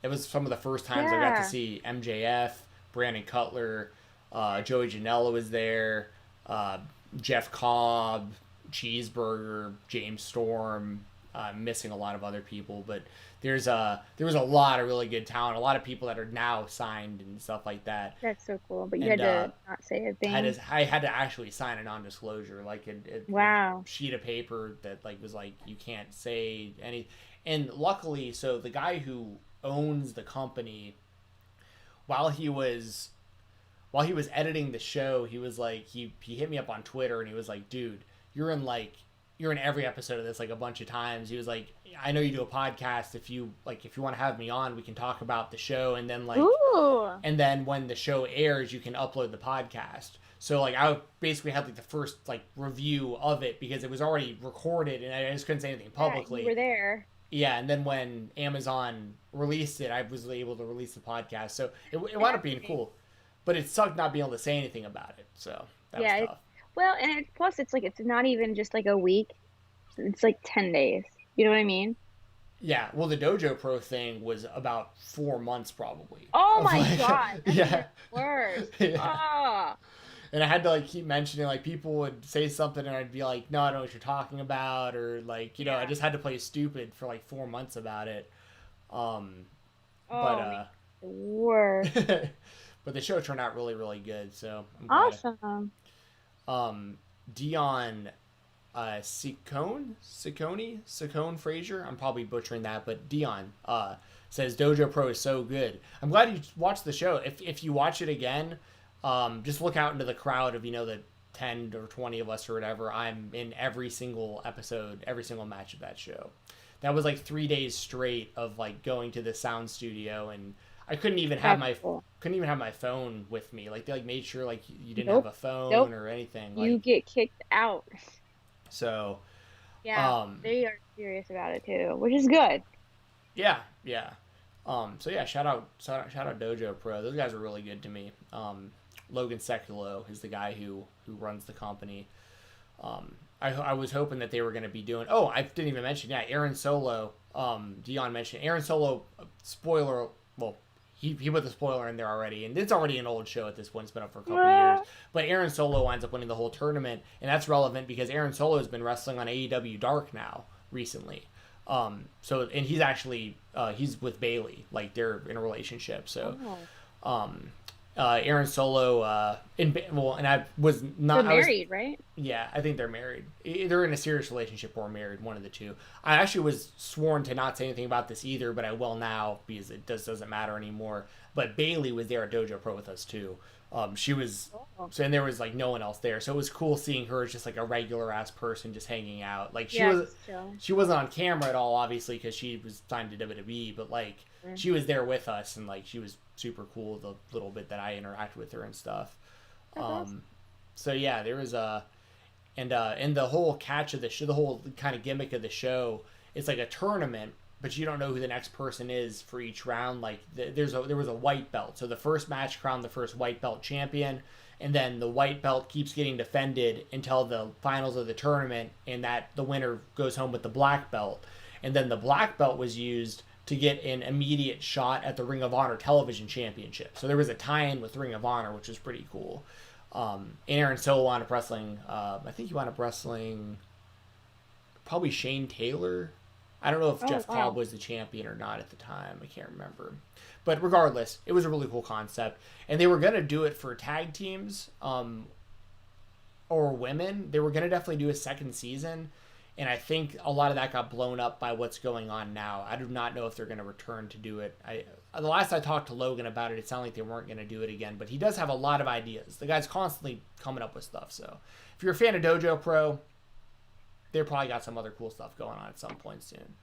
it was some of the first times I got to see MJF, Brandon Cutler, Joey Janela was there, Jeff Cobb, Cheeseburger, James Storm, missing a lot of other people, but there was a lot of really good talent, a lot of people that are now signed and stuff like that. That's so cool. But you And, had to not say a thing. I had to actually sign a non-disclosure, like Wow. a sheet of paper that like was like you can't say any. And luckily, so the guy who owns the company, while he was editing the show, he was like he hit me up on Twitter and he was like, dude, you're in every episode of this like a bunch of times. He was like, I know you do a podcast. If you want to have me on, we can talk about the show, and then Ooh. and then when the show airs, you can upload the podcast. So like I basically had like the first like review of it because it was already recorded and I just couldn't say anything publicly. Yeah, you were there. Yeah, and then when Amazon released it, I was able to release the podcast. So it wound up being cool. But it sucked not being able to say anything about it. So that was tough. Well, and plus it's like it's not even just like a week. It's like 10 days. You know what I mean? Yeah. Well, the Dojo Pro thing was about 4 months probably. Oh my god. That's Yeah. Worse. Yeah. Ah. And I had to like keep mentioning like people would say something and I'd be like, no, I don't know what you're talking about, or like I just had to play stupid for like 4 months about it. The worst. But the show turned out really, really good. So I'm glad. Awesome. Dion Ciccone Frazier. I'm probably butchering that, but Dion says Dojo Pro is so good. I'm glad you watched the show. If you watch it again, just look out into the crowd of the 10 or 20 of us or whatever. I'm in every single episode, every single match of that show. That was like 3 days straight of like going to the sound studio, and I couldn't even have my phone with me. Like they like made sure like you didn't have a phone or anything. You get kicked out. So yeah, they are serious about it too, which is good. Yeah. So yeah, shout out Dojo Pro. Those guys are really good to me. Logan Sekulow is the guy who runs the company. I was hoping that they were going to be doing. Oh, I didn't even mention. Yeah, Aaron Solo. Dion mentioned Aaron Solo. Spoiler. Well, he put the spoiler in there already, and it's already an old show at this point. It's been up for a couple of years. But Aaron Solo winds up winning the whole tournament, and that's relevant because Aaron Solo has been wrestling on AEW Dark now recently. So and he's actually he's with Bailey, like they're in a relationship. So, Aaron Solo and I was not. They're married, right? Yeah, I think they're married. They're in a serious relationship or married, one of the two. I actually was sworn to not say anything about this either, but I will now because it doesn't matter anymore. But Bailey was there at Dojo Pro with us too. She was, so and there was like no one else there, so it was cool seeing her as just like a regular ass person just hanging out. Like she wasn't on camera at all, obviously, because she was signed to WWE, but like she was there with us, and like she was super cool the little bit that I interacted with her and stuff. So yeah, there was and the whole catch of the show, the whole kind of gimmick of the show, it's like a tournament, but you don't know who the next person is for each round. Like there was a white belt, so the first match crowned the first white belt champion, and then the white belt keeps getting defended until the finals of the tournament, and that the winner goes home with the black belt, and then the black belt was used to get an immediate shot at the Ring of Honor Television Championship. So there was a tie-in with Ring of Honor, which was pretty cool. And Aaron Solo wound up wrestling. I think he wound up wrestling probably Shane Taylor. I don't know if Jeff Cobb was the champion or not at the time. I can't remember. But regardless, it was a really cool concept. And they were going to do it for tag teams or women. They were going to definitely do a second season. And I think a lot of that got blown up by what's going on now. I do not know if they're going to return to do it. The last I talked to Logan about it, it sounded like they weren't going to do it again. But he does have a lot of ideas. The guy's constantly coming up with stuff. So if you're a fan of Dojo Pro, they probably got some other cool stuff going on at some point soon.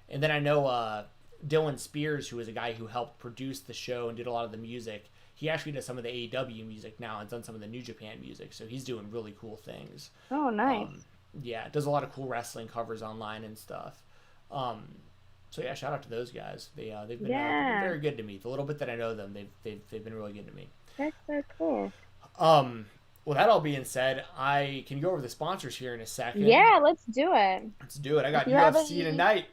And then I know Dylan Spears, who was a guy who helped produce the show and did a lot of the music. He actually does some of the AEW music now and done some of the New Japan music. So he's doing really cool things. Oh, nice. Yeah, does a lot of cool wrestling covers online and stuff. So yeah, shout out to those guys. They've been very good to me. The little bit that I know them, they've been really good to me. That's so cool. Well, that all being said, I can go over the sponsors here in a second. Yeah, let's do it. Let's do it. I got UFC tonight.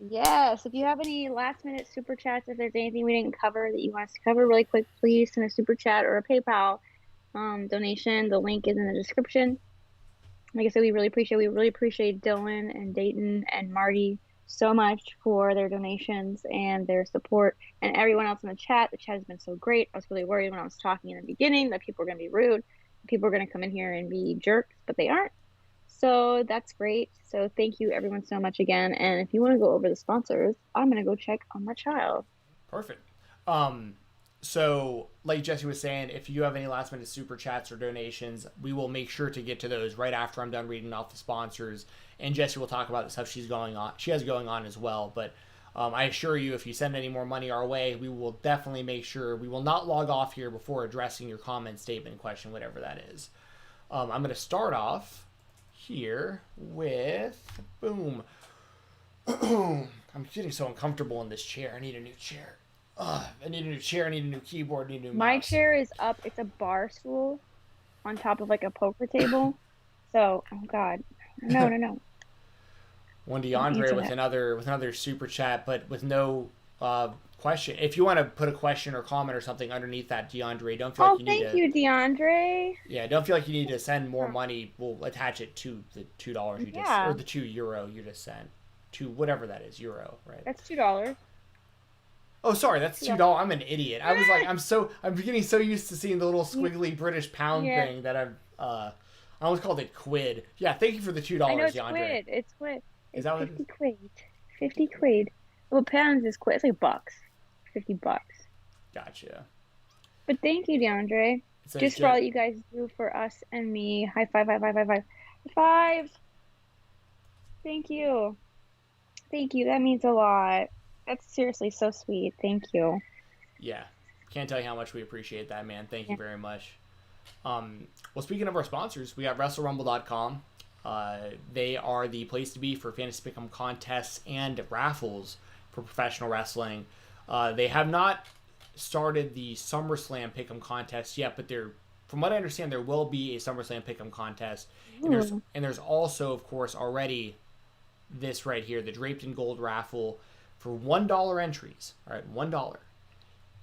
Yes, if you have any last minute super chats, if there's anything we didn't cover that you want us to cover really quick, please send a super chat or a PayPal donation. The link is in the description. like I said, we really appreciate Dylan and Dayton and Marty so much for their donations and their support, and everyone else in the chat. The chat has been so great. I was really worried when I was talking in the beginning that people were going to be rude, people were going to come in here and be jerks, but they aren't. So that's great. So thank you everyone so much again. And if you want to go over the sponsors, I'm going to go check on my child. Perfect. So like Jesse was saying, if you have any last minute super chats or donations, we will make sure to get to those right after I'm done reading off the sponsors. And Jesse will talk about the stuff she has going on as well. But I assure you, if you send any more money our way, we will definitely make sure we will not log off here before addressing your comment, statement, question, whatever that is. I'm going to start off here with boom. I'm getting so uncomfortable in this chair. I need a new chair. I need a new chair. I need a new keyboard. I need a new mouse. My chair is up. It's a bar stool on top of like a poker table. So, oh God, no. One DeAndre with another super chat, but with no question. If you want to put a question or comment or something underneath that, DeAndre, don't feel like you need to. Thank you, DeAndre. Yeah, don't feel like you need to send more money. We'll attach it to the $2 you just, or the €2 you just sent, to whatever that is, euro, right? That's $2. Oh, sorry, that's $2. I'm an idiot. I was like, I'm getting so used to seeing the little squiggly British pound thing that I almost called it quid. Yeah, thank you for the $2, I know it's DeAndre. quid. It's quid. Is that what 50 quid? 50 quid. Well, pounds is quid. It's like bucks. $50. Gotcha. But thank you, DeAndre. So just for all you guys do for us and me. High five, high five, high five. High five. Thank you. Thank you. That means a lot. That's seriously so sweet. Thank you. Yeah. Can't tell you how much we appreciate that, man. Thank you very much. Well, speaking of our sponsors, we got WrestleRumble.com. They are the place to be for fantasy pick'em contests and raffles for professional wrestling. They have not started the SummerSlam pick'em contest yet, but from what I understand, there will be a SummerSlam pick'em contest. And there's also, of course, already this right here, the Draped in Gold raffle for $1 entries. All right, $1.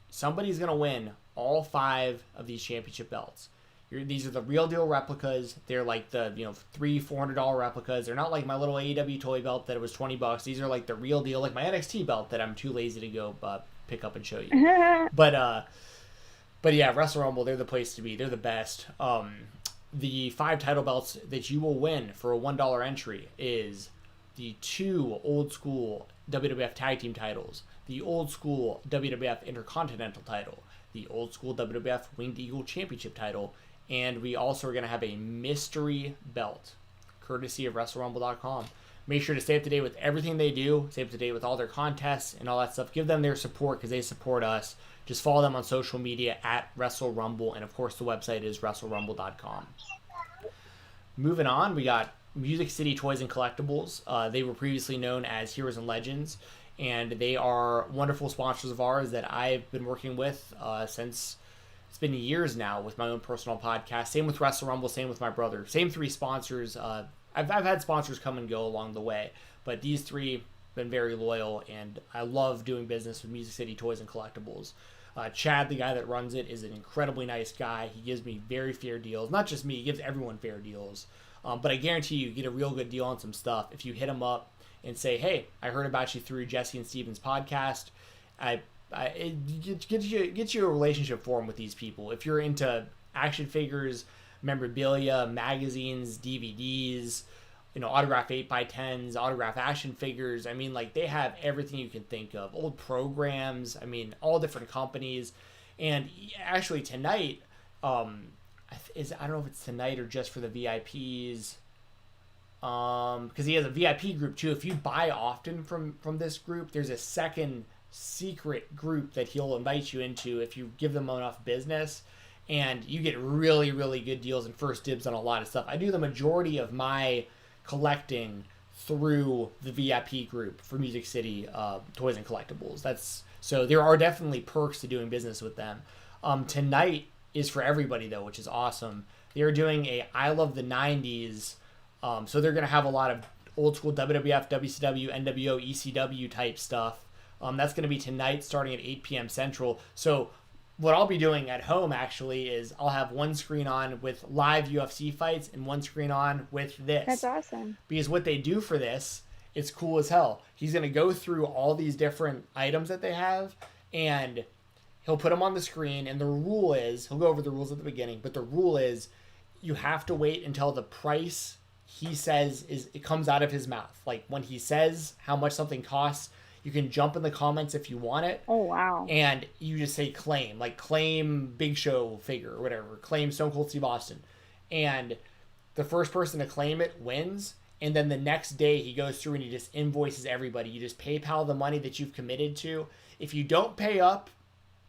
Somebody's going to win all 5 of these championship belts. These are the real deal replicas. They're like the $300-$400 replicas. They're not like my little AEW toy belt that it was $20. These are like the real deal, like my NXT belt that I'm too lazy to go pick up and show you. But yeah, Wrestle Rumble, they're the place to be. They're the best. The 5 title belts that you will win for a $1 entry is the 2 old school WWF tag team titles, the old school WWF Intercontinental title, the old school WWF Winged Eagle Championship title, and we also are going to have a mystery belt, courtesy of WrestleRumble.com. Make sure to stay up to date with everything they do, stay up to date with all their contests and all that stuff. Give them their support because they support us. Just follow them on social media at WrestleRumble, and of course the website is WrestleRumble.com. Moving on, we got Music City Toys and Collectibles. They were previously known as Heroes and Legends, and they are wonderful sponsors of ours that I've been working with since it's been years now with my own personal podcast. Same with Wrestle Rumble, same with my brother. Same 3 sponsors. I've had sponsors come and go along the way, but these 3 have been very loyal, and I love doing business with Music City Toys and Collectibles. Chad, the guy that runs it, is an incredibly nice guy. He gives me very fair deals. Not just me, he gives everyone fair deals. But I guarantee you get a real good deal on some stuff if you hit him up and say, hey, I heard about you through Jesse and Steven's podcast. It gets you a relationship form with these people. If you're into action figures, memorabilia, magazines, DVDs, autograph 8x10s, autograph action figures. I mean, like, they have everything you can think of. Old programs. I mean, all different companies. And actually tonight, I don't know if it's tonight or just for the VIPs. Because he has a VIP group too. If you buy often from this group, there's a second secret group that he'll invite you into if you give them enough business, and you get really, really good deals and first dibs on a lot of stuff. I do the majority of my collecting through the VIP group for Music City Toys and Collectibles. So there are definitely perks to doing business with them. Tonight is for everybody though, which is awesome. They're doing a I Love the 90s. So they're going to have a lot of old school WWF, WCW, NWO, ECW type stuff. That's going to be tonight starting at 8 p.m. Central. So what I'll be doing at home actually is I'll have one screen on with live UFC fights and one screen on with this. That's awesome. Because what they do for this, it's cool as hell. He's going to go through all these different items that they have, and he'll put them on the screen. And the rule is, he'll go over the rules at the beginning, but the rule is you have to wait until the price he says it comes out of his mouth. Like when he says how much something costs, you can jump in the comments if you want it. Oh, wow. And you just say claim, like claim Big Show figure or whatever, claim Stone Cold Steve Austin. And the first person to claim it wins. And then the next day he goes through and he just invoices everybody. You just PayPal the money that you've committed to. If you don't pay up,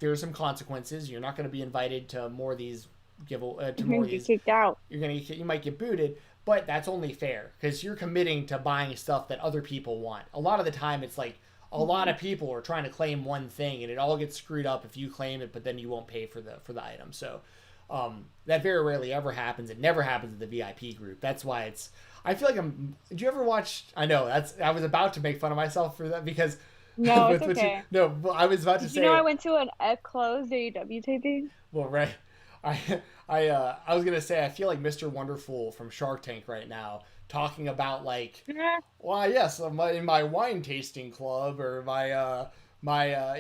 there's some consequences. You're not going to be invited to more of these You're get kicked out. You might get booted, but that's only fair because you're committing to buying stuff that other people want. A lot of the time it's like a lot of people are trying to claim one thing and it all gets screwed up if you claim it, but then you won't pay for the item. So that very rarely ever happens. It never happens in the VIP group. That's why it's, I feel like did you ever watch, I know I was about to make fun of myself for that because No, it's okay. I was about to say, you know I went to a closed AEW taping? well, right. I was gonna say I feel like Mr. Wonderful from Shark Tank right now, talking about like, well, yes, in my wine tasting club or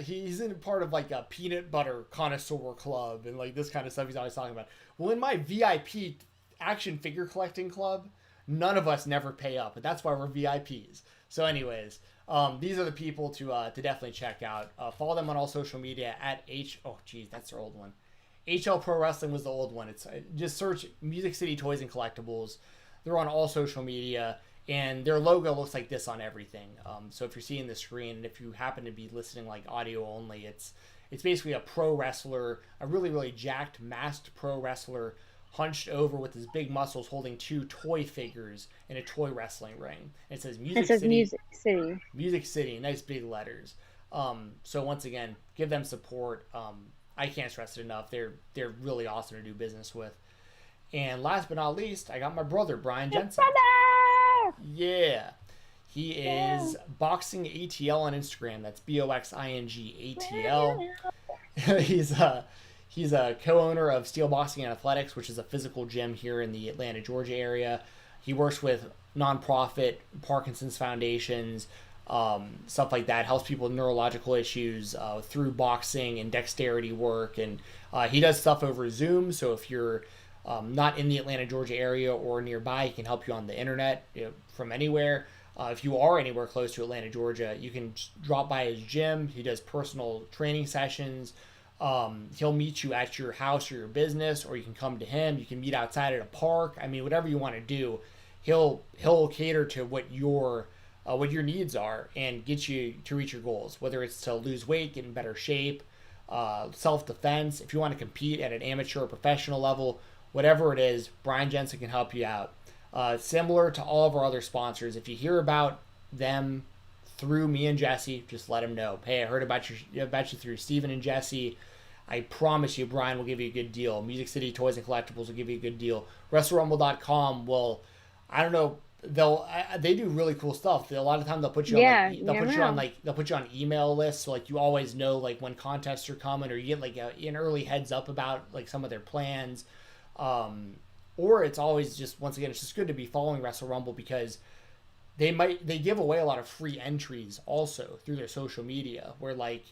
he's in part of like a peanut butter connoisseur club and like this kind of stuff he's always talking about. Well, in my VIP action figure collecting club, none of us never pay up, but that's why we're VIPs. So, anyways, these are the people to definitely check out. Follow them on all social media at that's their old one. HL Pro Wrestling was the old one. It's just search Music City Toys and Collectibles. They're on all social media, and their logo looks like this on everything. So if you're seeing the screen, and if you happen to be listening like audio only, it's basically a pro wrestler, a really, really jacked, masked pro wrestler, hunched over with his big muscles holding two toy figures in a toy wrestling ring. It says Music City. Music City. Music City, nice big letters. So once again, give them support. I can't stress it enough. They're really awesome to do business with. And last but not least, I got my brother, Brian Jensen. Brother! Yeah. He is Boxing ATL on Instagram. That's BOXING ATL. He's a co-owner of Steel Boxing and Athletics, which is a physical gym here in the Atlanta, Georgia area. He works with nonprofit Parkinson's foundations, stuff like that, helps people with neurological issues through boxing and dexterity work. And he does stuff over Zoom. So if you're not in the Atlanta, Georgia area or nearby, he can help you on the internet from anywhere. If you are anywhere close to Atlanta, Georgia, you can drop by his gym. He does personal training sessions. He'll meet you at your house or your business, or you can come to him. You can meet outside at a park. I mean, whatever you want to do, he'll cater to what your needs are and get you to reach your goals. Whether it's to lose weight, get in better shape, self-defense. If you want to compete at an amateur or professional level, whatever it is, Brian Jensen can help you out. Similar to all of our other sponsors, if you hear about them through me and Jesse, just let him know. Hey, I heard about you through Steven and Jesse. I promise you, Brian will give you a good deal. Music City Toys and Collectibles will give you a good deal. WrestleRumble.com will, I don't know, they do really cool stuff. A lot of time they'll put you they'll put you on email lists, so like you always know like when contests are coming, or you get like an early heads up about like some of their plans. Or it's always just, once again, it's just good to be following Wrestle Rumble because they give away a lot of free entries also through their social media, where like,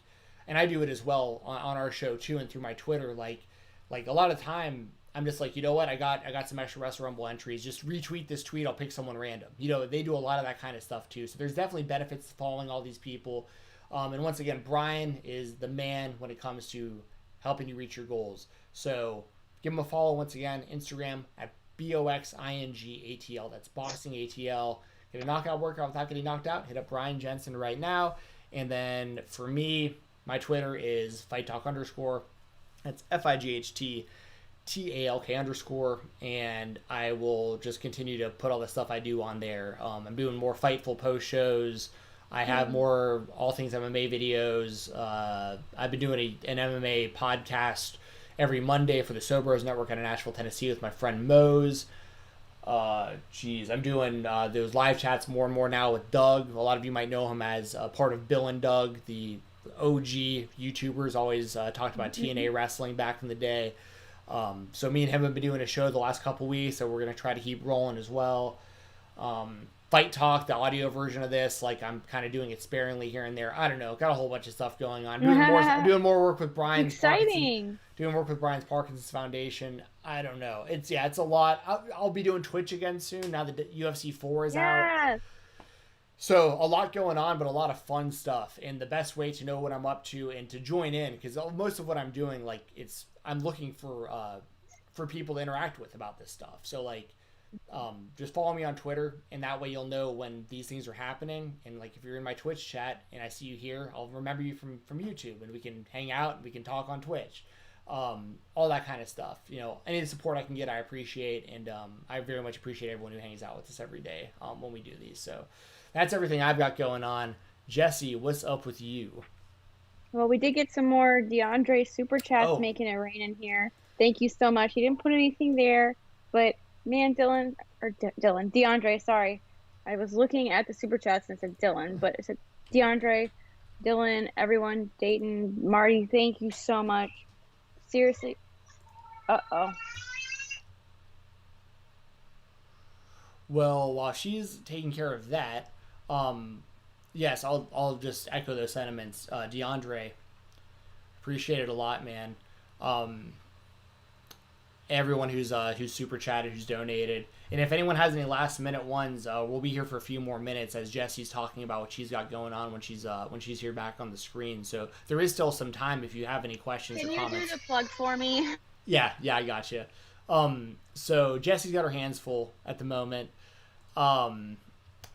and I do it as well on our show too, and through my Twitter, like a lot of time I'm just like, you know what, I got some extra Wrestle Rumble entries, just retweet this tweet, I'll pick someone random. They do a lot of that kind of stuff too. So there's definitely benefits to following all these people. And once again, Brian is the man when it comes to helping you reach your goals. So give him a follow once again, Instagram at BOXINGATL. That's Boxing ATL. Get a knockout workout without getting knocked out. Hit up Brian Jensen right now. And then for me, my Twitter is FightTalk_. That's FIGHTTALK_. And I will just continue to put all the stuff I do on there. I'm doing more Fightful post shows. I have more All Things MMA videos. I've been doing an MMA podcast every Monday for the Sobros Network out of Nashville, Tennessee with my friend Mose. I'm doing those live chats more and more now with Doug. A lot of you might know him as part of Bill and Doug, the OG YouTubers, always talked about TNA wrestling back in the day. So me and him have been doing a show the last couple weeks, so we're gonna try to keep rolling as well. Fight Talk, the audio version of this, like I'm kind of doing it sparingly here and there. I don't know, got a whole bunch of stuff going on. I'm doing more work with Brian's Exciting. Doing work with Brian's Parkinson's Foundation. I don't know. It's a lot. I'll be doing Twitch again soon now that UFC 4 is out. So a lot going on, but a lot of fun stuff. And the best way to know what I'm up to and to join in, because most of what I'm doing, like I'm looking for people to interact with about this stuff. So like, just follow me on Twitter, and that way you'll know when these things are happening. And like, if you're in my Twitch chat and I see you here, I'll remember you from YouTube, and we can hang out and we can talk on Twitch. All that kind of stuff. Any support I can get, I appreciate, and I very much appreciate everyone who hangs out with us every day when we do these. So that's everything I've got going on. Jesse, what's up with you? Well, we did get some more DeAndre super chats making it rain in here. Thank you so much. He didn't put anything there, but man, DeAndre, sorry. I was looking at the super chats and it said Dylan, but it said DeAndre, Dylan, everyone, Dayton, Marty, thank you so much. Seriously. Uh-oh. Well, while she's taking care of that, yes, I'll just echo those sentiments. DeAndre, appreciate it a lot, man. Everyone who's super chatted, who's donated, and if anyone has any last minute ones, we'll be here for a few more minutes as Jesse's talking about what she's got going on when she's here back on the screen. So there is still some time if you have any questions or comments. Can you do the plug for me? Yeah, I got you. So Jesse's got her hands full at the moment.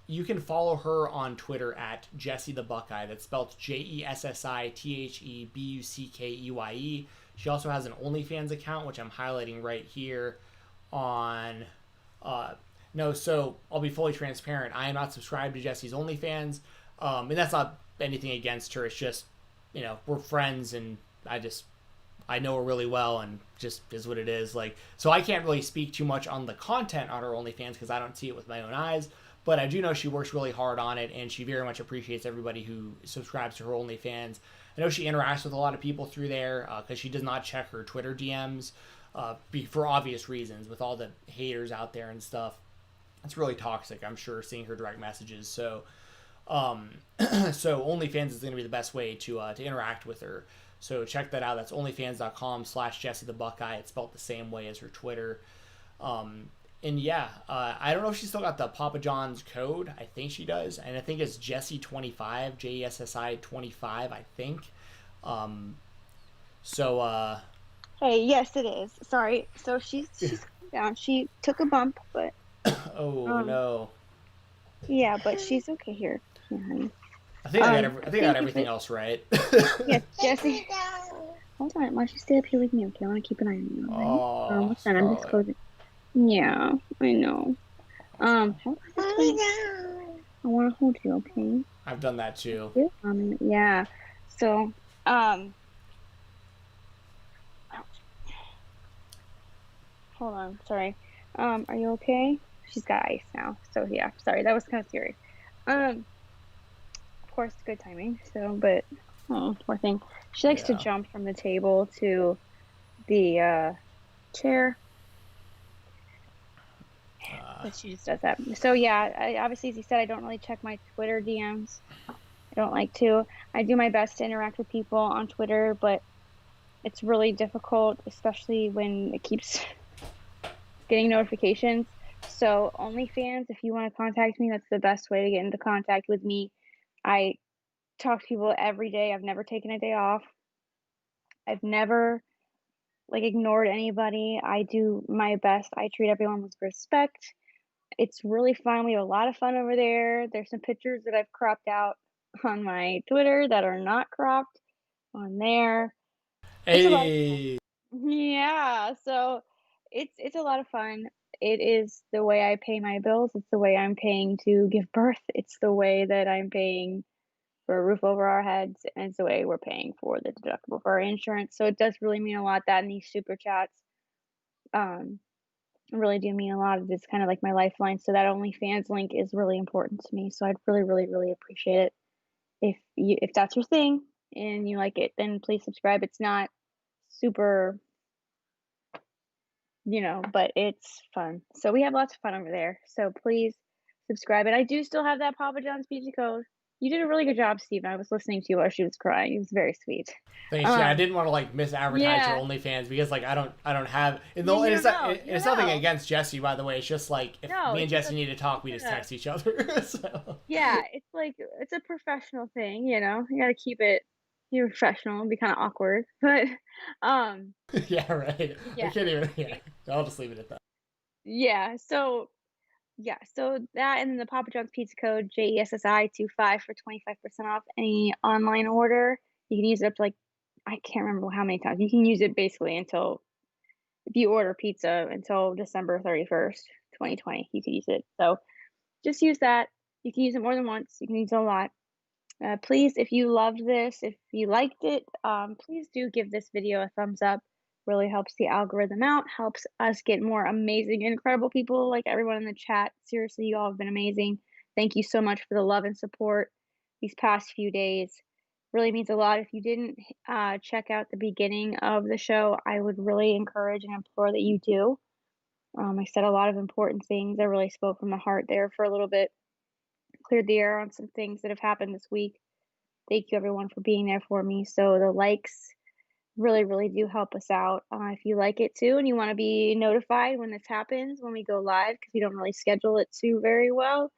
You can follow her on Twitter at Jessie the Buckeye. That's spelled JessieTheBuckeye. She also has an OnlyFans account, which I'm highlighting right here on... so I'll be fully transparent. I am not subscribed to Jessie's OnlyFans, and that's not anything against her. It's just, we're friends, and I know her really well, and just is what it is. Like, so I can't really speak too much on the content on her OnlyFans because I don't see it with my own eyes. But I do know she works really hard on it, and she very much appreciates everybody who subscribes to her OnlyFans. I know she interacts with a lot of people through there because she does not check her Twitter DMs for obvious reasons with all the haters out there and stuff. It's really toxic, I'm sure, seeing her direct messages. So, so OnlyFans is going to be the best way to interact with her. So check that out. That's onlyfans.com/Jessie the Buckeye. It's spelled the same way as her Twitter. And yeah, I don't know if she's still got the Papa John's code. I think she does. And I think it's Jessie25, Jessi 25, I think. Hey, yes, it is. Sorry. So she's down. She took a bump, but... no. Yeah, but she's okay here. Yeah, honey. I think I got everything else right. Yes, Jessie. Hold on. Why don't you stay up here with me? Okay, I want to keep an eye on you. Right? What's that? I'm just closing. Yeah, I know. I want to hold you, okay? I've done that too. Yeah. So, hold on. Sorry. Are you okay? She's got ice now. So yeah. Sorry, that was kind of scary. Of course, good timing. So, but poor thing. She likes to jump from the table to the chair. But she just does that. So yeah, obviously, as you said, I don't really check my Twitter DMs. I don't like to. I do my best to interact with people on Twitter, but it's really difficult, especially when it keeps getting notifications. So OnlyFans, if you want to contact me, that's the best way to get into contact with me. I talk to people every day. I've never taken a day off. I've never ignored anybody. I do my best. I treat everyone with respect. It's really fun. We have a lot of fun over there. There's some pictures that I've cropped out on my Twitter that are not cropped on there. Hey. Yeah, so it's a lot of fun. It is the way I pay my bills. It's the way I'm paying to give birth. It's the way that I'm paying for a roof over our heads, and it's the way we're paying for the deductible for our insurance. So it does really mean a lot that in these super chats really do mean a lot. It's kind of like my lifeline. So that OnlyFans link is really important to me. So I'd really, really, really appreciate it if that's your thing and you like it, then please subscribe. It's not super, but it's fun. So we have lots of fun over there. So please subscribe. And I do still have that Papa John's pizza code. You did a really good job, Steven. I was listening to you while she was crying. It was very sweet. Thanks. Yeah, I didn't want to like misadvertise your Yeah. OnlyFans because like I don't have. And You it's know. it's nothing against Jesse, by the way. It's just like if No, me and it's Jesse just need to talk, we just text each other. So. Yeah, it's like it's a professional thing, you gotta keep it professional and be kind of awkward. But Yeah, right. I yeah. can't even. Yeah, I'll just leave it at that. Yeah, so that and then the Papa John's pizza code JESSI25 for 25% off any online order. You can use it up to like I can't remember how many times. You can use it basically until if you order pizza until December 31st, 2020, you can use it. So just use that. You can use it more than once. You can use it a lot. Please, if you loved this, if you liked it, please do give this video a thumbs up. Really helps the algorithm out, helps us get more amazing, incredible people like everyone in the chat. Seriously, you all have been amazing. Thank you so much for the love and support these past few days. Really means a lot. If you didn't check out the beginning of the show, I would really encourage and implore that you do. I said a lot of important things. I really spoke from the heart there for a little bit, cleared the air on some things that have happened this week. Thank you everyone for being there for me. So the likes really, really do help us out. If you like it too and you want to be notified when this happens, when we go live, because we don't really schedule it too very well,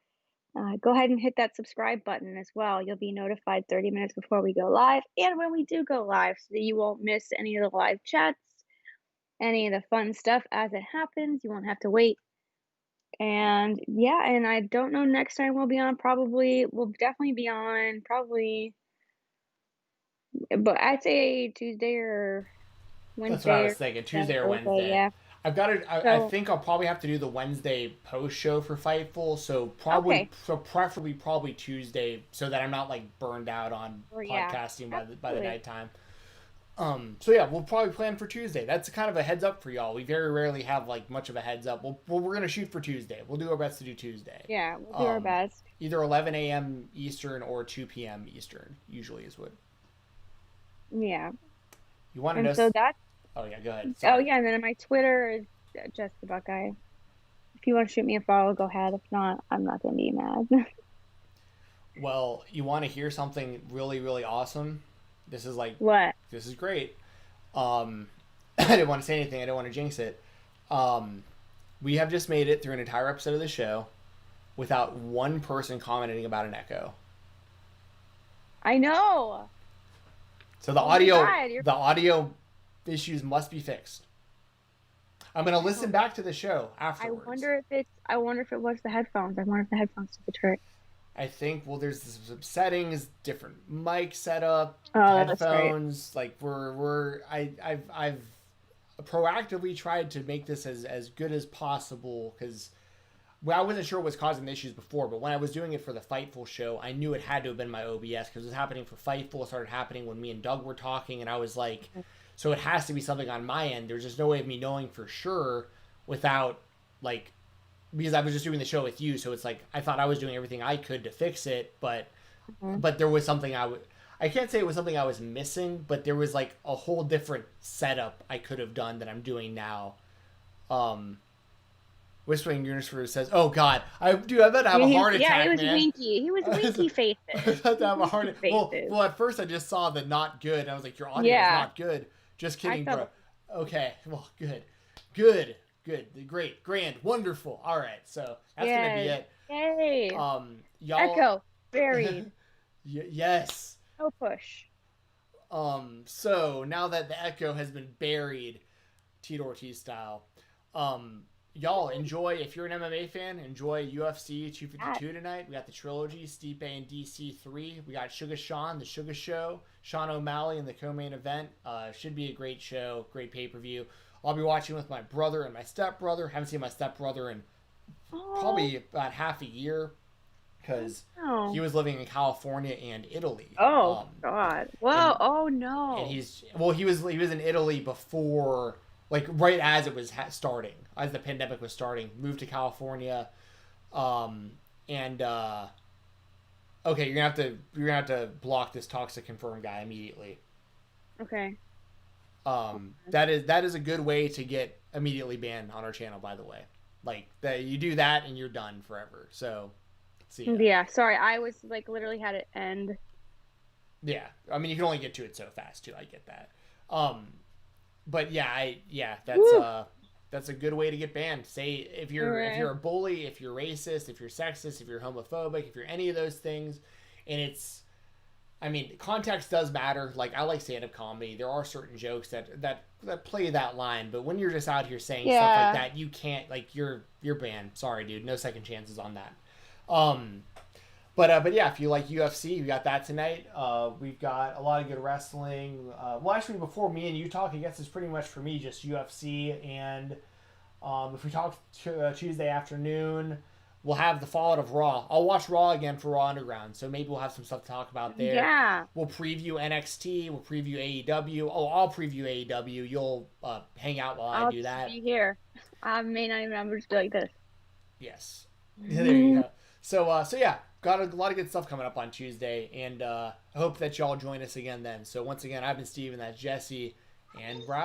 go ahead and hit that subscribe button as well. You'll be notified 30 minutes before we go live and when we do go live so that you won't miss any of the live chats, any of the fun stuff as it happens. You won't have to wait. And yeah, and I don't know next time we'll be on. We'll definitely be on but I'd say Tuesday or Wednesday. That's what I was thinking. Tuesday or Wednesday. Yeah. I think I'll probably have to do the Wednesday post show for Fightful. So preferably probably Tuesday, so that I'm not like burned out on podcasting by the nighttime. So yeah, we'll probably plan for Tuesday. That's kind of a heads up for y'all. We very rarely have like much of a heads up. We're gonna shoot for Tuesday. We'll do our best to do Tuesday. Yeah, we'll do our best. Either 11 a.m. Eastern or 2 p.m. Eastern usually is what. Yeah. You want to know? So that's. Oh yeah, go ahead. Sorry. Oh yeah, and then my Twitter is just the Buckeye. If you want to shoot me a follow, go ahead. If not, I'm not gonna be mad. Well, you want to hear something really, really awesome? This is like what? This is great. I didn't want to say anything. I didn't want to jinx it. We have just made it through an entire episode of the show without one person commenting about an echo. I know. So the audio issues must be fixed. I'm gonna listen back to the show afterwards. I wonder if it was the headphones. I wonder if the headphones did the trick. I think there's some settings, different mic setup, headphones. Like I've proactively tried to make this as good as possible because I wasn't sure what was causing the issues before, but when I was doing it for the Fightful show, I knew it had to have been my OBS because it was happening for Fightful. It started happening when me and Doug were talking, and I was like, so it has to be something on my end. There's just no way of me knowing for sure without like. Because I was just doing the show with you, so it's like I thought I was doing everything I could to fix it, but there was something I can't say it was something I was missing, but there was like a whole different setup I could have done that I'm doing now. Whispering Universe says, "Oh God, I about to have a heart attack." Yeah, he was man. winky. He was winky faces. I was about to have a heart attack. Well, at first I just saw the not good, and I was like, "Your audio is not good." Just kidding, bro. Okay, well, good. Great, grand, wonderful. All right, so that's gonna be it. Yay! Y'all. Echo buried. Yes. No push. So now that the echo has been buried, Tito Ortiz style, y'all enjoy. If you're an MMA fan, enjoy UFC 252 tonight. We got the trilogy, Stipe and DC3. We got Sugar Sean, the Sugar Show, Sean O'Malley in the co-main event. Should be a great show, great pay-per-view. I'll be watching with my brother and my stepbrother. Haven't seen my stepbrother in probably about half a year because he was living in California and Italy. Oh God! Whoa! Oh no! And he was in Italy before, like right as it was starting, as the pandemic was starting. Moved to California, and Okay, you're gonna have to block this toxic confirm guy immediately. Okay. That is a good way to get immediately banned on our channel, by the way. Like that, you do that and you're done forever. So, see ya. Yeah, sorry. I was like literally had it end. Yeah, I mean you can only get to it so fast too. I get that. Um, but yeah, that's a good way to get banned. Say if you're a bully, if you're racist, if you're sexist, if you're homophobic, if you're any of those things, and it's, I mean, context does matter. Like I like stand-up comedy. There are certain jokes that play that line, but when you're just out here saying stuff like that, you can't, like, you're banned. Sorry, dude. No second chances on that. But yeah, if you like UFC, we got that tonight. We've got a lot of good wrestling. Well, actually, before me and you talk, I guess it's pretty much for me just UFC. And if we talk Tuesday afternoon, we'll have the fallout of Raw. I'll watch Raw again for Raw Underground, so maybe we'll have some stuff to talk about there. Yeah. We'll preview NXT. We'll preview AEW. Oh, I'll preview AEW. You'll hang out while I do that. I'll be here. I may not even. I'm just be like this. Yes. There you go. So yeah, got a lot of good stuff coming up on Tuesday, and I hope that y'all join us again then. So once again, I've been Steve, and that's Jesse, and we're out of here.